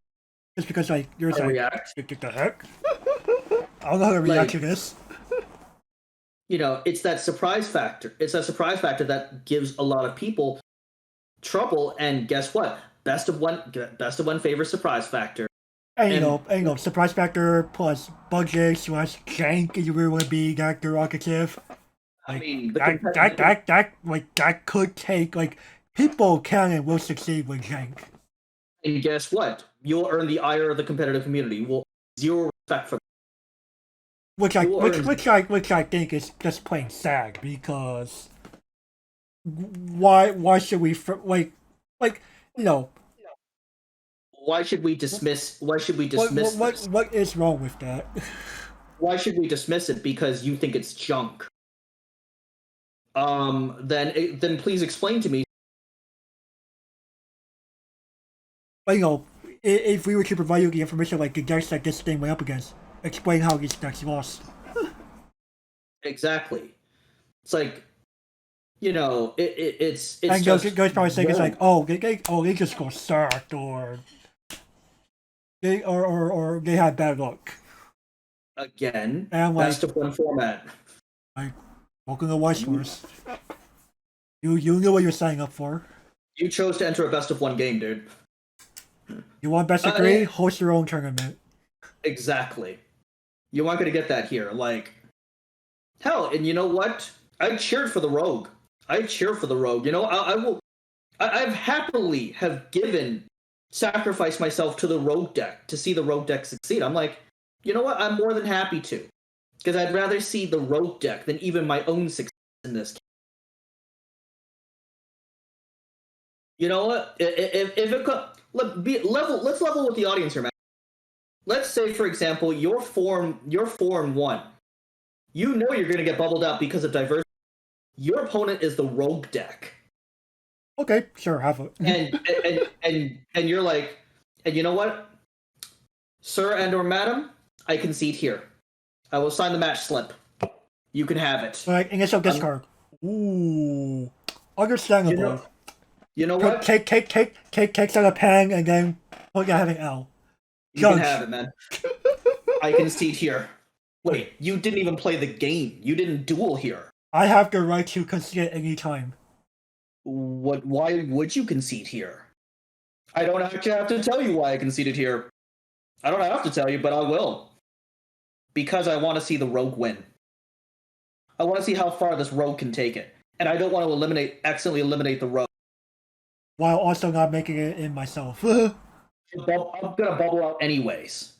Just because like you're like, react. What the heck? I don't know how to react to this. It's that surprise factor. It's that surprise factor that gives a lot of people trouble. And guess what? Best of one favor surprise factor. And surprise factor plus budget / jank if you really want to be that derogative. Like, I mean, that could take like people can and will succeed with jank. And guess what? You'll earn the ire of the competitive community. Well, zero respect for them. Which I think is just plain sad because why should we Why should we dismiss? This? What is wrong with that? Why should we dismiss it because you think it's junk? Then please explain to me. But if we were to provide you the information like the decks that this thing went up against, explain how these decks lost. Exactly. It's like, it's and just goes probably saying it's like, they just got sacked or they had bad luck. Again, and best of one format. Like, welcome to Weiss Schwarz. You knew what you're signing up for. You chose to enter a best of one game, dude. You want best of 3? Host your own tournament. Exactly. You aren't going to get that here. Like, hell, and you know what? I cheered for the Rogue. I will. I've happily have sacrificed myself to the Rogue deck to see the Rogue deck succeed. I'm like, you know what? I'm more than happy to, because I'd rather see the Rogue deck than even my own success in this game. You know what? If it let's level with the audience here, man. Let's say, for example, you're 4-1. You know you're going to get bubbled out because of diversity. Your opponent is the Rogue deck. Okay, sure, have it. and you're like, and you know what, sir and/or madam, I concede here. I will sign the match slip. You can have it. Like initial discard. Ooh, understandable. You know what? Takes out a pen and then having L. You can have it, man. I concede here. Wait, you didn't even play the game. You didn't duel here. I have the right to concede at any time. What? Why would you concede here? I don't actually have to tell you why I conceded here. I don't have to tell you, but I will. Because I want to see the Rogue win. I want to see how far this Rogue can take it. And I don't want to accidentally eliminate the Rogue. While also not making it in myself. I'm gonna bubble out anyways.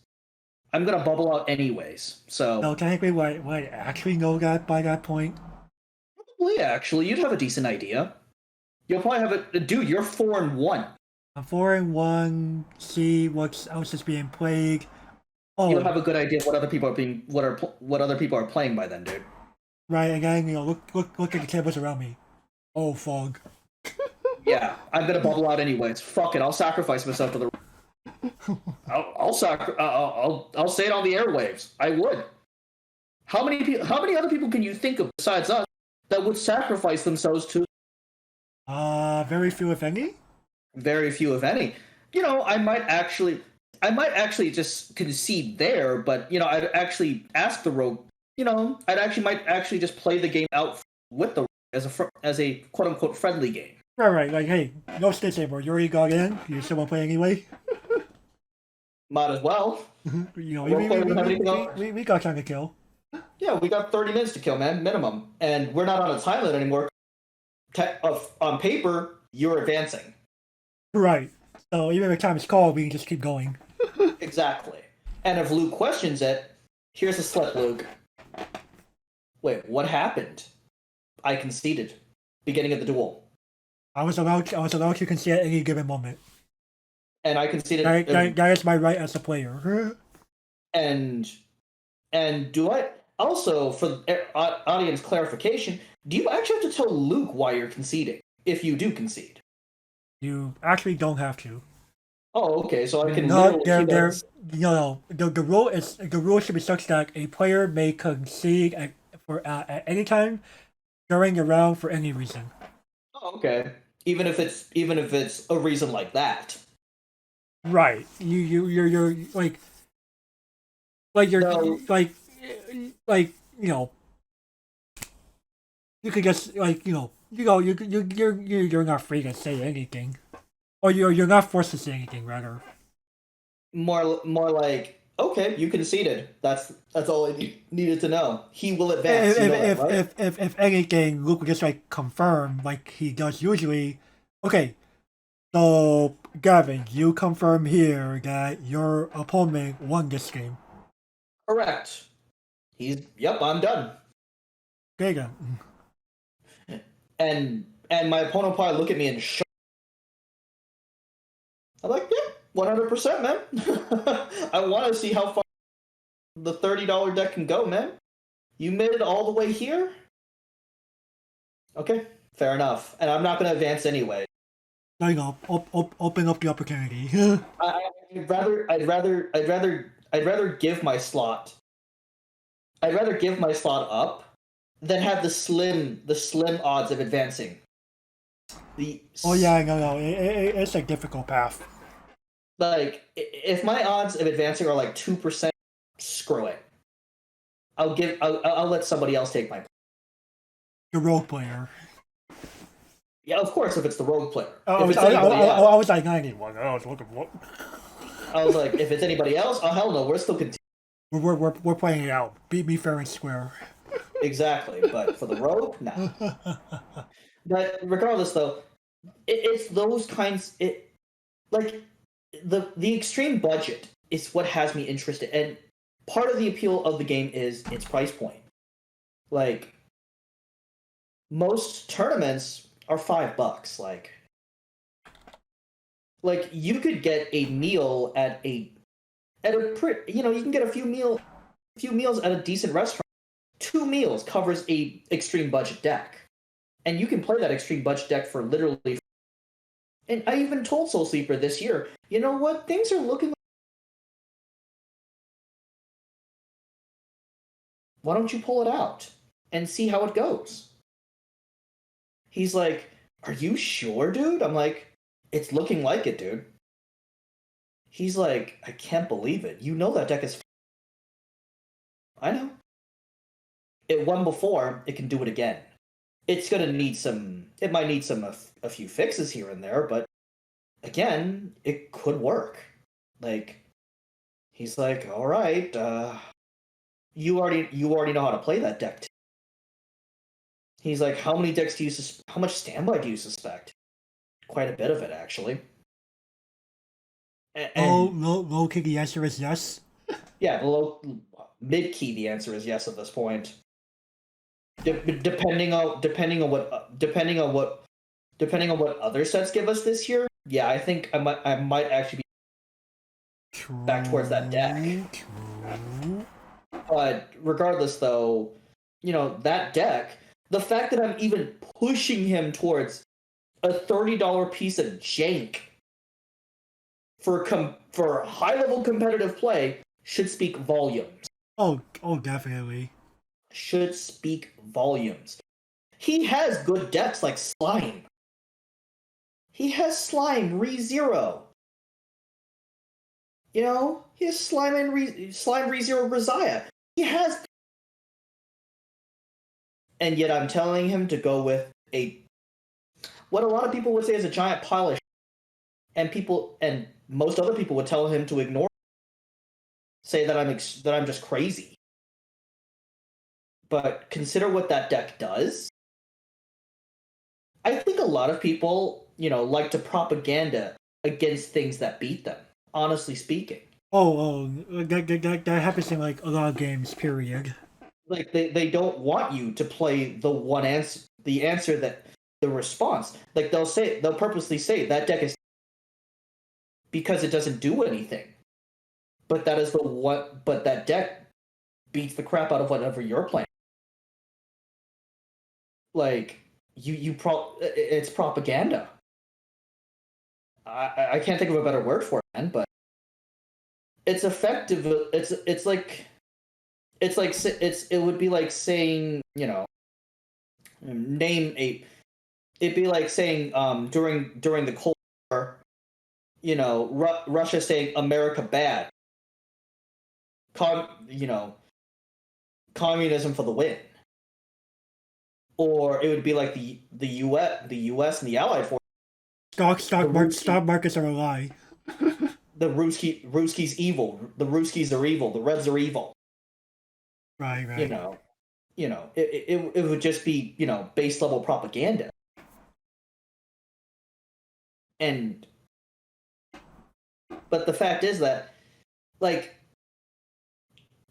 So. No, technically, would I actually know that by that point? Probably, actually, you'd have a decent idea. You'll probably have a dude. You're 4-1. I'm 4-1. See what else is being played. Oh, you'll have a good idea what other people are playing by then, dude. Right, and then look at the tables around me. Oh, fog. Yeah, I'm gonna bubble out anyways. Fuck it, I'll sacrifice myself to the. I'll say it on the airwaves. I would. How many other people can you think of besides us that would sacrifice themselves to? Very few, if any. Very few, if any. I might actually just concede there, but I'd actually ask the Rogue. Might actually just play the game out with the Rogue as a quote unquote friendly game. Right. Like, hey, no stakes anymore. You already got in. You still want to play anyway. Might as well. You know, Role player, we have anything else? we got time to kill. Yeah, we got 30 minutes to kill, man, minimum. And we're not on a time limit anymore. On paper, you're advancing. Right. So even if time is called, we can just keep going. Exactly. And if Luke questions it, here's a slip, Luke. Wait, what happened? I conceded. Beginning of the duel. I was allowed to concede at any given moment. And I conceded. That is my right as a player. And do I also, for audience clarification, do you actually have to tell Luke why you're conceding if you do concede? You actually don't have to. Oh, okay. So I can no. The rule should be such that a player may concede at any time during a round for any reason. Oh, okay. Even if it's a reason like that. Right. You're like you're No. like you know. You could just you're not free to say anything, or you're not forced to say anything. Rather, more like, okay, you conceded. That's all I needed to know. He will advance. If anything, Luke would just like confirm like he does usually. Okay, so Gavin, you confirm here that your opponent won this game. Correct. Yep, I'm done. Okay then. And my opponent probably look at me and shock. I'm like, yeah, 100%, man. I want to see how far the $30 deck can go, man. You made it all the way here? Okay, fair enough. And I'm not going to advance anyway. There you go. Open up the opportunity. I'd rather give my slot. I'd rather give my slot up than have the slim odds of advancing. Oh yeah, no, it's a difficult path. Like, if my odds of advancing are like 2%, screw it. I'll let somebody else take my. The rogue player. Yeah, of course, if it's the rogue player. I was like 91. I was looking for. I was like, if it's anybody else, oh hell no, we're still continuing. We're playing it out. Beat me fair and square. Exactly, but for the rogue, no. But regardless, though, it's those kinds. Like the extreme budget is what has me interested, and part of the appeal of the game is its price point. Like most tournaments are $5. Like you could get a meal at a you can get a few meals at a decent restaurant. 2 meals covers a extreme budget deck. And you can play that extreme budget deck for literally. And I even told Soul Sleeper this year, you know what? Things are looking. Why don't you pull it out and see how it goes? He's like, are you sure, dude? I'm like, it's looking like it, dude. He's like, I can't believe it. You know that deck is. I know. It won before, it can do it again. It's gonna need it might need a few fixes here and there, but again, it could work. Like, he's like, all right, you already know how to play that deck. He's like, how much standby do you suspect? Quite a bit of it, actually. Low key, the answer is yes. Yeah, mid key, the answer is yes at this point. Depending on what other sets give us this year, yeah, I think I might actually be back towards that deck. But regardless, though, that deck, the fact that I'm even pushing him towards a $30 piece of jank for high level competitive play should speak volumes. Oh, definitely. Should speak volumes. He has good decks like Slime. He has Slime ReZero. He has Slime ReZero Rizaya. He has. And yet I'm telling him to go with what a lot of people would say is a giant pile of shit, and most other people would tell him to ignore, say that I'm just crazy. But consider what that deck does. I think a lot of people, like to propaganda against things that beat them, honestly speaking. That happens in like a lot of games, period. Like they don't want you to play the answer that the response. Like they'll purposely say that deck is because it doesn't do anything. But that deck beats the crap out of whatever you're playing. Like it's propaganda. I can't think of a better word for it, man, but it's effective. It would be like saying, it'd be like saying during the Cold War, Russia saying America bad. Communism for the win. Or it would be like the US and the Allied forces. Stock markets are a lie. The Ruski's evil. The Ruskis are evil. The Reds are evil. Right. It would just be, base level propaganda. But the fact is that, like,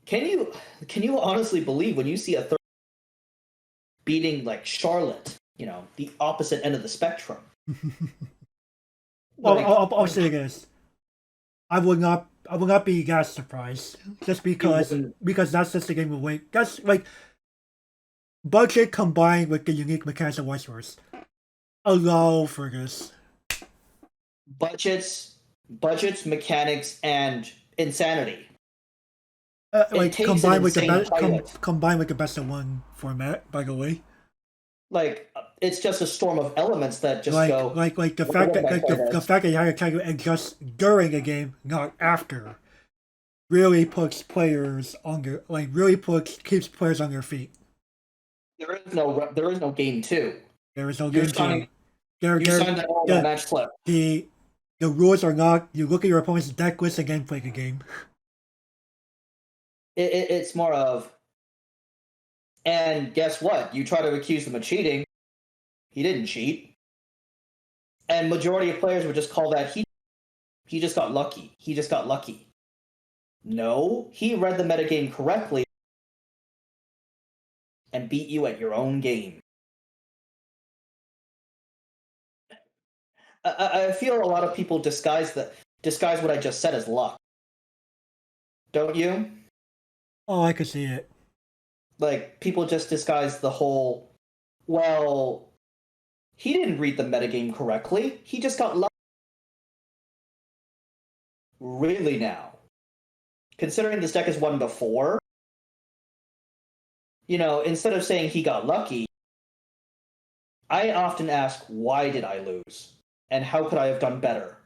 can you honestly believe when you see a third beating like Charlotte, the opposite end of the spectrum? I'll say this. I would not be that surprised, just because that's just the game of weight. That's like budget combined with the unique mechanics of Weiss Schwarz allow for this. Budgets, mechanics, and insanity. Combined with the best of one format, by the way. Like, it's just a storm of elements that just go. Like the fact that you had to try to adjust during a game, not after, really puts players on keeps players on their feet. There is no game 2. There is no game 2. You signed the match slip. The rules are not. You look at your opponent's deck list and then play the game. It's more of, and guess what? You try to accuse him of cheating. He didn't cheat. And majority of players would just call that he just got lucky. He just got lucky. No, he read the metagame correctly and beat you at your own game. I feel a lot of people disguise what I just said as luck. Don't you? Oh, I could see it. Like, people just disguise the whole, well, he didn't read the metagame correctly. He just got lucky. Really now? Considering this deck has won before, instead of saying he got lucky, I often ask, why did I lose? And how could I have done better?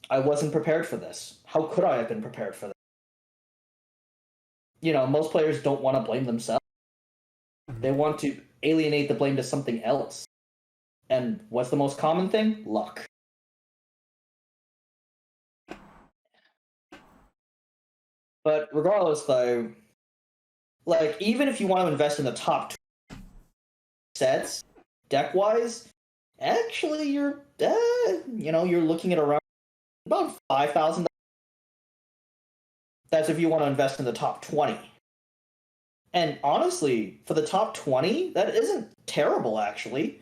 I wasn't prepared for this. How could I have been prepared for this? Most players don't want to blame themselves. They want to alienate the blame to something else. And what's the most common thing? Luck. But regardless, though, like, even if you want to invest in the top 2 sets, deck-wise, actually, you're looking at around about $5,000. That's if you want to invest in the top 20. And honestly, for the top 20, that isn't terrible, actually.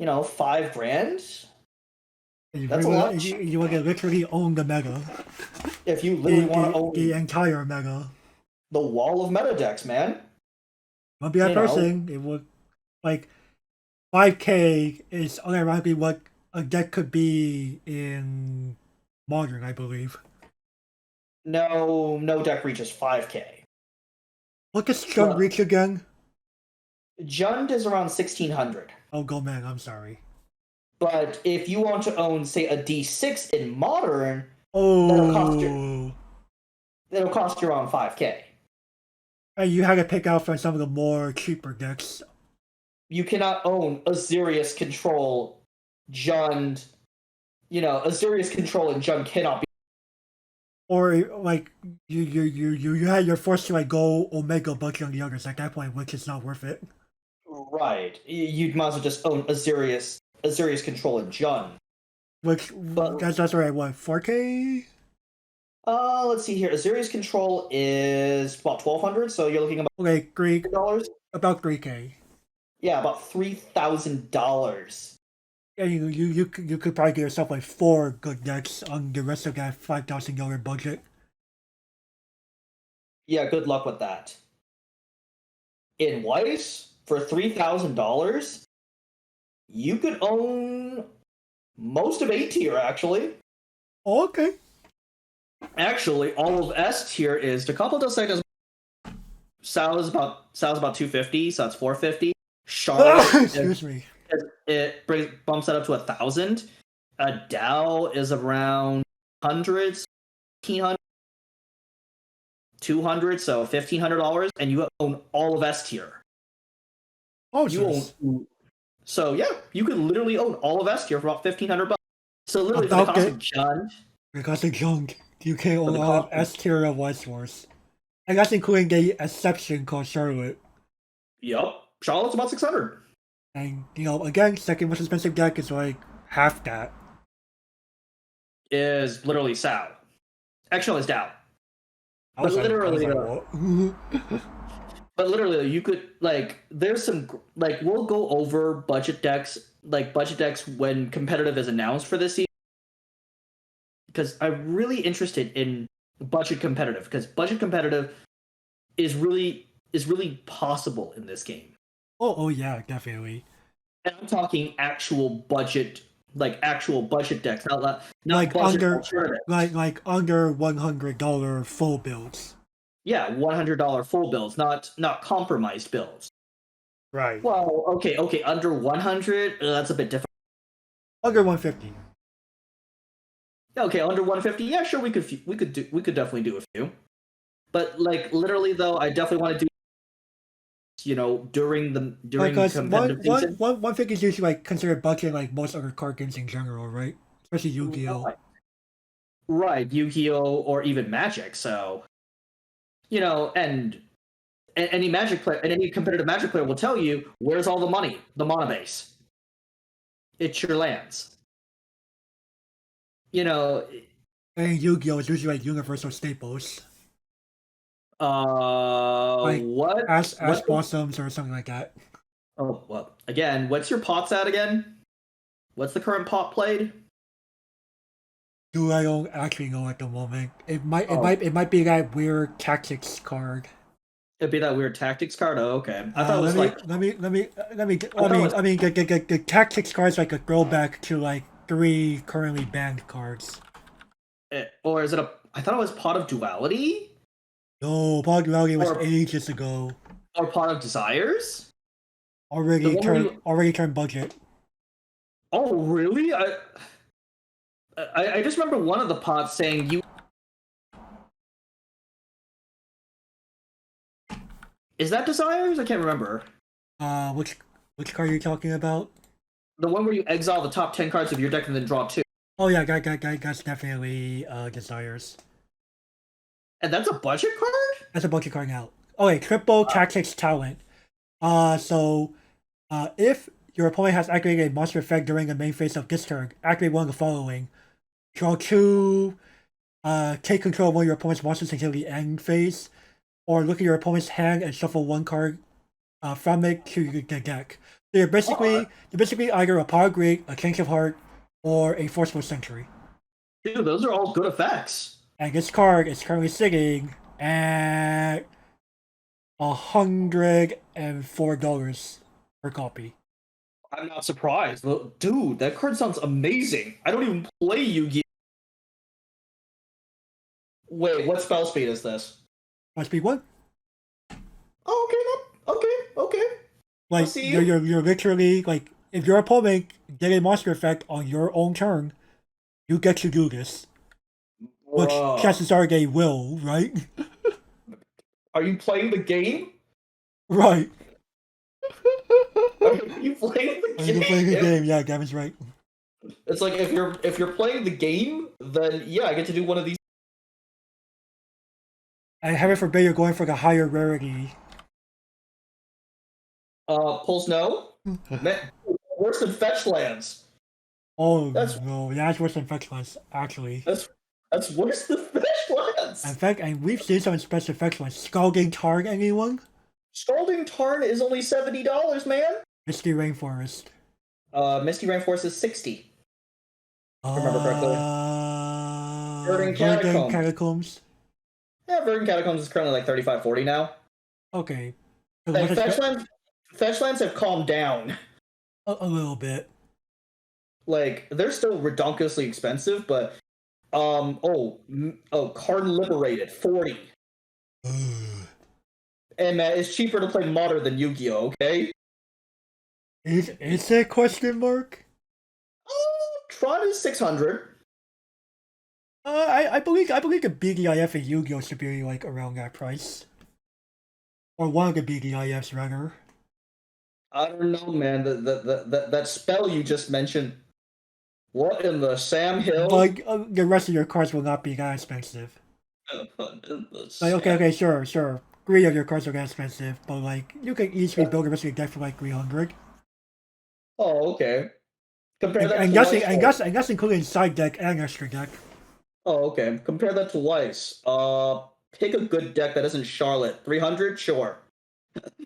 $5,000. That's a lot. You want to literally own the meta. If you literally want to own the entire meta. The wall of meta decks, man. Won't be that person. It would, like, 5K is unironically what a deck could be in Modern, I believe. No deck reaches 5K. What does Jund reach again? Jund is around 1,600. Oh, go man, I'm sorry. But if you want to own, say, a D6 in Modern, that'll cost you around 5K. And you had to pick out from some of the more cheaper decks. you cannot own a Sirius control Jund. A Sirius control and Jund cannot be. Or like you're forced to like go Omega budget on the others at that point, which is not worth it. Right. You'd might as well just own a Sirius control and Jund. Which But that's right. What 4K? let's see here. A Sirius control is about 1,200, so you're looking Okay, Greek about $3. about 3K. Yeah, about $3,000. Yeah, you could probably get yourself like 4 good decks on the rest of that $5,000 budget. Yeah, good luck with that. In Weiss, for $3,000, you could own most of A tier, actually. Oh, okay. Actually, all of S tier is the Campo del Secas. Sal's about 250, so that's 450. Charlotte, Excuse me. it bumps that up to 1,000. Dow is around hundreds, 1,500, 200, so $1,500, and you own all of S tier. Oh, You own. So yeah, you could literally own all of S tier for about $1,500. So literally, for the cost of Jund, because of junk, you can For own the all of cost- S tier of Weiss Schwarz. And that's including the exception called Charlotte. yep, Charlotte's about 600. And again, second most expensive deck is like half that. Is literally Sal. Actually, it's Dow. I was But literally, what? But literally, you could there's some we'll go over budget decks when competitive is announced for this season, because I'm really interested in budget competitive, because budget competitive is really possible in this game. Oh yeah, definitely. And I'm talking actual budget decks, not Like budget under alternatives. like under $100 full builds. Yeah, $100 full builds, not compromised builds. Right. Well, okay, under 100, that's a bit different. Under 150. Okay, under 150, yeah, sure, we could definitely do a few. But literally though, I definitely want to do during Because competitive season. 150 is usually like considered budget like most other card games in general, right? Especially Yu-Gi-Oh. Right, Yu-Gi-Oh or even Magic. So, and any Magic player and any competitive Magic player will tell you where's all the money, the mana base. It's your lands. And Yu-Gi-Oh is usually like universal staples. Like What? Ash Blossoms or something like that. Oh, well, again, what's your pots at again? What's the current pot played? Do I don't actually know at the moment. It might be that weird tactics card. It'd be that weird tactics card. Oh, okay. I thought it was the tactics card is like a throwback to like 3 currently banned cards. Or is it I thought it was Pot of Duality? No, Pot of Duality was ages ago. Or Pot of Desires? Already turned budget. Oh, really? I just remember one of the pots saying you. Is that Desires? I can't remember. Which card are you talking about? The one where you exile the top 10 cards of your deck and then draw 2. Oh yeah, that's definitely Desires. And that's a budget card? That's a budget card now. Okay, triple tactics talent. If your opponent has activated a monster effect during the main phase of this turn, activate one of the following. Draw 2, take control of one of your opponent's monsters until the end phase, or look at your opponent's hand and shuffle one card from it to the deck. So you're basically either a Power Grid, a Change of Heart, or a Forceful Sentry. Dude, those are all good effects. And this card is currently sitting at $104 per copy. I'm not surprised. Dude, that card sounds amazing. I don't even play Yu-Gi-Oh! Wait, what spell speed is this? Must be 1. Oh, okay. Like, you're literally, like, if your opponent get a monster effect on your own turn, you get to do this. Which chances are they will, right? Are you playing the game? Right. Okay, you playing the You're playing the game? game. Yeah, Gavin's right. It's like if you're playing the game, then yeah, I get to do one of these. And heaven forbid you're going for the higher rarity. Pulse no. Man, worse than fetch lands. Oh That's no, that's worse than fetch lands, actually. that's worse than fetch lands. In fact, and we've seen some special fetch lands. Scalding Tarn, anyone? Scalding Tarn is only $70, man. Misty Rainforest. Misty Rainforest is 60. If I remember correctly. Verdant Verdant Catacombs. Catacombs. Yeah, Verdant Catacombs is currently like 35, 40 now. Okay. Like fetch lands have calmed down. A little bit. Like they're still redonkulously expensive, but Card Liberated 40. And it's cheaper to play Modern than Yu-Gi-Oh, okay? Is it a question mark? Tron is 600. I believe the BDIF and Yu-Gi-Oh should be like around that price. Or one of the BDIFs rather. I don't know, man. That spell you just mentioned. What in the Sam Hill? Like the rest of your cards will not be that expensive. Like okay, sure. 3 of your cards are that expensive, but like you can easily build the rest of your deck for like 300. Oh, okay. Compare that And that's including side deck and extra deck. Oh, okay. Compare that to Weiss. Pick a good deck that isn't Charlotte. 300, sure.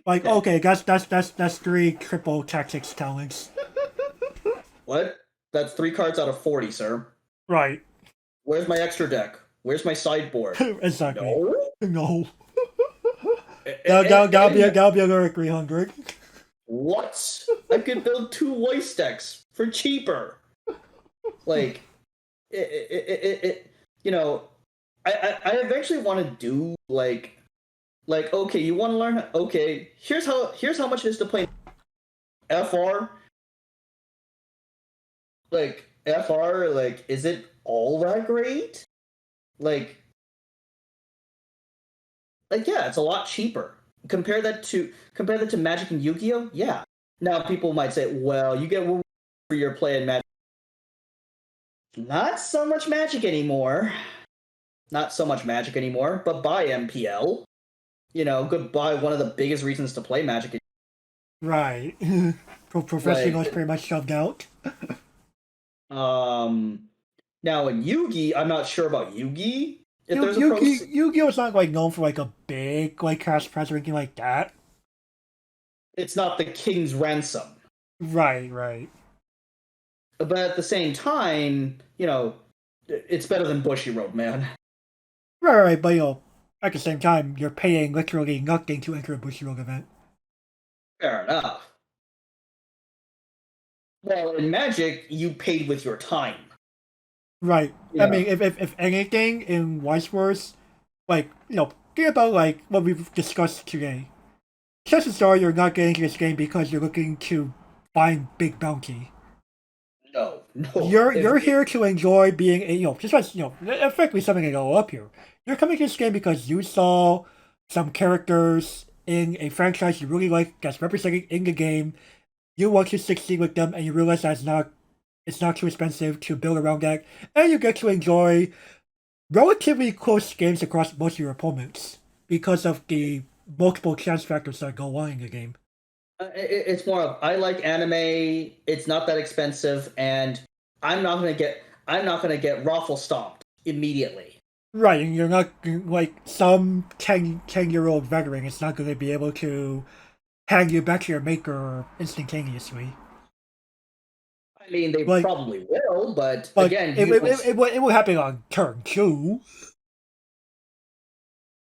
Like okay, that's 3 triple tactics talents. What? That's 3 cards out of 40, sir. Right. Where's my extra deck? Where's my sideboard? Exactly. No. That'll be another 300. What? I could build 2 Weiss decks for cheaper. Like, you know, I eventually want to do like okay, you want to learn? Okay, here's how much it is to play FR. Like FR, like is it all that great? Like yeah, it's a lot cheaper. Compare that to Magic and Yu-Gi-Oh. Yeah. Now people might say, well, you get one for your play in Magic. Not so much Magic anymore. But buy MPL. You know, goodbye one of the biggest reasons to play Magic. Right. Professionals pretty much shoved out. Now in Yugi, I'm not sure about Yugi. Yu-Gi-Oh is not like known for like a big like cash prize or anything like that. It's not the King's Ransom. Right. But at the same time, you know, it's better than Bushiroad, man. Right, but you know, at the same time, you're paying literally nothing to enter a Bushiroad event. Fair enough. Well, in Magic, you paid with your time. Right. Yeah. I mean, if anything in Weiss Schwarz, like, you know, think about like what we've discussed today. Chances are you're not getting into this game because you're looking to find big bounty. No. You're here to enjoy being a, you know, just like, you know, effectively something to go up here. You're coming to this game because you saw some characters in a franchise you really like that's represented in the game. You want to succeed with them, and you realize that it's not too expensive to build around that, and you get to enjoy relatively close games across most of your opponents because of the multiple chance factors that go on in the game. It's more of I like anime. It's not that expensive, and I'm not gonna get raffle stomped immediately. Right, and you're not like some 10-year-old veteran. It's not going to be able to hand you back to your maker instantaneously. I mean, they probably will, but again, it will happen on turn 2.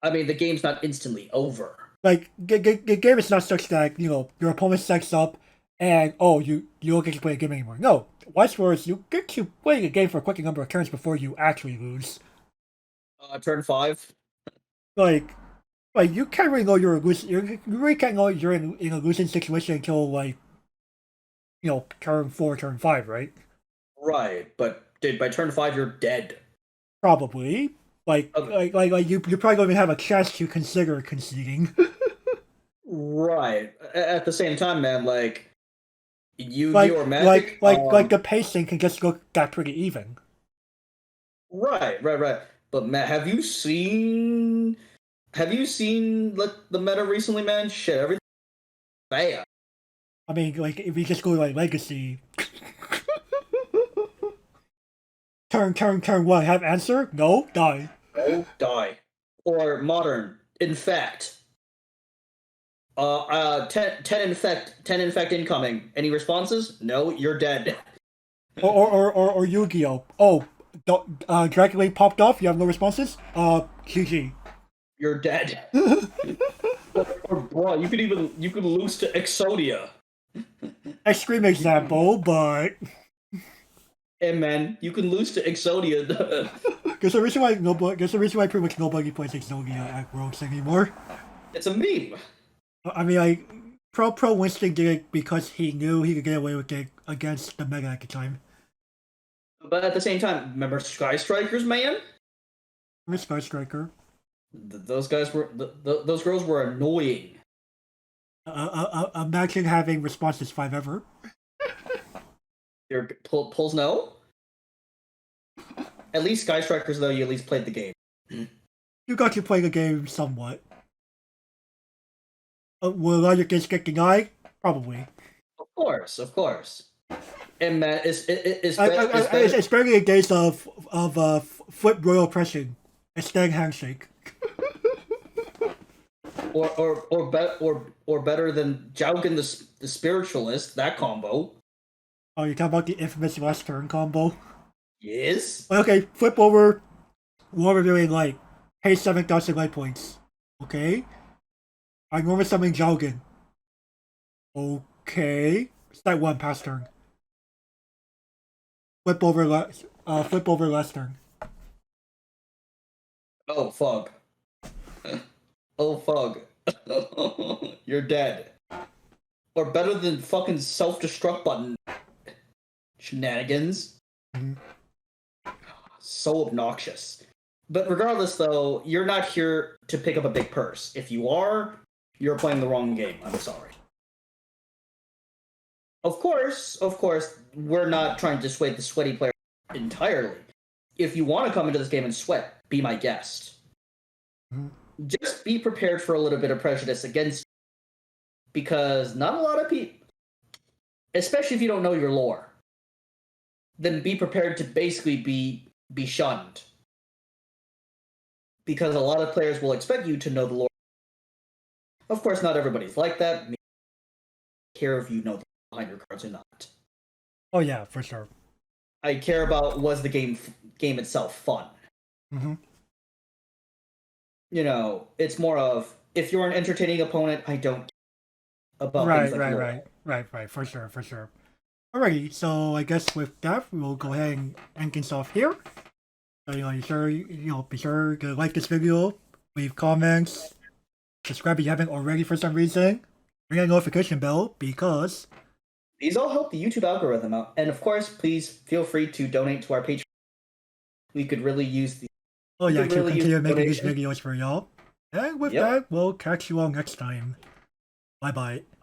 I mean, the game's not instantly over. Like the game is not such that, you know, your opponent sets up and you don't get to play a game anymore. No, Weiss Schwarz, you get to play a game for a quick number of turns before you actually lose. Turn 5. Like you can't really know you're losing. You really can't know you're in a losing situation until like, you know, turn 4, turn 5, right? Right, but by turn 5 you're dead. Probably. Like you probably don't even have a chance to consider conceding. Right. At the same time, man, like Yu-Gi-Oh or Magic. Like the pacing can just look that pretty even. Right. But Matt, have you seen like the meta recently, man? Shit, everything bad. I mean, like if we just go like legacy, turn one, have answer? No, die. Oh, die. Or modern. Infect. 10 infect incoming. Any responses? No, you're dead. Or Yu-Gi-Oh. Oh, Dragon Link popped off. You have no responses. GG. You're dead. Or bro, you could lose to Exodia. Extreme example, but Hey man, you can lose to Exodia. there's a reason why pretty much nobody plays Exodia at Worlds anymore. It's a meme. I mean, like Pro Winston did it because he knew he could get away with it against the meta at the time. But at the same time, remember Sky Strikers, man? Miss Sky Striker. Those guys were those girls were annoying. Imagine having responses 5 ever. Your pulls no. At least Sky Strikers though, you at least played the game. You got to play the game somewhat. Will a lot of your games get denied? Probably. Of course. And Matt, it's barely a case of foot royal oppression, a stang handshake. or better than Jaugen the spiritualist, that combo. Oh, you're talking about the infamous last turn combo? Yes. Okay, flip over. What we're doing, like, pay 7,000 light points. Okay. I normally summon Jaugen. Okay. Start 1 pass turn. Flip over last turn. Oh fuck. Oh fuck. You're dead. Or better than fucking self-destruct button shenanigans. Mm-hmm. So obnoxious. But regardless though, you're not here to pick up a big purse. If you are, you're playing the wrong game. I'm sorry. Of course, we're not trying to dissuade the sweaty player entirely. If you want to come into this game and sweat, be my guest. Mm-hmm. Just be prepared for a little bit of prejudice against, because not a lot of people, especially if you don't know your lore, then be prepared to basically be shunned. Because a lot of players will expect you to know the lore. Of course, not everybody's like that. I care if you know the lore behind your cards or not. Oh yeah, for sure. I care about, was the game itself fun? Mm-hmm. You know, it's more of, if you're an entertaining opponent, I don't care about things like lore. Right, for sure. Alrighty, so I guess with that, we'll go ahead and end things off here. So, be sure to like this video, leave comments, subscribe if you haven't already for some reason, ring that notification bell because these all help the YouTube algorithm out. And of course, please feel free to donate to our Patreon. We could really use the. Oh yeah, to continue making these videos for y'all. And with Yep. that, we'll catch you all next time. Bye bye.